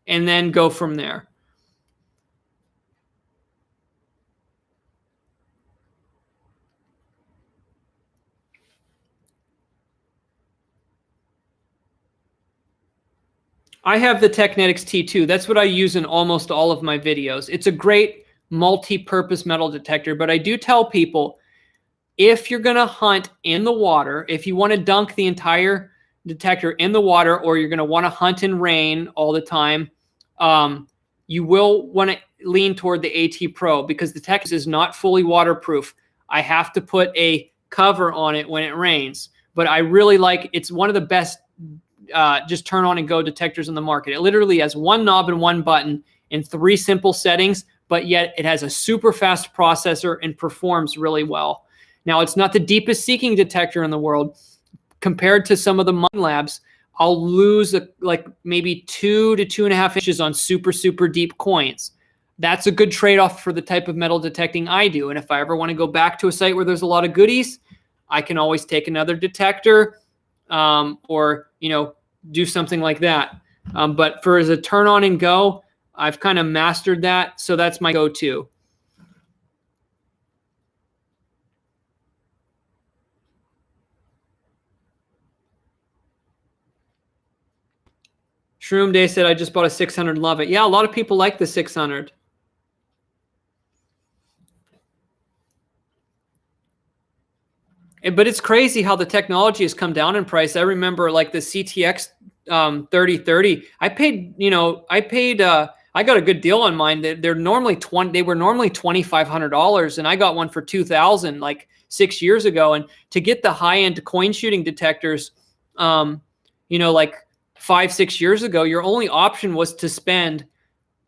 and then go from there. I have the Technetics T2. That's what I use in almost all of my videos. It's a great multi-purpose metal detector, but I do tell people, if you're going to hunt in the water, if you want to dunk the entire detector in the water, or you're going to want to hunt in rain all the time, you will want to lean toward the AT Pro, because the Technetics is not fully waterproof. I have to put a cover on it when it rains, but I really like, it's one of the best just turn on and go detectors in the market. It literally has one knob and one button in 3 simple settings, but yet it has a super fast processor and performs really well. Now, it's not the deepest seeking detector in the world. Compared to some of the Mine Labs, I'll lose like maybe 2 to 2.5 inches on super, super deep coins. That's a good trade-off for the type of metal detecting I do. And if I ever want to go back to a site where there's a lot of goodies, I can always take another detector, or, do something like that. But for as a turn on and go, I've kind of mastered that. So that's my go-to. Shroom Day said, I just bought a 600, love it. Yeah, a lot of people like the 600. But it's crazy how the technology has come down in price. I remember like the CTX 3030. I got a good deal on mine. They're normally they were normally $2,500, and I got one for $2,000 like 6 years ago. And to get the high-end coin shooting detectors, like 5-6 years ago, your only option was to spend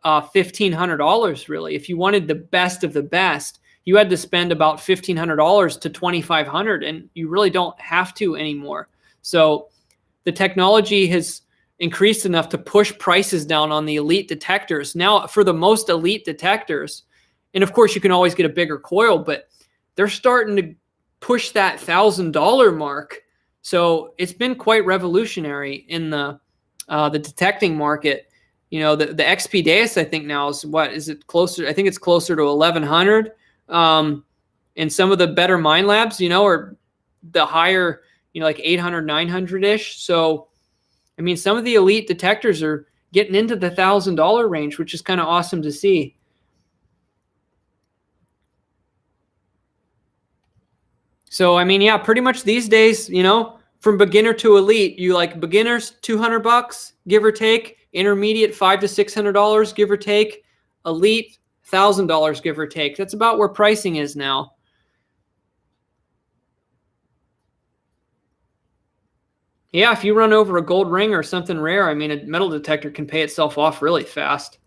$1,500. Really, if you wanted the best of the best, you had to spend about $1,500 to $2,500, and you really don't have to anymore. So the technology has increased enough to push prices down on the elite detectors. Now, for the most elite detectors, and of course you can always get a bigger coil, but they're starting to push that $1,000 mark. So it's been quite revolutionary in the detecting market. The XP Deus, I think now is, what is it, closer? I think it's closer to 1,100. And some of the better Mine Labs, are the higher, like 800, 900-ish. So, I mean, some of the elite detectors are getting into the $1,000 range, which is kind of awesome to see. So, I mean, yeah, pretty much these days, from beginner to elite, you like beginners, $200, give or take, intermediate, $500 to $600, give or take, elite, $1,000, give or take. That's about where pricing is now. Yeah, if you run over a gold ring or something rare, I mean, a metal detector can pay itself off really fast.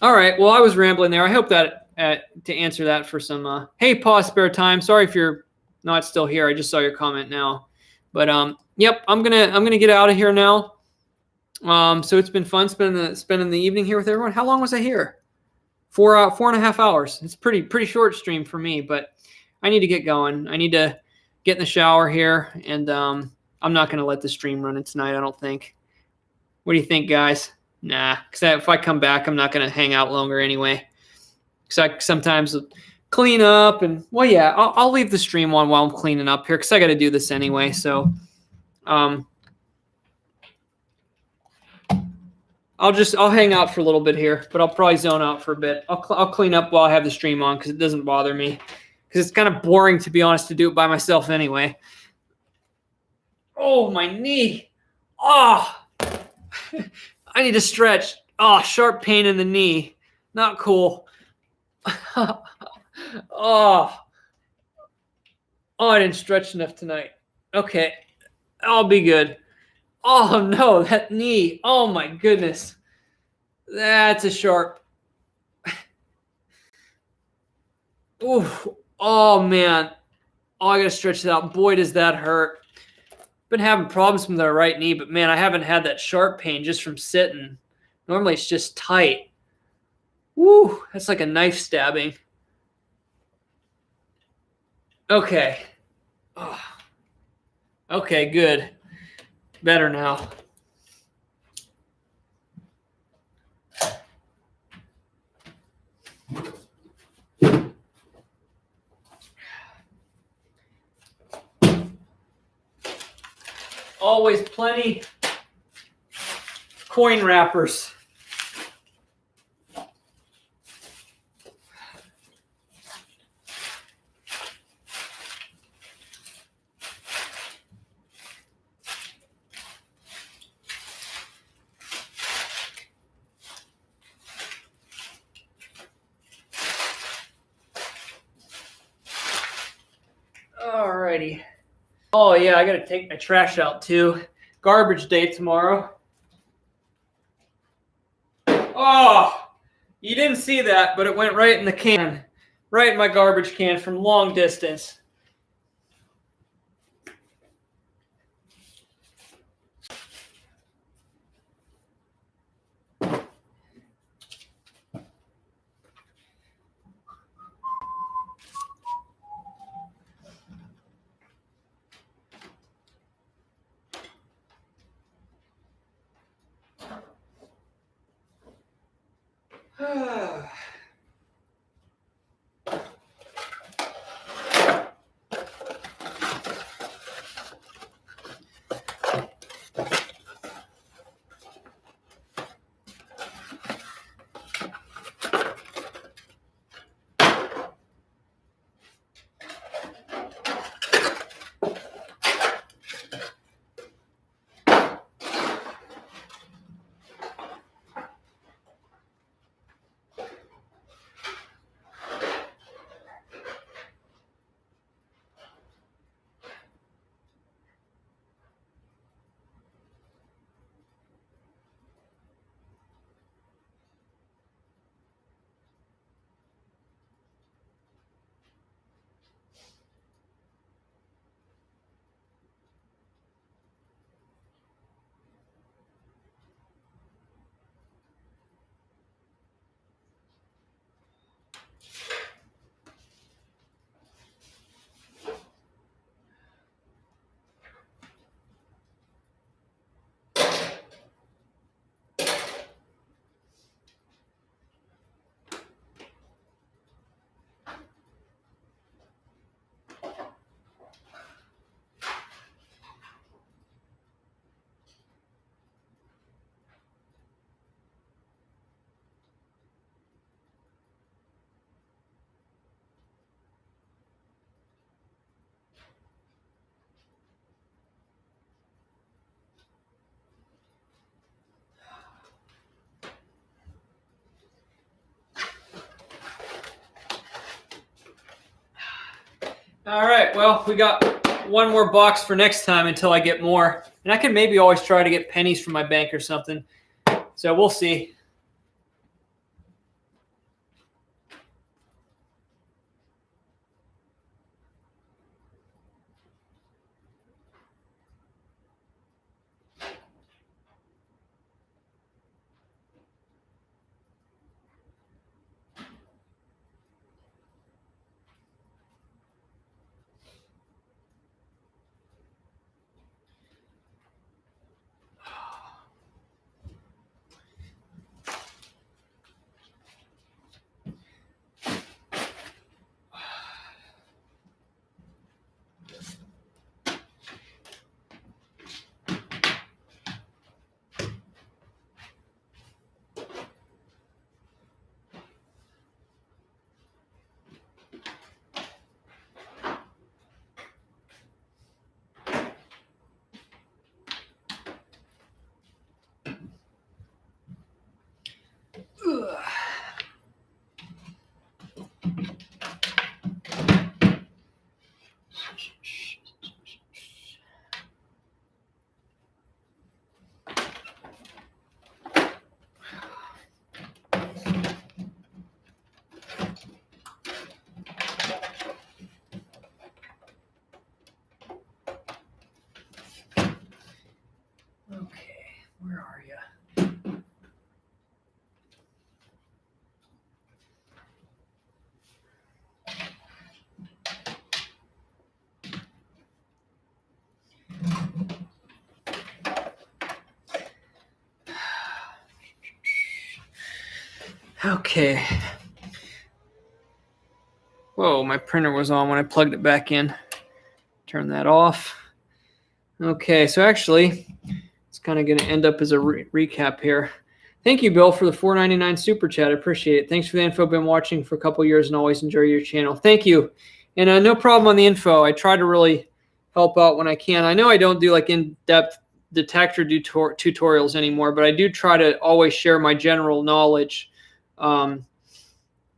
All right, well, I was rambling there. I hope that to answer that for some. Hey, Paw Spare Time. Sorry if you're not still here. I just saw your comment now, but yep, I'm gonna get out of here now. So it's been fun spending the evening here with everyone. How long was I here? 4.5 hours. It's pretty short stream for me, but I need to get going. I need to get in the shower here, and I'm not going to let the stream run tonight, I don't think. What do you think, guys? Nah, because if I come back, I'm not going to hang out longer anyway. Because I sometimes clean up, and, well, yeah, I'll leave the stream on while I'm cleaning up here, because I got to do this anyway. So I'll hang out for a little bit here, but I'll probably zone out for a bit. I'll clean up while I have the stream on, because it doesn't bother me. Because it's kind of boring, to be honest, to do it by myself anyway. Oh, my knee. Oh, I need to stretch. Oh, sharp pain in the knee. Not cool. Oh, I didn't stretch enough tonight. Okay, I'll be good. Oh, no, that knee. Oh, my goodness. That's a sharp. Ooh. Oh, man. Oh, I got to stretch it out. Boy, does that hurt. Been having problems with the right knee, but man, I haven't had that sharp pain just from sitting. Normally it's just tight. Woo, that's like a knife stabbing. Okay. Oh. Okay, good. Better now. Always plenty coin wrappers. Alrighty. Oh yeah, I gotta take my trash out too. Garbage day tomorrow. Oh, you didn't see that, but it went right in the can. Right in my garbage can from long distance. All right, well, we got one more box for next time until I get more. And I can maybe always try to get pennies from my bank or something. So we'll see. Okay, where are you? Okay. Whoa, my printer was on when I plugged it back in. Turn that off. Okay, so actually, it's kind of going to end up as a recap here. Thank you, Bill, for the $4.99 super chat. I appreciate it. Thanks for the info. Been watching for a couple years and always enjoy your channel. Thank you. And no problem on the info. I try to really help out when I can. I know I don't do like in-depth detector tutorials anymore, but I do try to always share my general knowledge when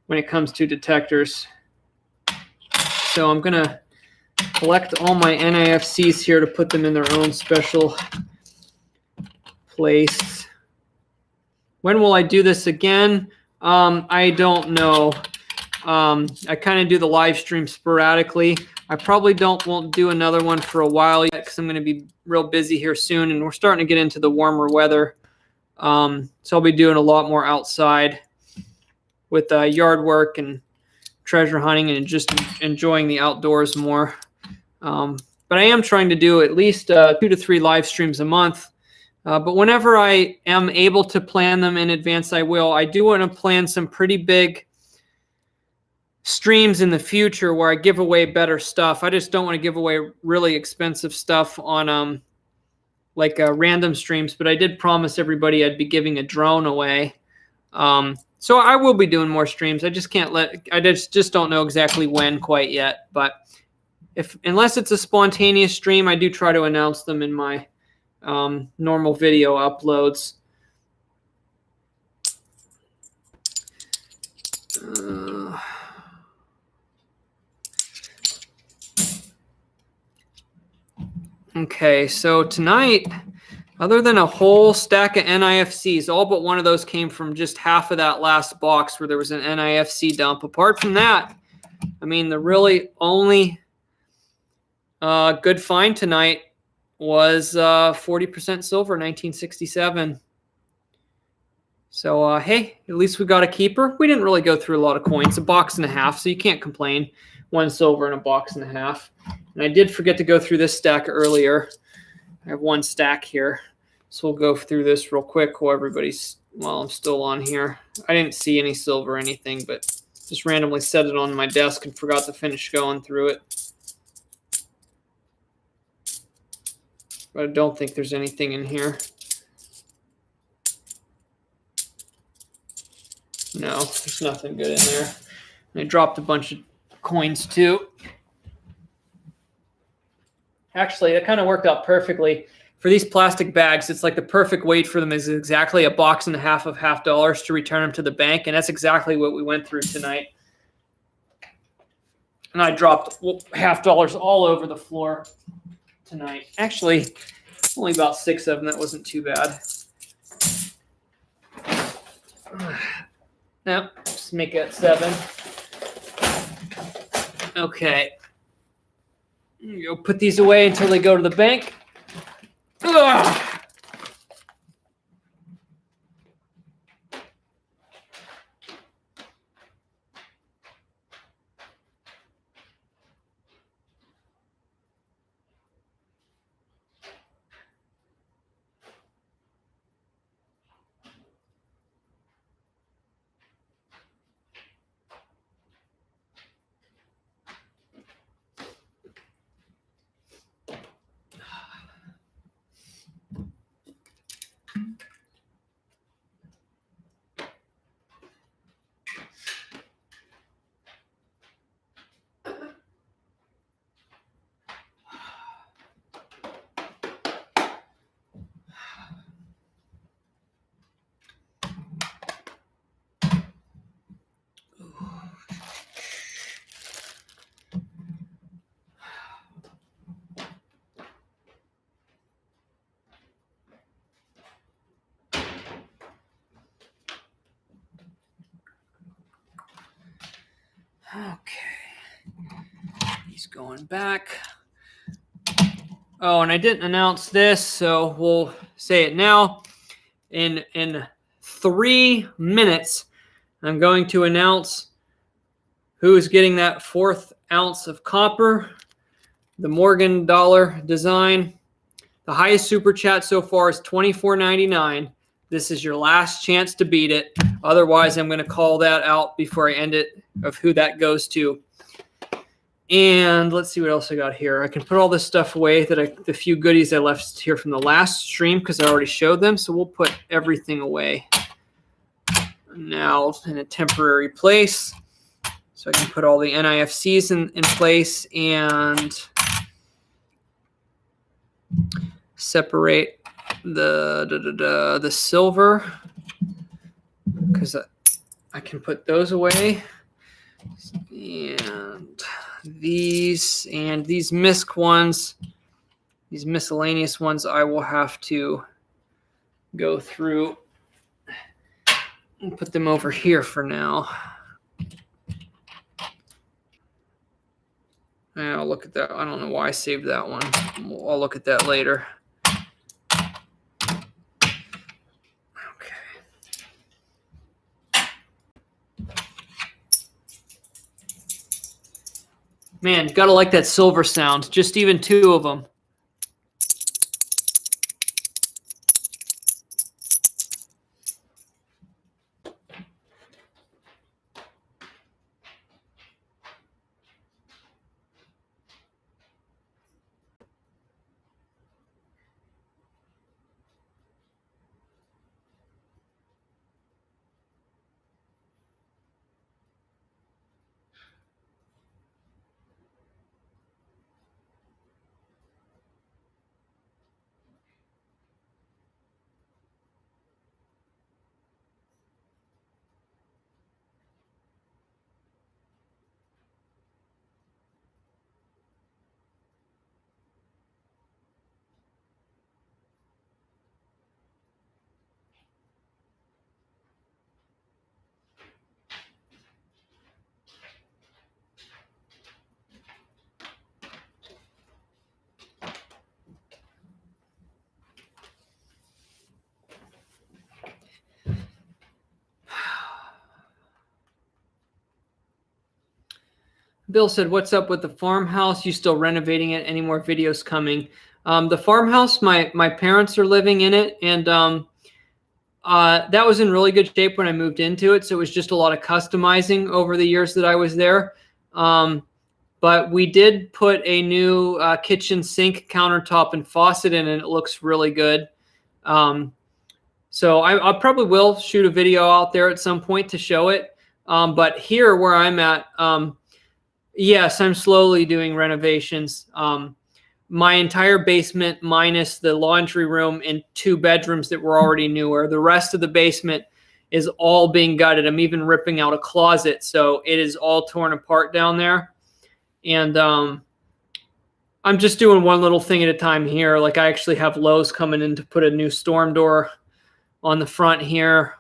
it comes to detectors. So I'm going to collect all my NIFCs here to put them in their own special place. When will I do this again? I don't know. I kind of do the live stream sporadically. I probably won't do another one for a while yet because I'm going to be real busy here soon, and we're starting to get into the warmer weather. So I'll be doing a lot more outside with yard work and treasure hunting and just enjoying the outdoors more. But I am trying to do at least 2 to 3 live streams a month. But whenever I am able to plan them in advance, I will. I do want to plan some pretty big streams in the future where I give away better stuff. I just don't want to give away really expensive stuff on random streams, but I did promise everybody I'd be giving a drone away. So I will be doing more streams. I just just don't know exactly when quite yet. But unless it's a spontaneous stream, I do try to announce them in my normal video uploads. Okay, so tonight, other than a whole stack of NIFCs, all but one of those came from just half of that last box where there was an NIFC dump. Apart from that, I mean, the really only good find tonight was 40% silver, 1967. So, hey, at least we got a keeper. We didn't really go through a lot of coins, $1.50 box, so you can't complain. 1 silver and $1.50 box. And I did forget to go through this stack earlier. I have 1 stack here. So we'll go through this real quick while I'm still on here. I didn't see any silver or anything, but just randomly set it on my desk and forgot to finish going through it. But I don't think there's anything in here. No, there's nothing good in there. And I dropped a bunch of coins too. Actually, that kind of worked out perfectly. For these plastic bags, it's like the perfect weight for them is exactly $1.50 box of $half to return them to the bank. And that's exactly what we went through tonight. And I dropped $half all over the floor tonight. Actually, only about 6 of them. That wasn't too bad. No, just make it 7. Okay. Go put these away until they go to the bank. Ugh. Okay, he's going back. Oh, and I didn't announce this, so we'll say it now. In 3 minutes, I'm going to announce who is getting that 4th ounce of copper, the Morgan dollar design. The highest super chat so far is $24.99. This is your last chance to beat it. Otherwise, I'm going to call that out before I end it of who that goes to. And let's see what else I got here. I can put all this stuff away, the few goodies I left here from the last stream, because I already showed them. So we'll put everything away now in a temporary place. So I can put all the NIFCs in place and separate the silver, because I can put those away. And these misc ones, these miscellaneous ones, I will have to go through and put them over here for now. And I'll look at that. I don't know why I saved that one. I'll look at that later. Man, gotta like that silver sound. Just even two of them. Bill said, "What's up with the farmhouse? You still renovating it? Any more videos coming?" The farmhouse, my parents are living in it, and that was in really good shape when I moved into it. So it was just a lot of customizing over the years that I was there. But we did put a new kitchen sink, countertop, and faucet in, and it looks really good. So I probably will shoot a video out there at some point to show it. But here where I'm at, yes, I'm slowly doing renovations. My entire basement minus the laundry room and 2 bedrooms that were already newer. The rest of the basement is all being gutted. I'm even ripping out a closet. So it is all torn apart down there. And I'm just doing one little thing at a time here. Like I actually have Lowe's coming in to put a new storm door on the front here.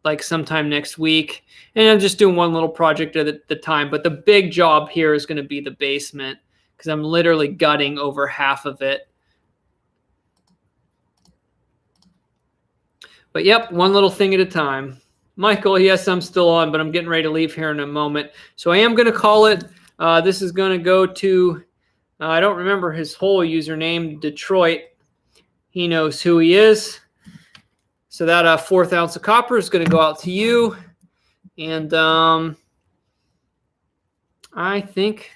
Like sometime next week. And I'm just doing one little project at the time. But the big job here is going to be the basement, because I'm literally gutting over half of it. But yep, one little thing at a time. Michael, yes, I'm still on, but I'm getting ready to leave here in a moment. So I am going to call it. This is going to go to, I don't remember his whole username, Detroit. He knows who he is. So that 1/4 ounce of copper is going to go out to you. And I think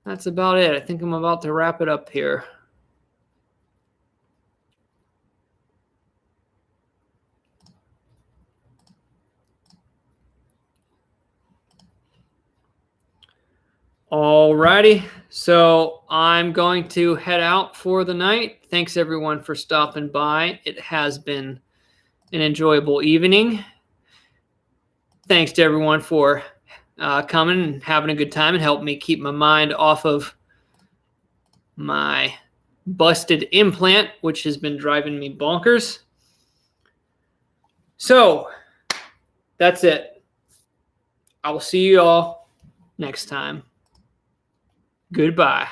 that's about it. I think I'm about to wrap it up here. Alrighty, so I'm going to head out for the night. Thanks everyone for stopping by. It has been an enjoyable evening. Thanks to everyone for coming and having a good time and helping me keep my mind off of my busted implant, which has been driving me bonkers. So that's it. I will see you all next time. Goodbye.